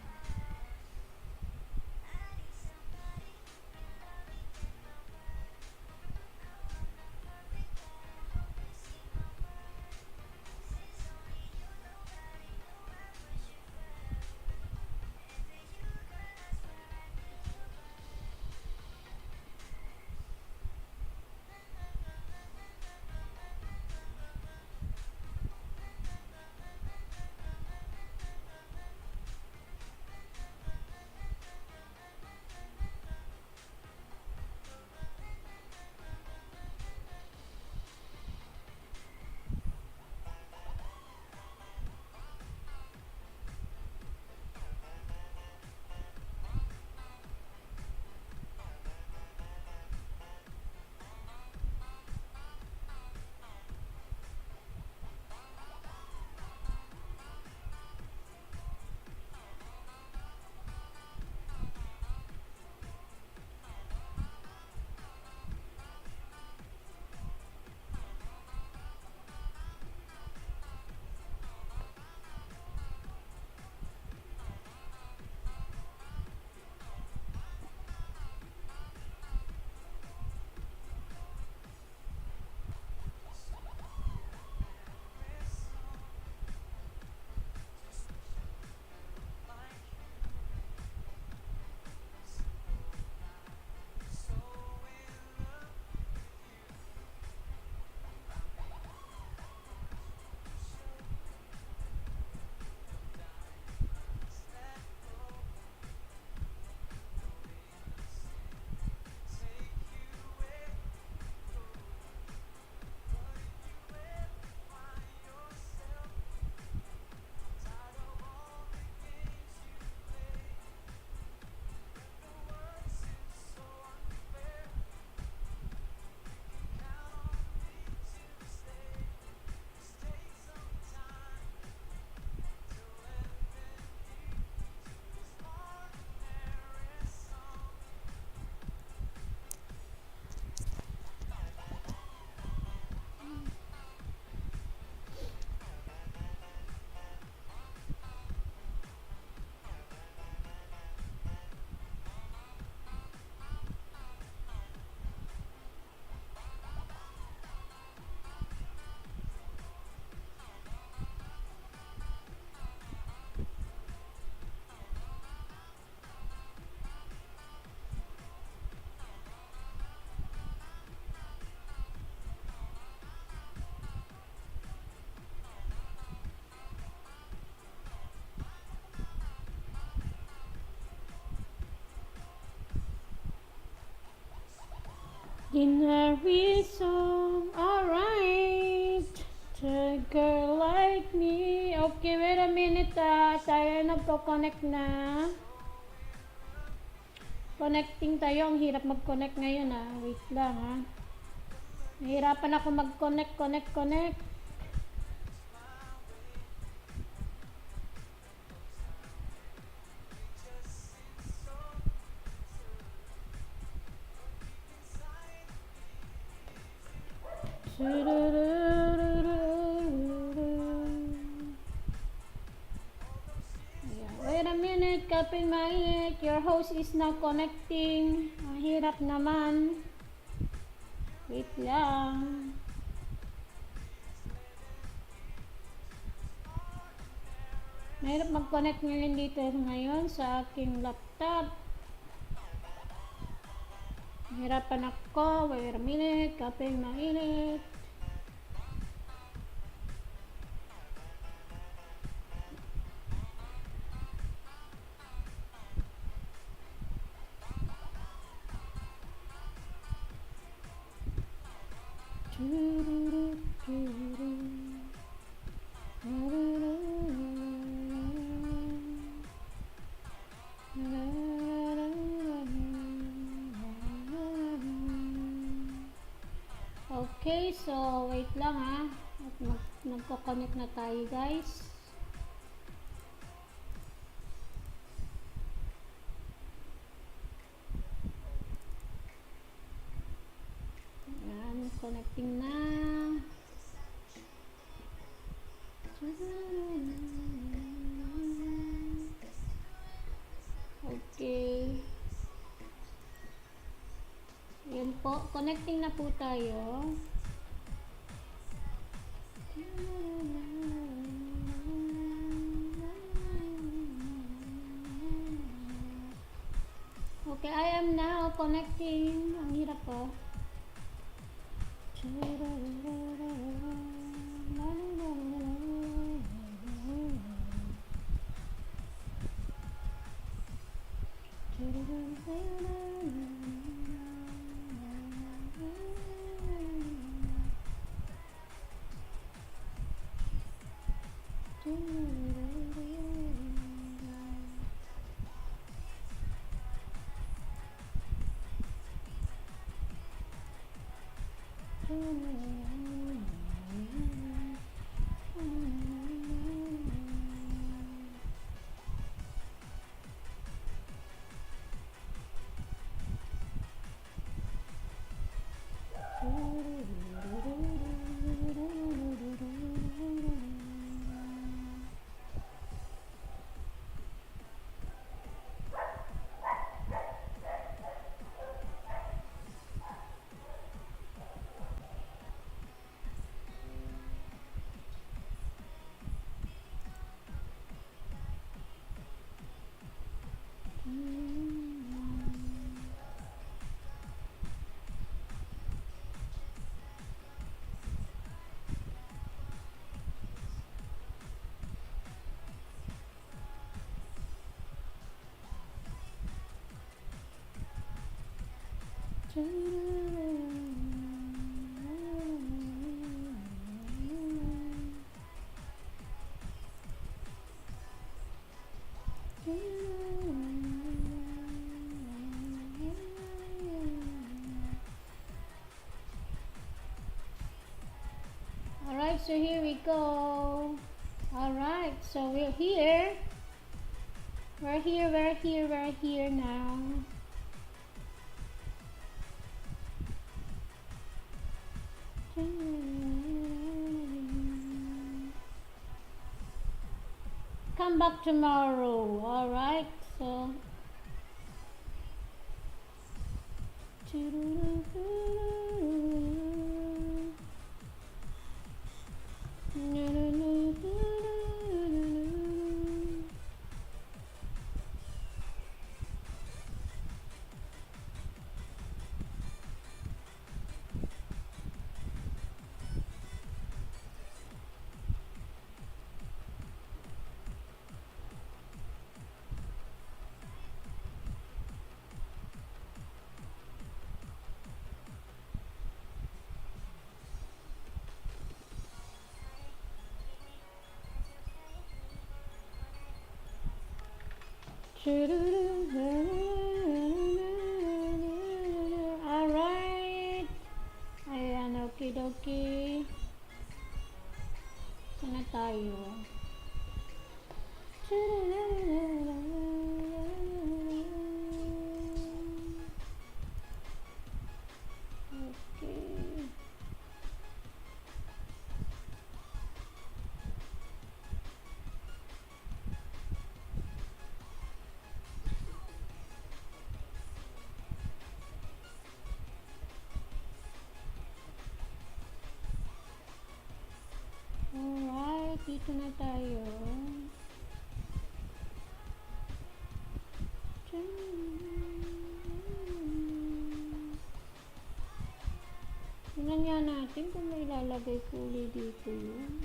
Ordinary song, alright. To a girl like me. Okay, wait a minute tayo nagko-connect na. Connecting tayo. Ang hirap mag-connect ngayon Wait lang Nahirapan ako connect. Wait a minute, Kapin Mike. Your host is now connecting. Ang hirap naman. Wait lang. Mahirap mag-connect ngayon dito sa aking laptop. Hirapan ako. Wait a minute. Kapin mainit. Okay, so wait lang at nagko-connect na tayo guys. Ayan, connecting na. Okay. Yan po, connecting na po tayo. Okay, I am now connecting. Ang hirap po. Alright, so here we go. Alright, so we're here. We're here now. Come back tomorrow. Alright, so Alright. Ayan, okay dokie. Sana tayo. Okay. Alright, dito na tayo. Tingnan nga natin kung may ilalagay ko ulit dito yun.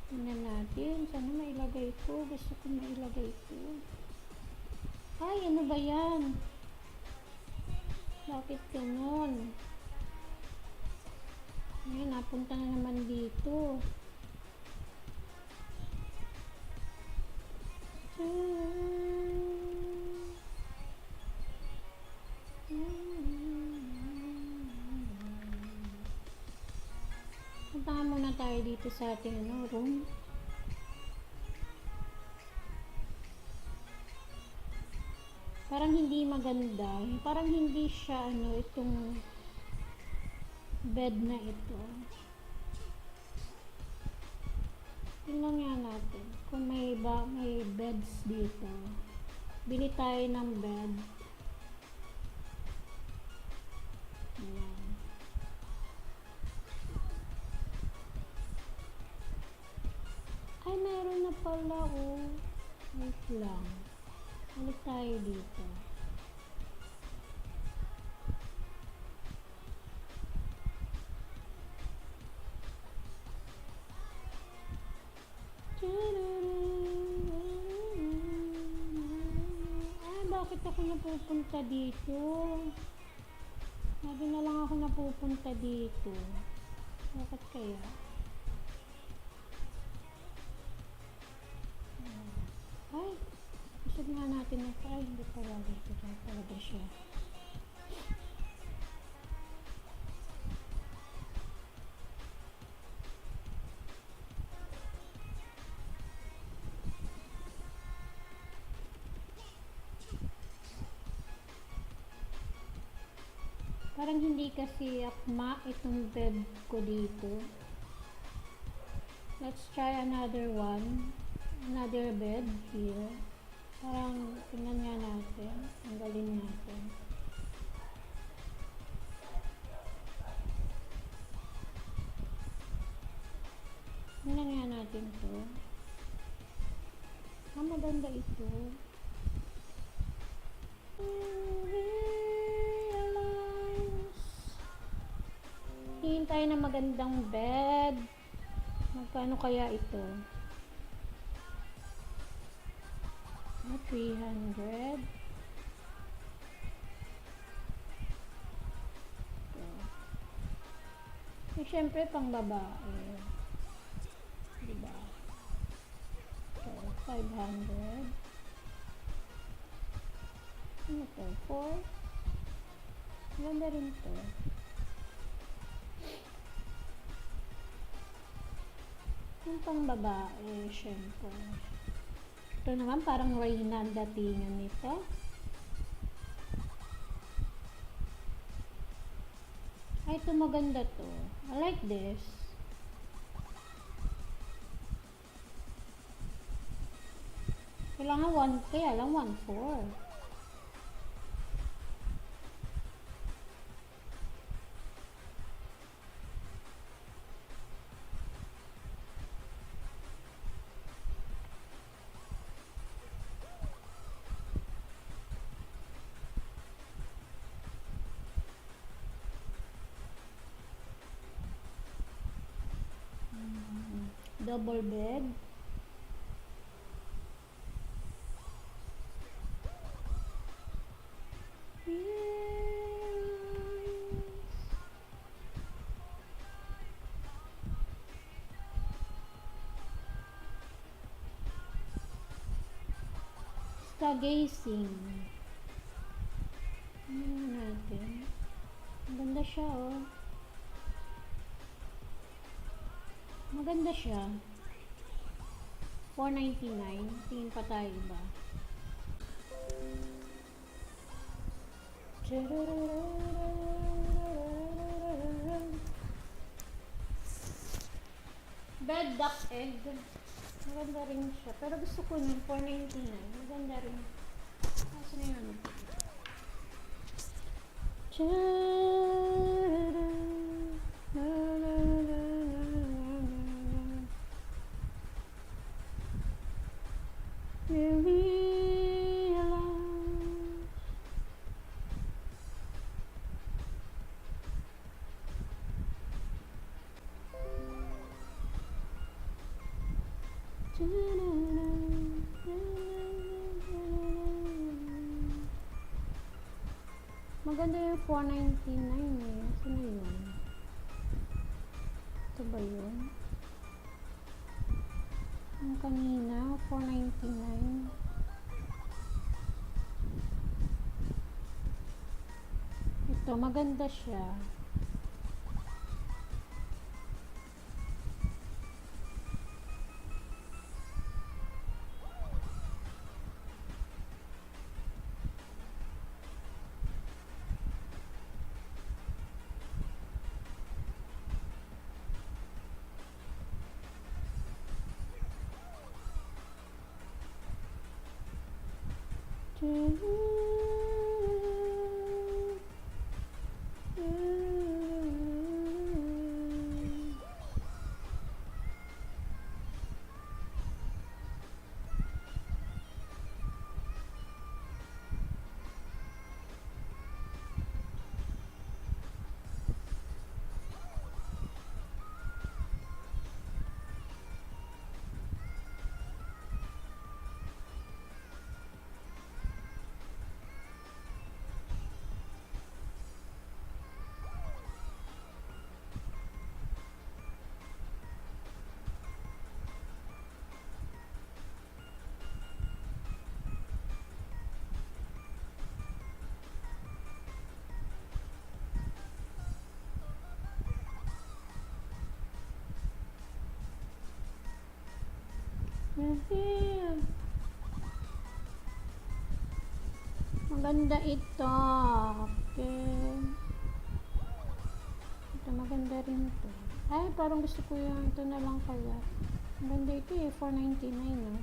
Tingnan natin. Sana mailagay ko. Gusto ko mailagay ko. Ay, ano ba yan? Bakit ganun? Ayan, napunta na naman dito. Punta nga muna tayo dito sa ating room. Parang hindi maganda. Parang hindi siya itong bed na ito. Tingnan nga natin kung may beds dito. Bili tayo ng bed. Ayan. Ay, meron na pala wait lang. Balik tayo dito. Ay, bakit ako napupunta dito? Sabi na lang ako napupunta dito. Bakit kaya? Ay, isip nga natin na ay, hindi pala dito talaga siya. Parang hindi kasi akma itong bed ko dito. Let's try another one. Another bed here. Parang tingnan nga natin. Tanggalin natin. Tingnan nga natin to. Maganda ito. Tingin tayo ng magandang bed. Magkano kaya ito? 300. Eh, syempre pang babae. Diba? So, 500. Ano to? 4. Ganda rin to. Yung pang babae, syempre. Ito naman parang Reyna ang datingan nito. Ay, ito maganda to. I like this. Kailangan 1K, alam 1.4. Double bed. Stargazing. Ano natin? Maganda siya, oh. Maganda siya. 499. Tingin pa tayo ba? Bed duck egg. Maganda rin siya. Pero gusto ko yung 499. Maganda rin. Kasi na yun. Maganda yung 499 eh. Saan na yun? Ito ba yun? Yung kanina, 499. Ito, maganda siya. Maganda ito. Okay. Ito maganda rin ito. Ay, parang gusto ko yung ito na lang kaya. Maganda ito eh. 499 no?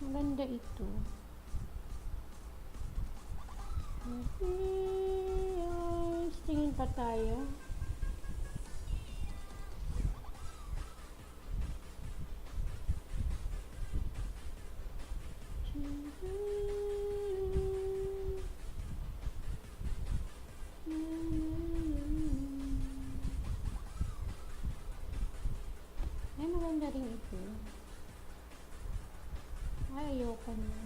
Maganda ito. Tingin pa tayo. Ay, maganda rin ito. Ay, ayoko na.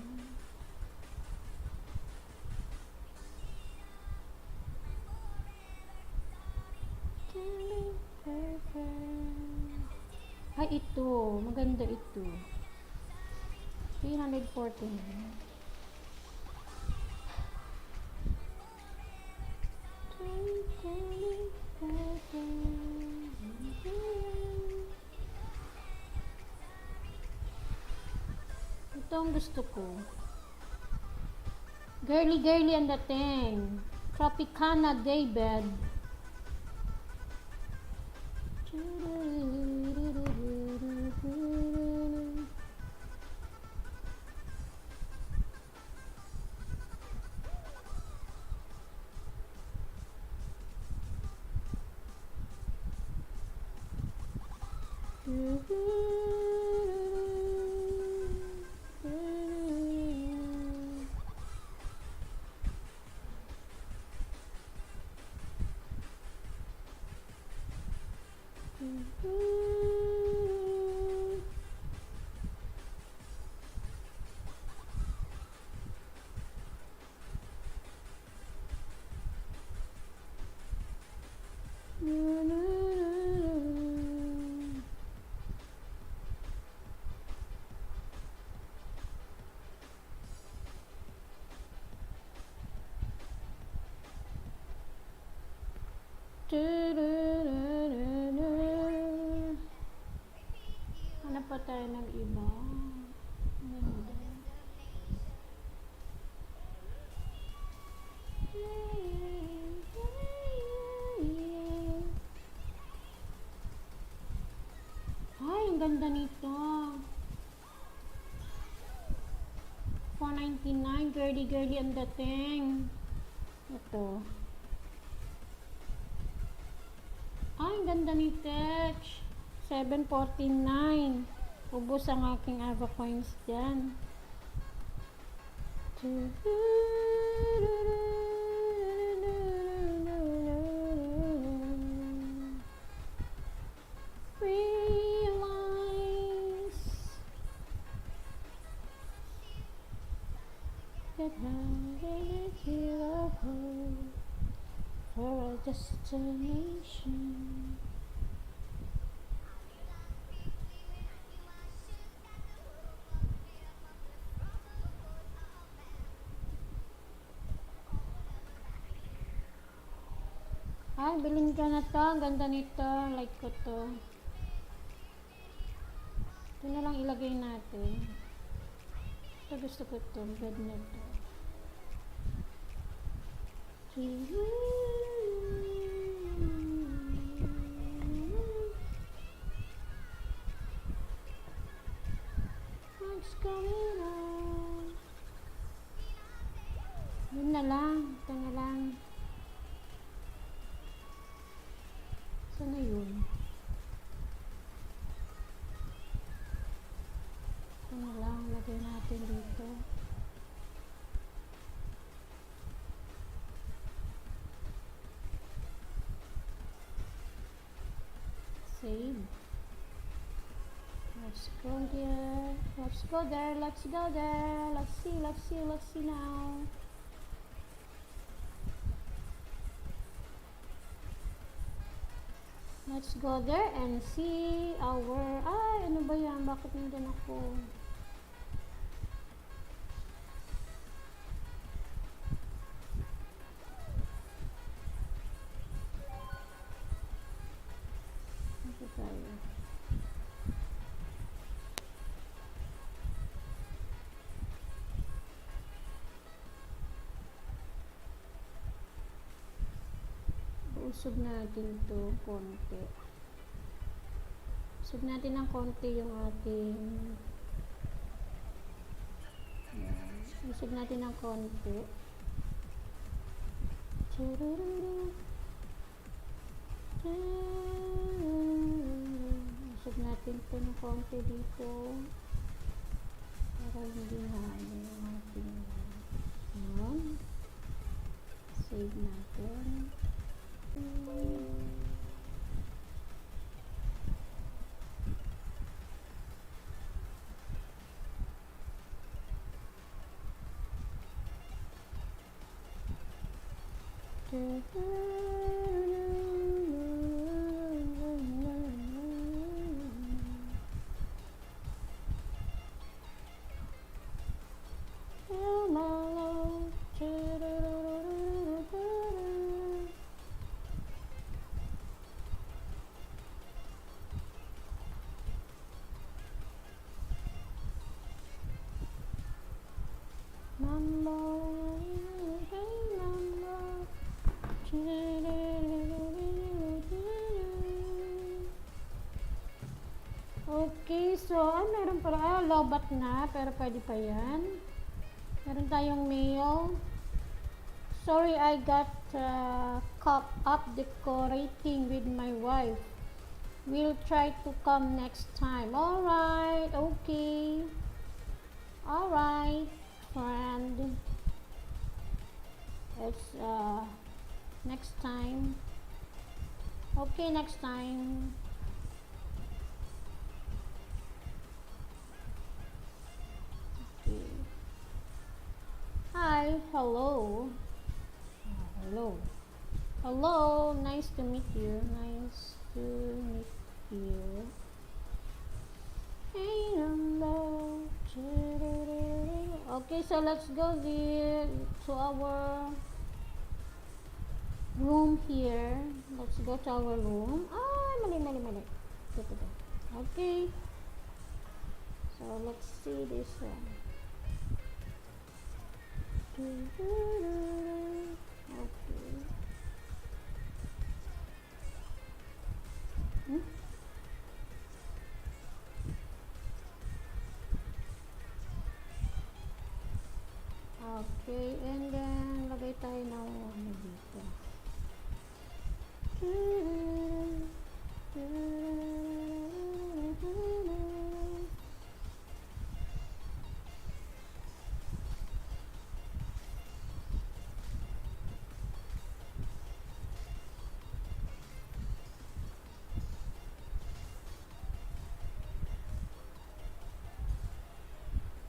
Ay, ito. Maganda ito. 349. Ito ang gusto ko. Girly girly ang dating. Tropicana Daybed. Hanap pa tayo ng iba. Ay, ang ganda nito. $4.99. Girly girly ang dating. Ito. Ay, ang ganda ni Tech. $7.49. Ubus ang aking Ava coins dyan. Realize that having a hero for a destination. Ay, bilhin ka na to. Ang ganda nito. Like ko to. Ito na lang ilagay natin. Ito gusto ko to. Bed na to. What's going on? Yun na lang. Ito na lang. Sana yun? Ito na lang. Lagay natin dito. Save. Let's go there. Let's go there. Let's go there. Let's see. Let's see. Let's see now. Let's go there and see our... Ay, ano ba yan? Bakit nandun ako? Ito tayo. Usog natin to konti. Usog natin ng konti yung ating usog natin ng konti. Usog natin to ng konti dito para hindi halo yung ating save natin. Okay, so, meron pala, lobat na, pero pwede pa yan. Meron tayong mail. Sorry, I got caught up decorating with my wife. We'll try to come next time. Alright, okay. Alright, friend. It's next time. Okay, next time. Okay. Hi, hello. Hello. Hello, nice to meet you. Nice to meet you. Hey, hello. Okay, so let's go to our room here. Let's go to our room. Mali. Ito. Okay. So let's see this one. Okay. Okay, and then lagay tayo ng ano dito.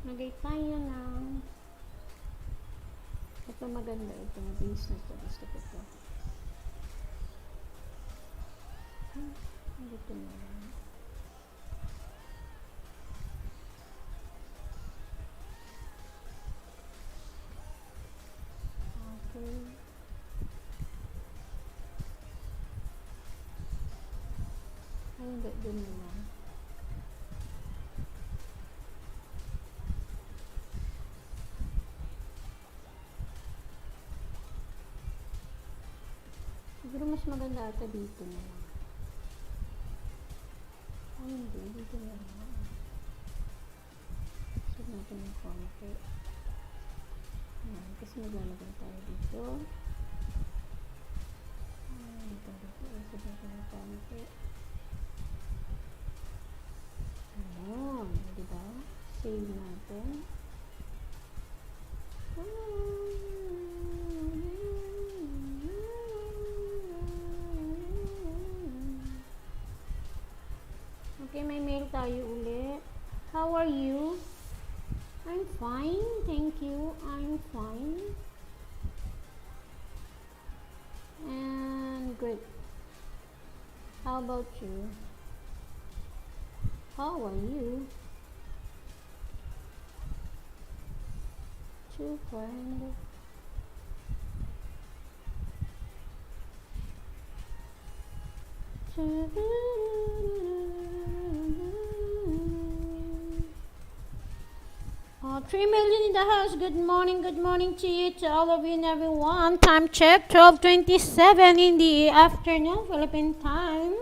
Lagay tayo ng ito maganda, itong base na ito. Gusto ko ito. Dito na lang. Okay. Ay, hindi. Dun na lang. Siguro mas maganda ata dito na lang. Ay, hindi. Dito na lang. Saan natin yung konti. Ayan, kasi maglalagay tayo dito. Ayan, dito. Saan natin yung konti. Ayan, diba? Save natin. Okay, may mail tayo ulit. How are you? I'm fine, thank you. I'm fine. And great. How about you? How are you? Two friend. Oh, 3 million in the house. Good morning to you, to all of you and everyone. Time check, 12:27 in the afternoon, Philippine time.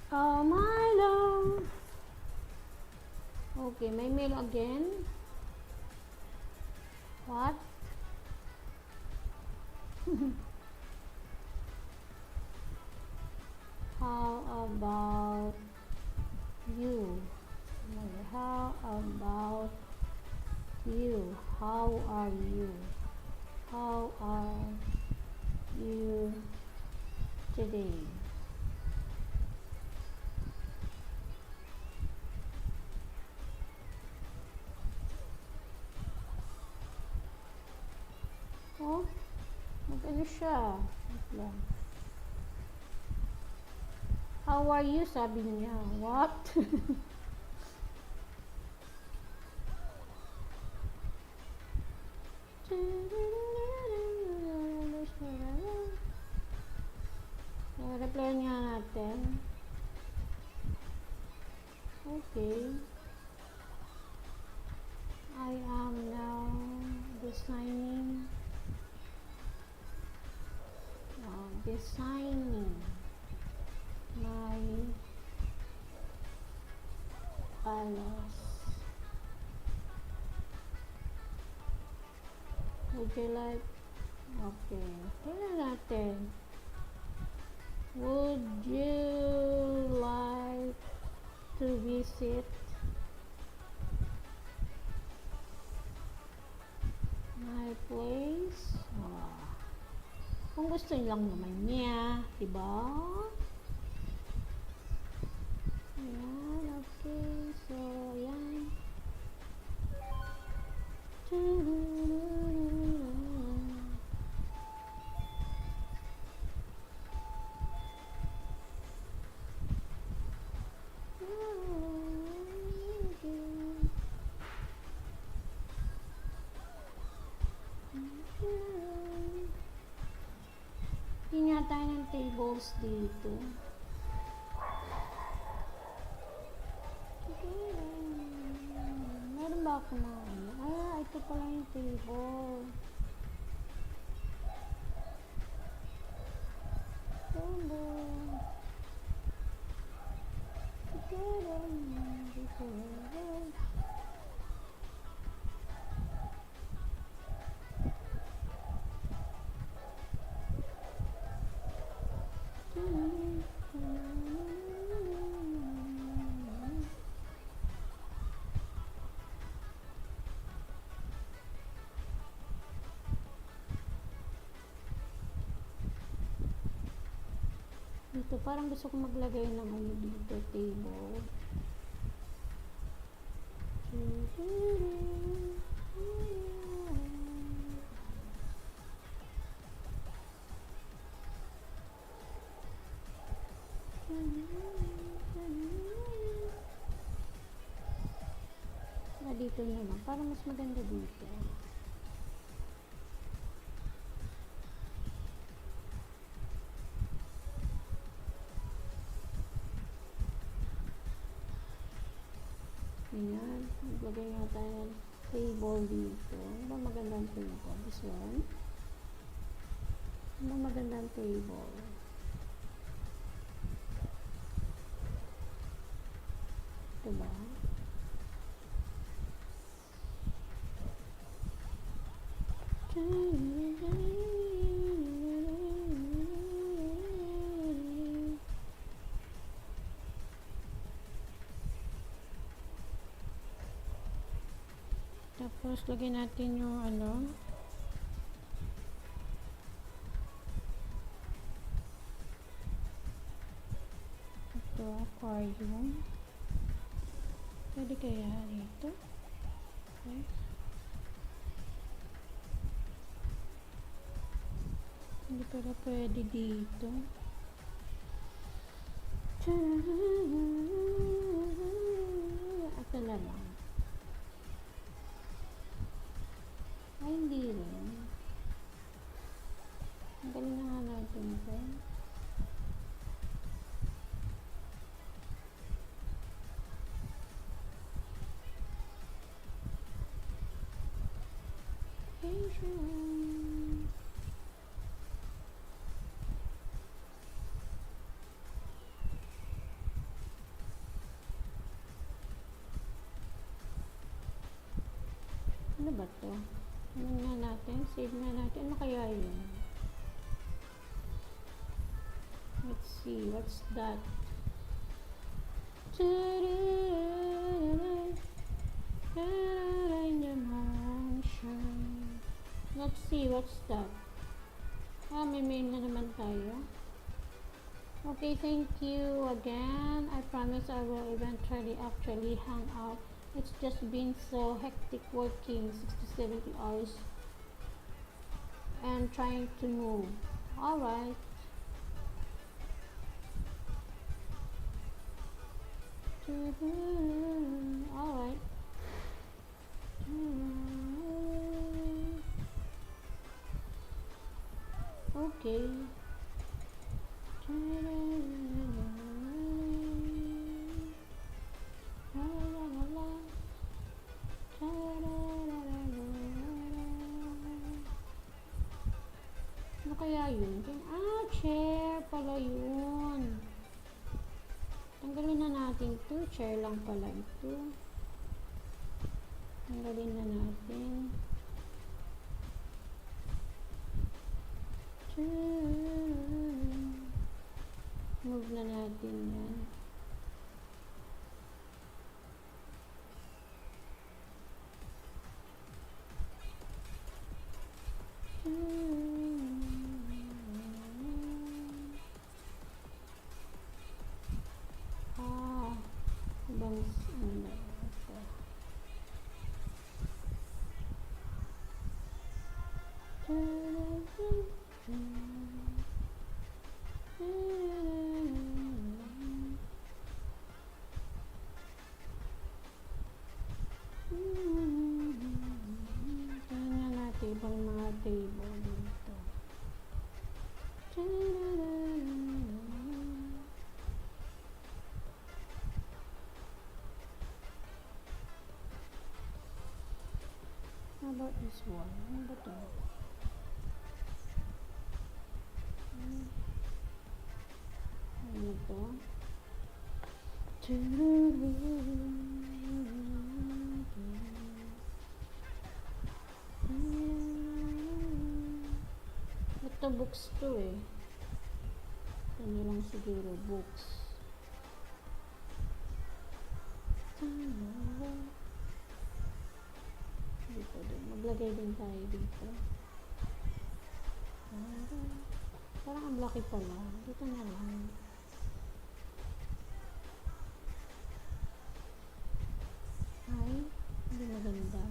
Oh my love. Okay, may mail again. What? How about you? How about you? How are you? How are you today? Oh, mag-ano siya? Wait lang. How are you? Sabi niya. What? Reply nga natin. Okay. I am now designing my palace. Would you like? Okay. Tingnan natin. Would you like to visit my place? Kung gusto lang naman niya, diba? Ayan, okay. So, ayan. Hinga tayo ng tables dito. Meron ba ako na ano? Ito pala yung table. Dito, parang gusto ko maglagay ng ano dito, table. Dito naman, parang mas maganda dito. Ayan, maglagay nga tayo ng table dito. Ano ba magandang table? This one? Ano ba magandang table? Ito ba? Tapos, lagyan natin yung ano. Ito, aquarium. Pwede kaya dito? Okay. Hindi pala pwede dito. Ito na lang. Ay, hindi rin. Ang galing na nga natin ito. Ano ba to? Ano nga natin? Save na natin. Ano kaya yun? Let's see. What's that? Let's see. What's that? May mail na naman tayo. Okay, thank you again. I promise I will eventually actually hang out. It's just been so hectic working 60 70 hours and trying to move. Alright. Alright. Okay. Ano kaya yun? Chair pala yun. Tanggalin na natin to. Chair lang pala ito. Tanggalin na natin. Move na natin yan. Ibang ano ito. Tingnan natin ibang mga table dito. How about this one? Ano ba ito? Ano ito? Ito books to eh. Ito na lang siguro books. Dito din. Maglagay din tayo dito. Parang ang laki pala. Dito na lang. Ay, hindi maganda.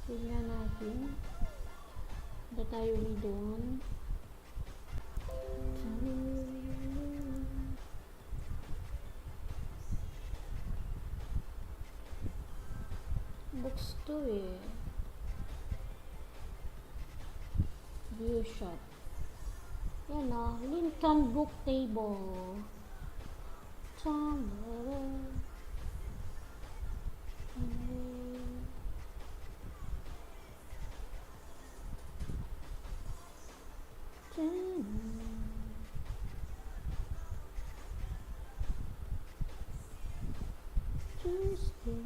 Tignan natin. Punta tayo ulit doon. Books to eh. View shop. Yan o. Lincoln Book Table. Tuesday.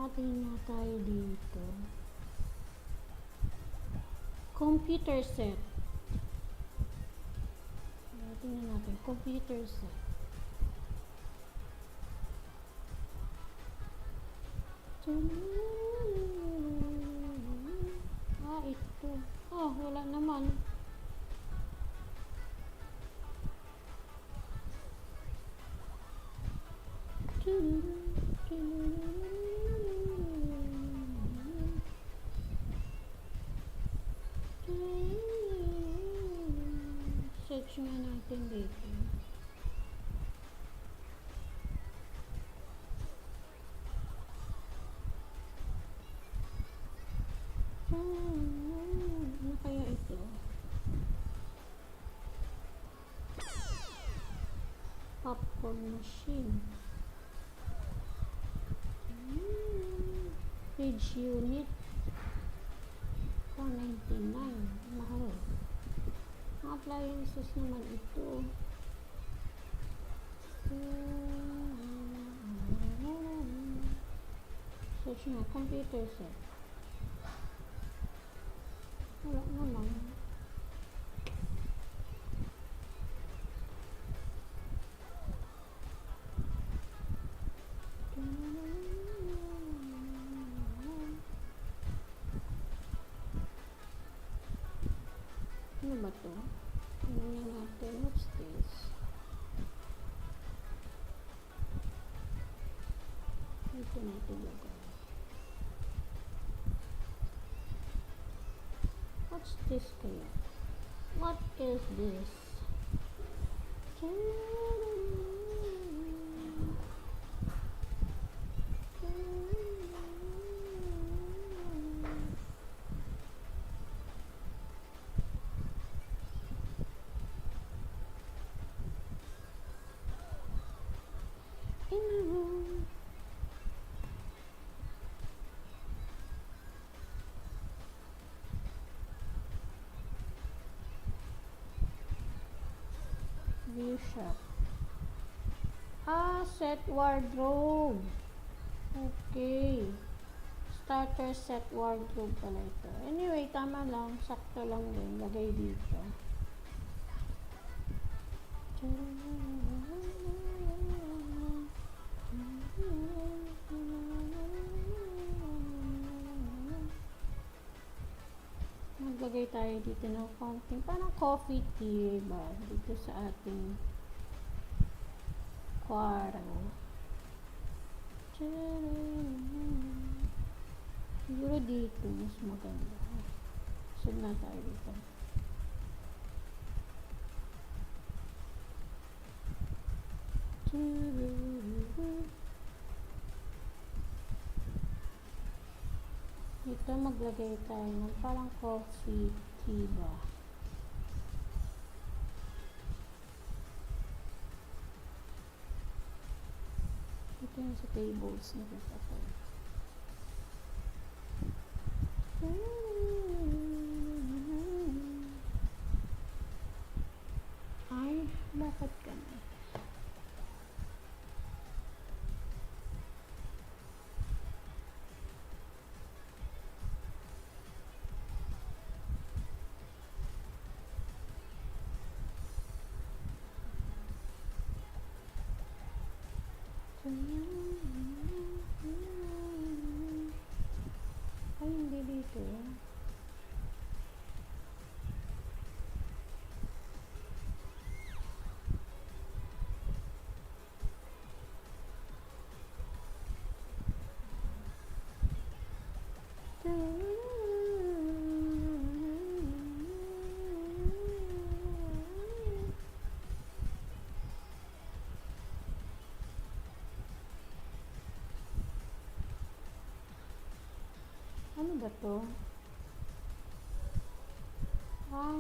Atin na tayo dito. Computer set. Tingnan natin. Computer set. Ito. Wala naman. Search nga natin dito. Ano kaya ito? Popcorn machine. Fridge unit. 499. Mahal. Mga appliances naman ito. Search na. Computer set. Wala naman. Ano ba to? Tingnan natin. What's this? Ito natin lagay. What's this kaya? What is this? In a room. View shop. Set wardrobe. Okay. Starter set wardrobe pala ito. Anyway, tama lang. Sakto lang din. Lagay dito. Maglagay tayo dito ng konting parang coffee tea ba dito sa ating kwarto. Siguro dito mas maganda. Sub na tayo dito. Dito maglagay tayo ng parang coffee tea ba. Ito yung sa tables na kita ko. Ay, bakit ka na? Ay, hindi dito. Ano ba to? Ah.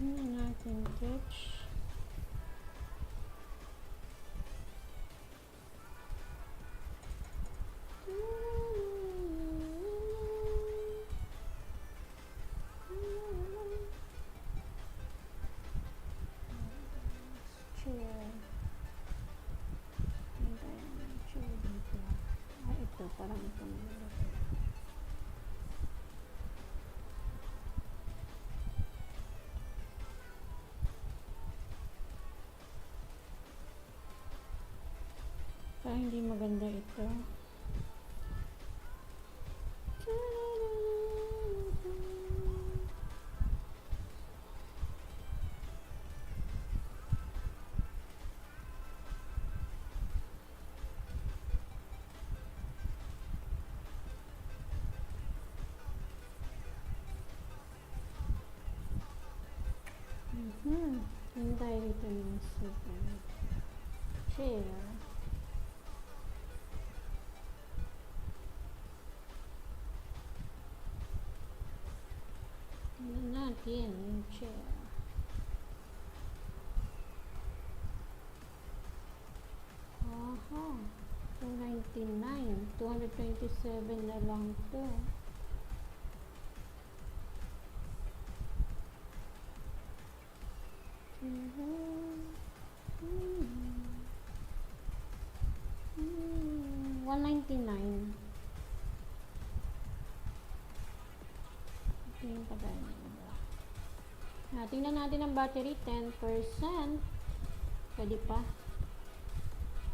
Hindi natin catch. Chair. Chair dito. Ito. Parang ito. Parang hindi maganda ito. Hintay dito yung super chair. Tingnan natin yung chair. Aha. $299. $299. 227 na lang to. $199. Tingnan pa tayo. Tingnan natin ang battery, 10%. Pwede pa.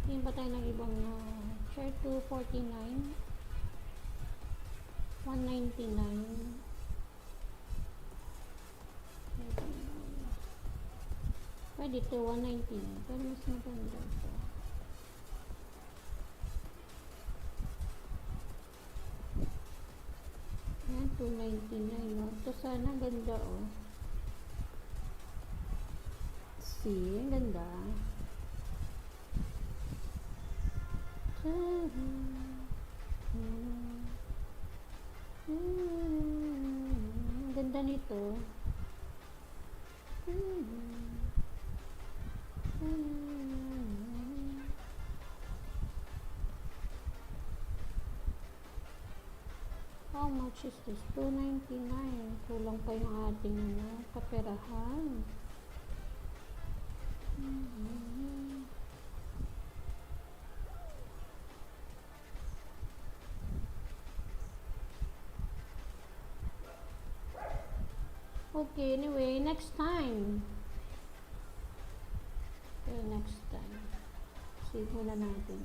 Tingnan pa tayo ng ibang share 249. 199. Pwede ito, 199. Pero mas maganda ito. Yan, 299. No? Ito sana ganda, oh. See, ang ganda. Ang ganda nito. How much is this? $299. Kulang pa yung ating kaperahan. Okay, anyway, next time. Okay, next time. Save muna natin.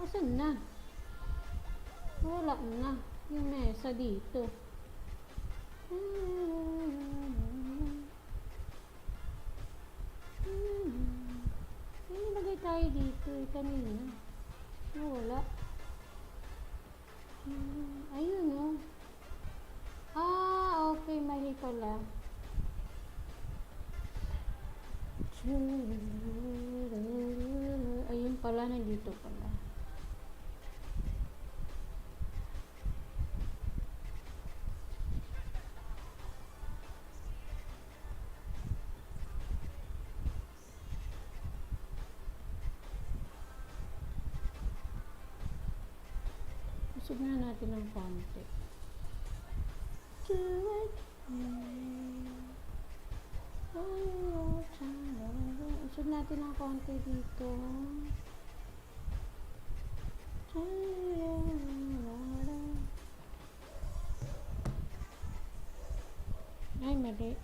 Asan na? Wala na. Yung mesa dito. Ilagay tayo dito. Kanina. Wala. Ayun, oh. Okay. Mali pala. Ayun pala. Nandito pala. Usog na natin ng konti. Usog natin ng konti dito. Ay, mali.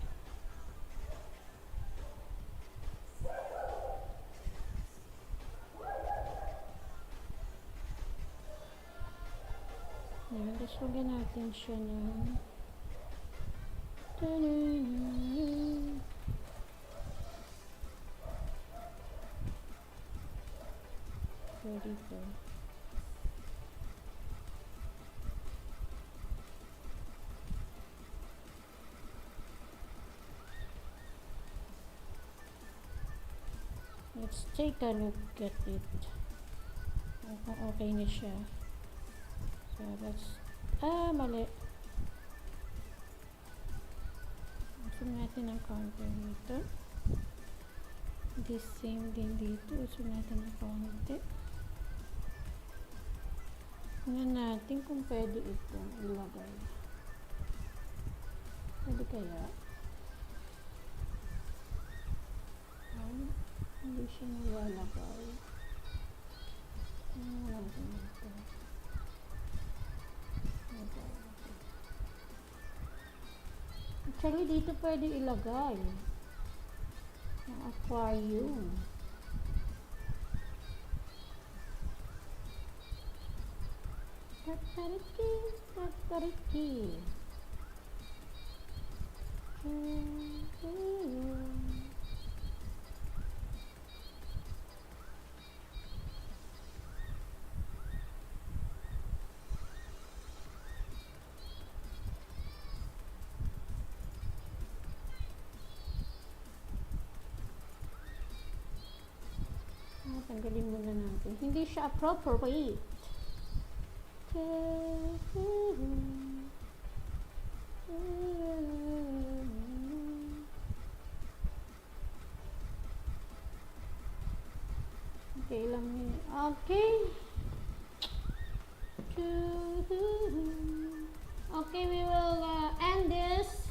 Ayan, tapos lagyan natin siya ng dito. Let's take a look at it. Okay na siya. So, let's... mali. Usog natin ang counter dito. This same din dito. Usog natin ang counter. Tingnan natin kung pwede itong ilagay. Pwede kaya? Hindi siya nilalagay. Wala din ito. Actually, dito pwede ilagay ang aquarium. Tatariki, tatariki. Tanggalin muna natin. Hindi siya appropriate. Okay lang yun. Okay. Okay, we will end this.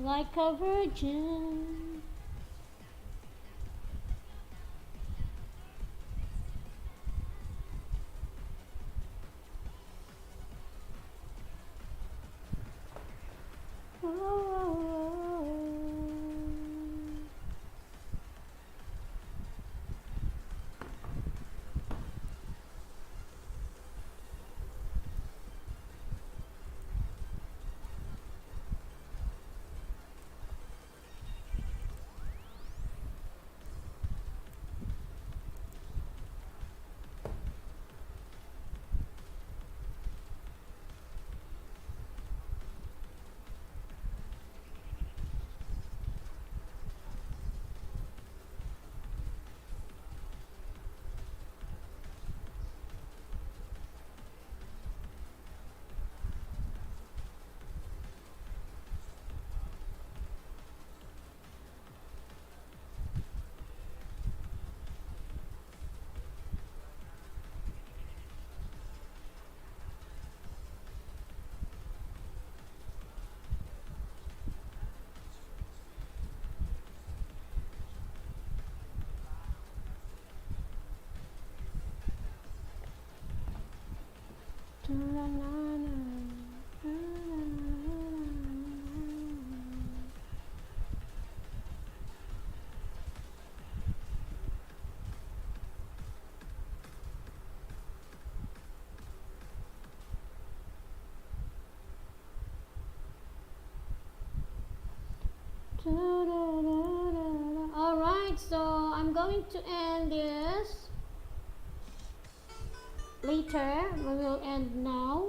Like a virgin. going to end this later. We will end now.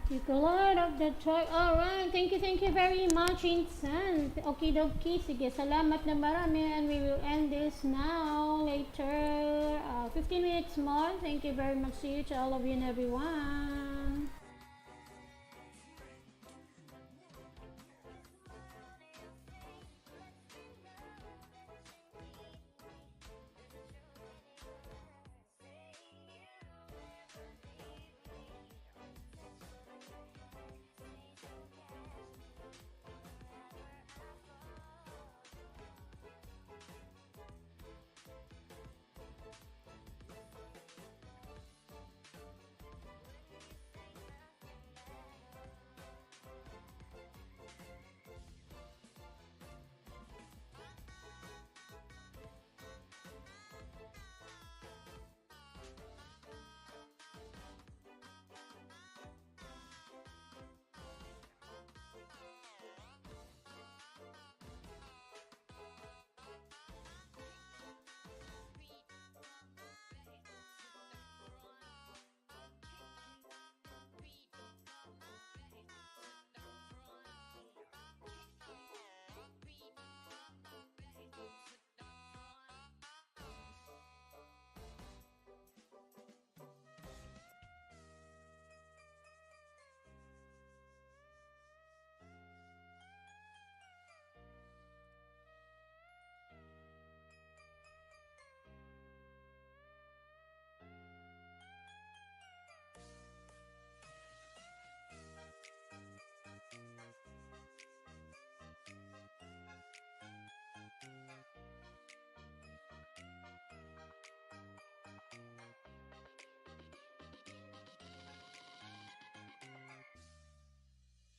You can light up the track. Alright, thank you very much, Insan. Okay, dokie. Sige, salamat na marami and we will end this now. long later. 15 minutes more. Thank you very much. See you to all of you and everyone.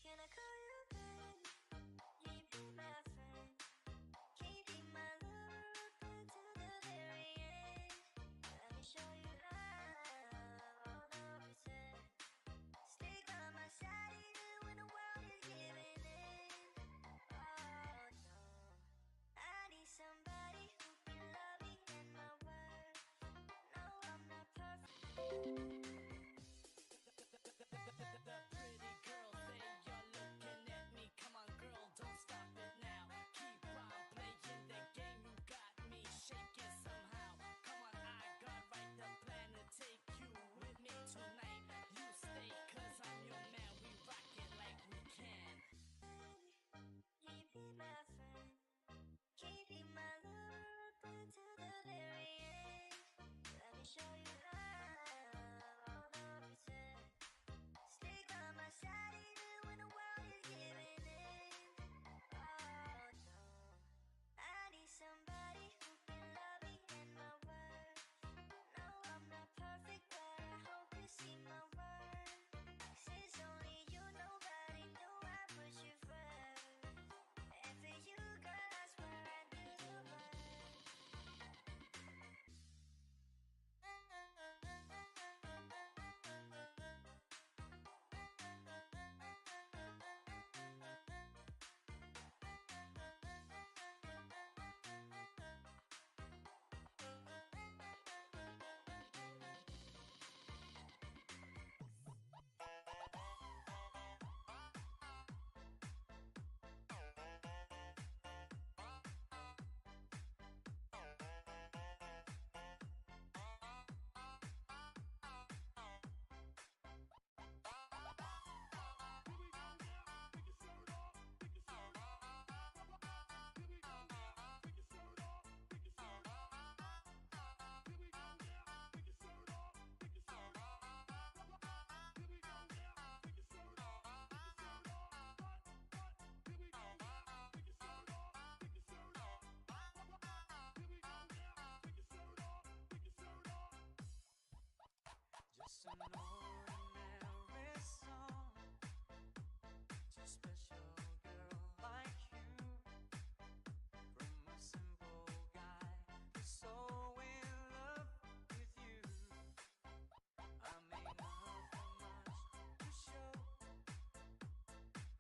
Can I call you babe? You be my friend. Can you be my lover up until the very end? Let me show you love, all the pretend. Stay by my side even when the world is giving in. Oh no, I need somebody who can love me and my worth. No, I'm not perfect. You be my friend. Can you be my lover up until the very end? Let me show you love, all the pretend. Stay by my side even when the world is giving in. Oh no, I need somebody who can love me and my worth. No, I'm not perfect, but I hope you see my worth. Since only you, nobody knew I put you first. And for you, girl, I swear I do the work. Just an ordinary song to a special girl like you. From a simple guy who's so in love with you. I may not have much to show,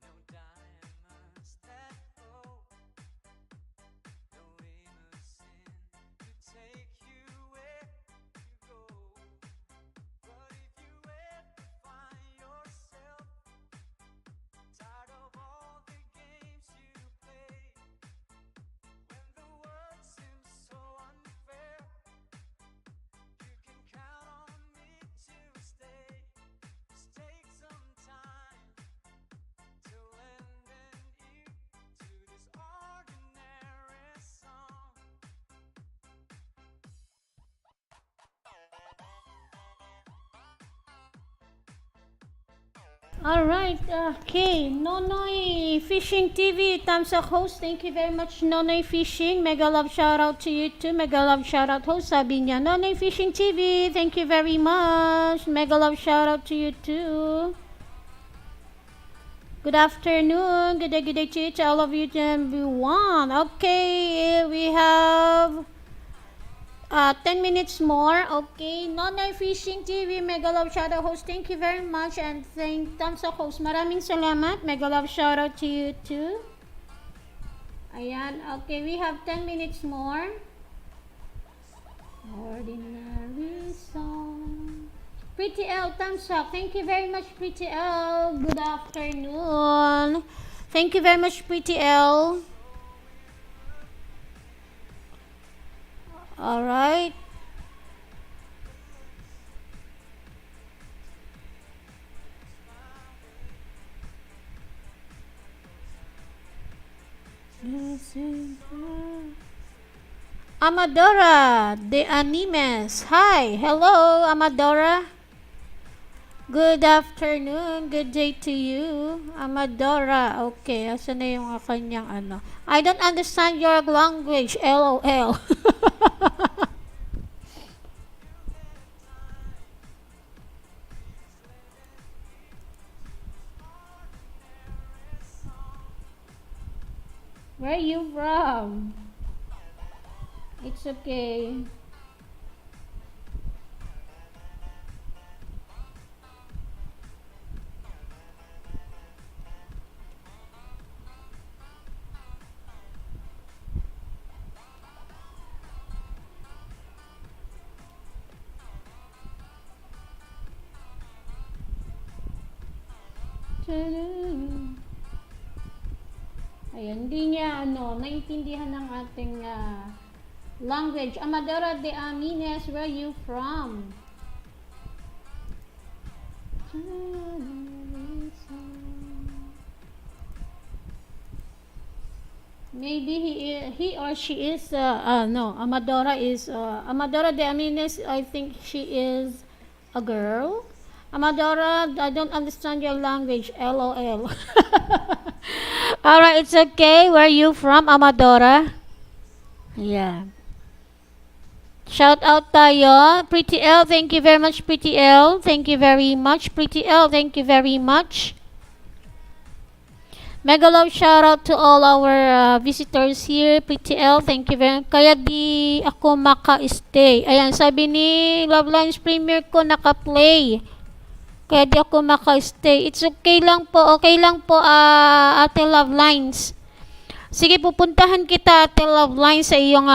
no diamonds that glow, no limousine to take you where you go. But if you Alright, okay. Nonoy Fishing TV, thumbs up host. Thank you very much, Nonoy Fishing. Mega love shout out to you too. Mega love shout out host. Sabi niya, Nonoy Fishing TV, thank you very much. Mega love shout out to you too. Good afternoon. Good day to all of you, everyone. Okay, we have 10 minutes more. Okay, Nonoy Fishing TV, Mega Love Shoutout host. Thank you very much and thank thumbs up host. Maraming salamat. Mega Love Shoutout to you too. Ayan, okay, we have 10 minutes more. Ordinary song. Pretty L, thumbs up. Thank you very much, Pretty L. Good afternoon. Thank you very much, Pretty L. Alright. Amadora de Animes. Hi. Hello, Amadora. Good afternoon. Good day to you. Amadora. Okay. Asan na yung kanyang ano? I don't understand your language. LOL. Where are you from? It's okay. Ayan, hindi niya naintindihan ng ating language. Amadora de Amines, where are you from? Maybe he or she is no, Amadora is Amadora de Amines, I think she is a girl. Amadora, I don't understand your language. LOL. Alright, it's okay. Where are you from, Amadora? Yeah. Shout out tayo. Pretty L, thank you very much, Pretty L. Thank you very much, Pretty L. Thank you very much. Mega love shout out to all our visitors here. Pretty L, thank you very much. Kaya di ako maka-stay. Ayan, sabi ni Love Lines Premier ko naka-play. Kaya di ako maka-stay. It's okay lang po. Okay lang po, Ate Love Lines. Sige, pupuntahan kita, Ate Love Lines, sa iyong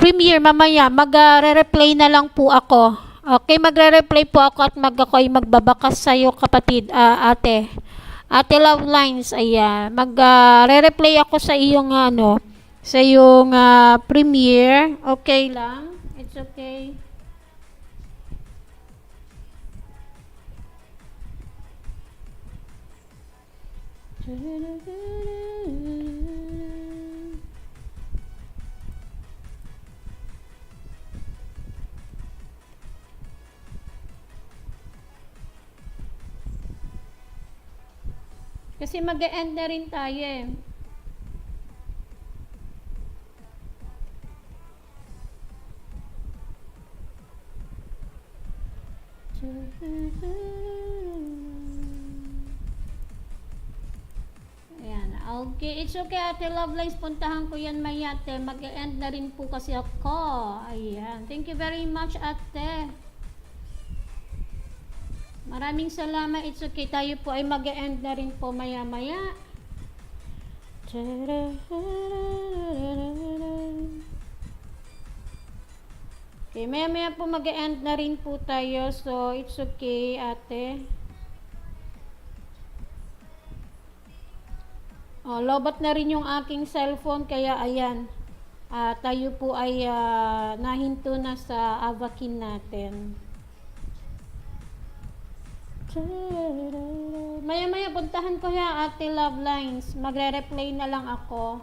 premiere mamaya. Magre-replay na lang po ako. Okay, magre-replay po ako at ako ay magbabakas sa iyo, kapatid, ate. Ate Love Lines, ayan. Magre-replay ako sa iyong sa iyong premiere. Okay lang? It's okay. Kasi mag-e-end na rin tayo eh. Ayan. Okay. It's okay, Ate Love Lines. Puntahan ko yan mayate. Mag-e-end na rin po kasi ako. Ayan. Thank you very much, Ate. Maraming salamat. It's okay. Tayo po ay mag-e-end na rin po maya-maya. Okay, maya-maya po mag-e-end na rin po tayo. So, it's okay, ate. Lobat na rin yung aking cellphone. Kaya, ayan. Tayo po ay nahinto na sa avakin natin. Maya-maya puntahan ko yan, Ate Love Lines. Magre-replay na lang ako.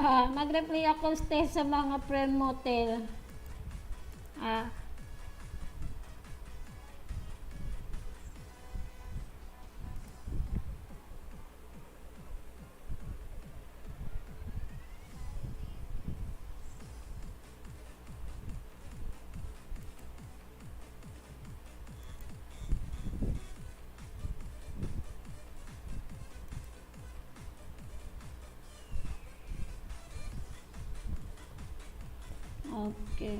Mag-reply ako stay sa mga friend motel. Ah, okay.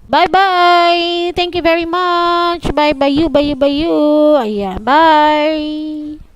Bye-bye! Thank you very much! Bye-bye you, bye you, bye you! Ayan, bye!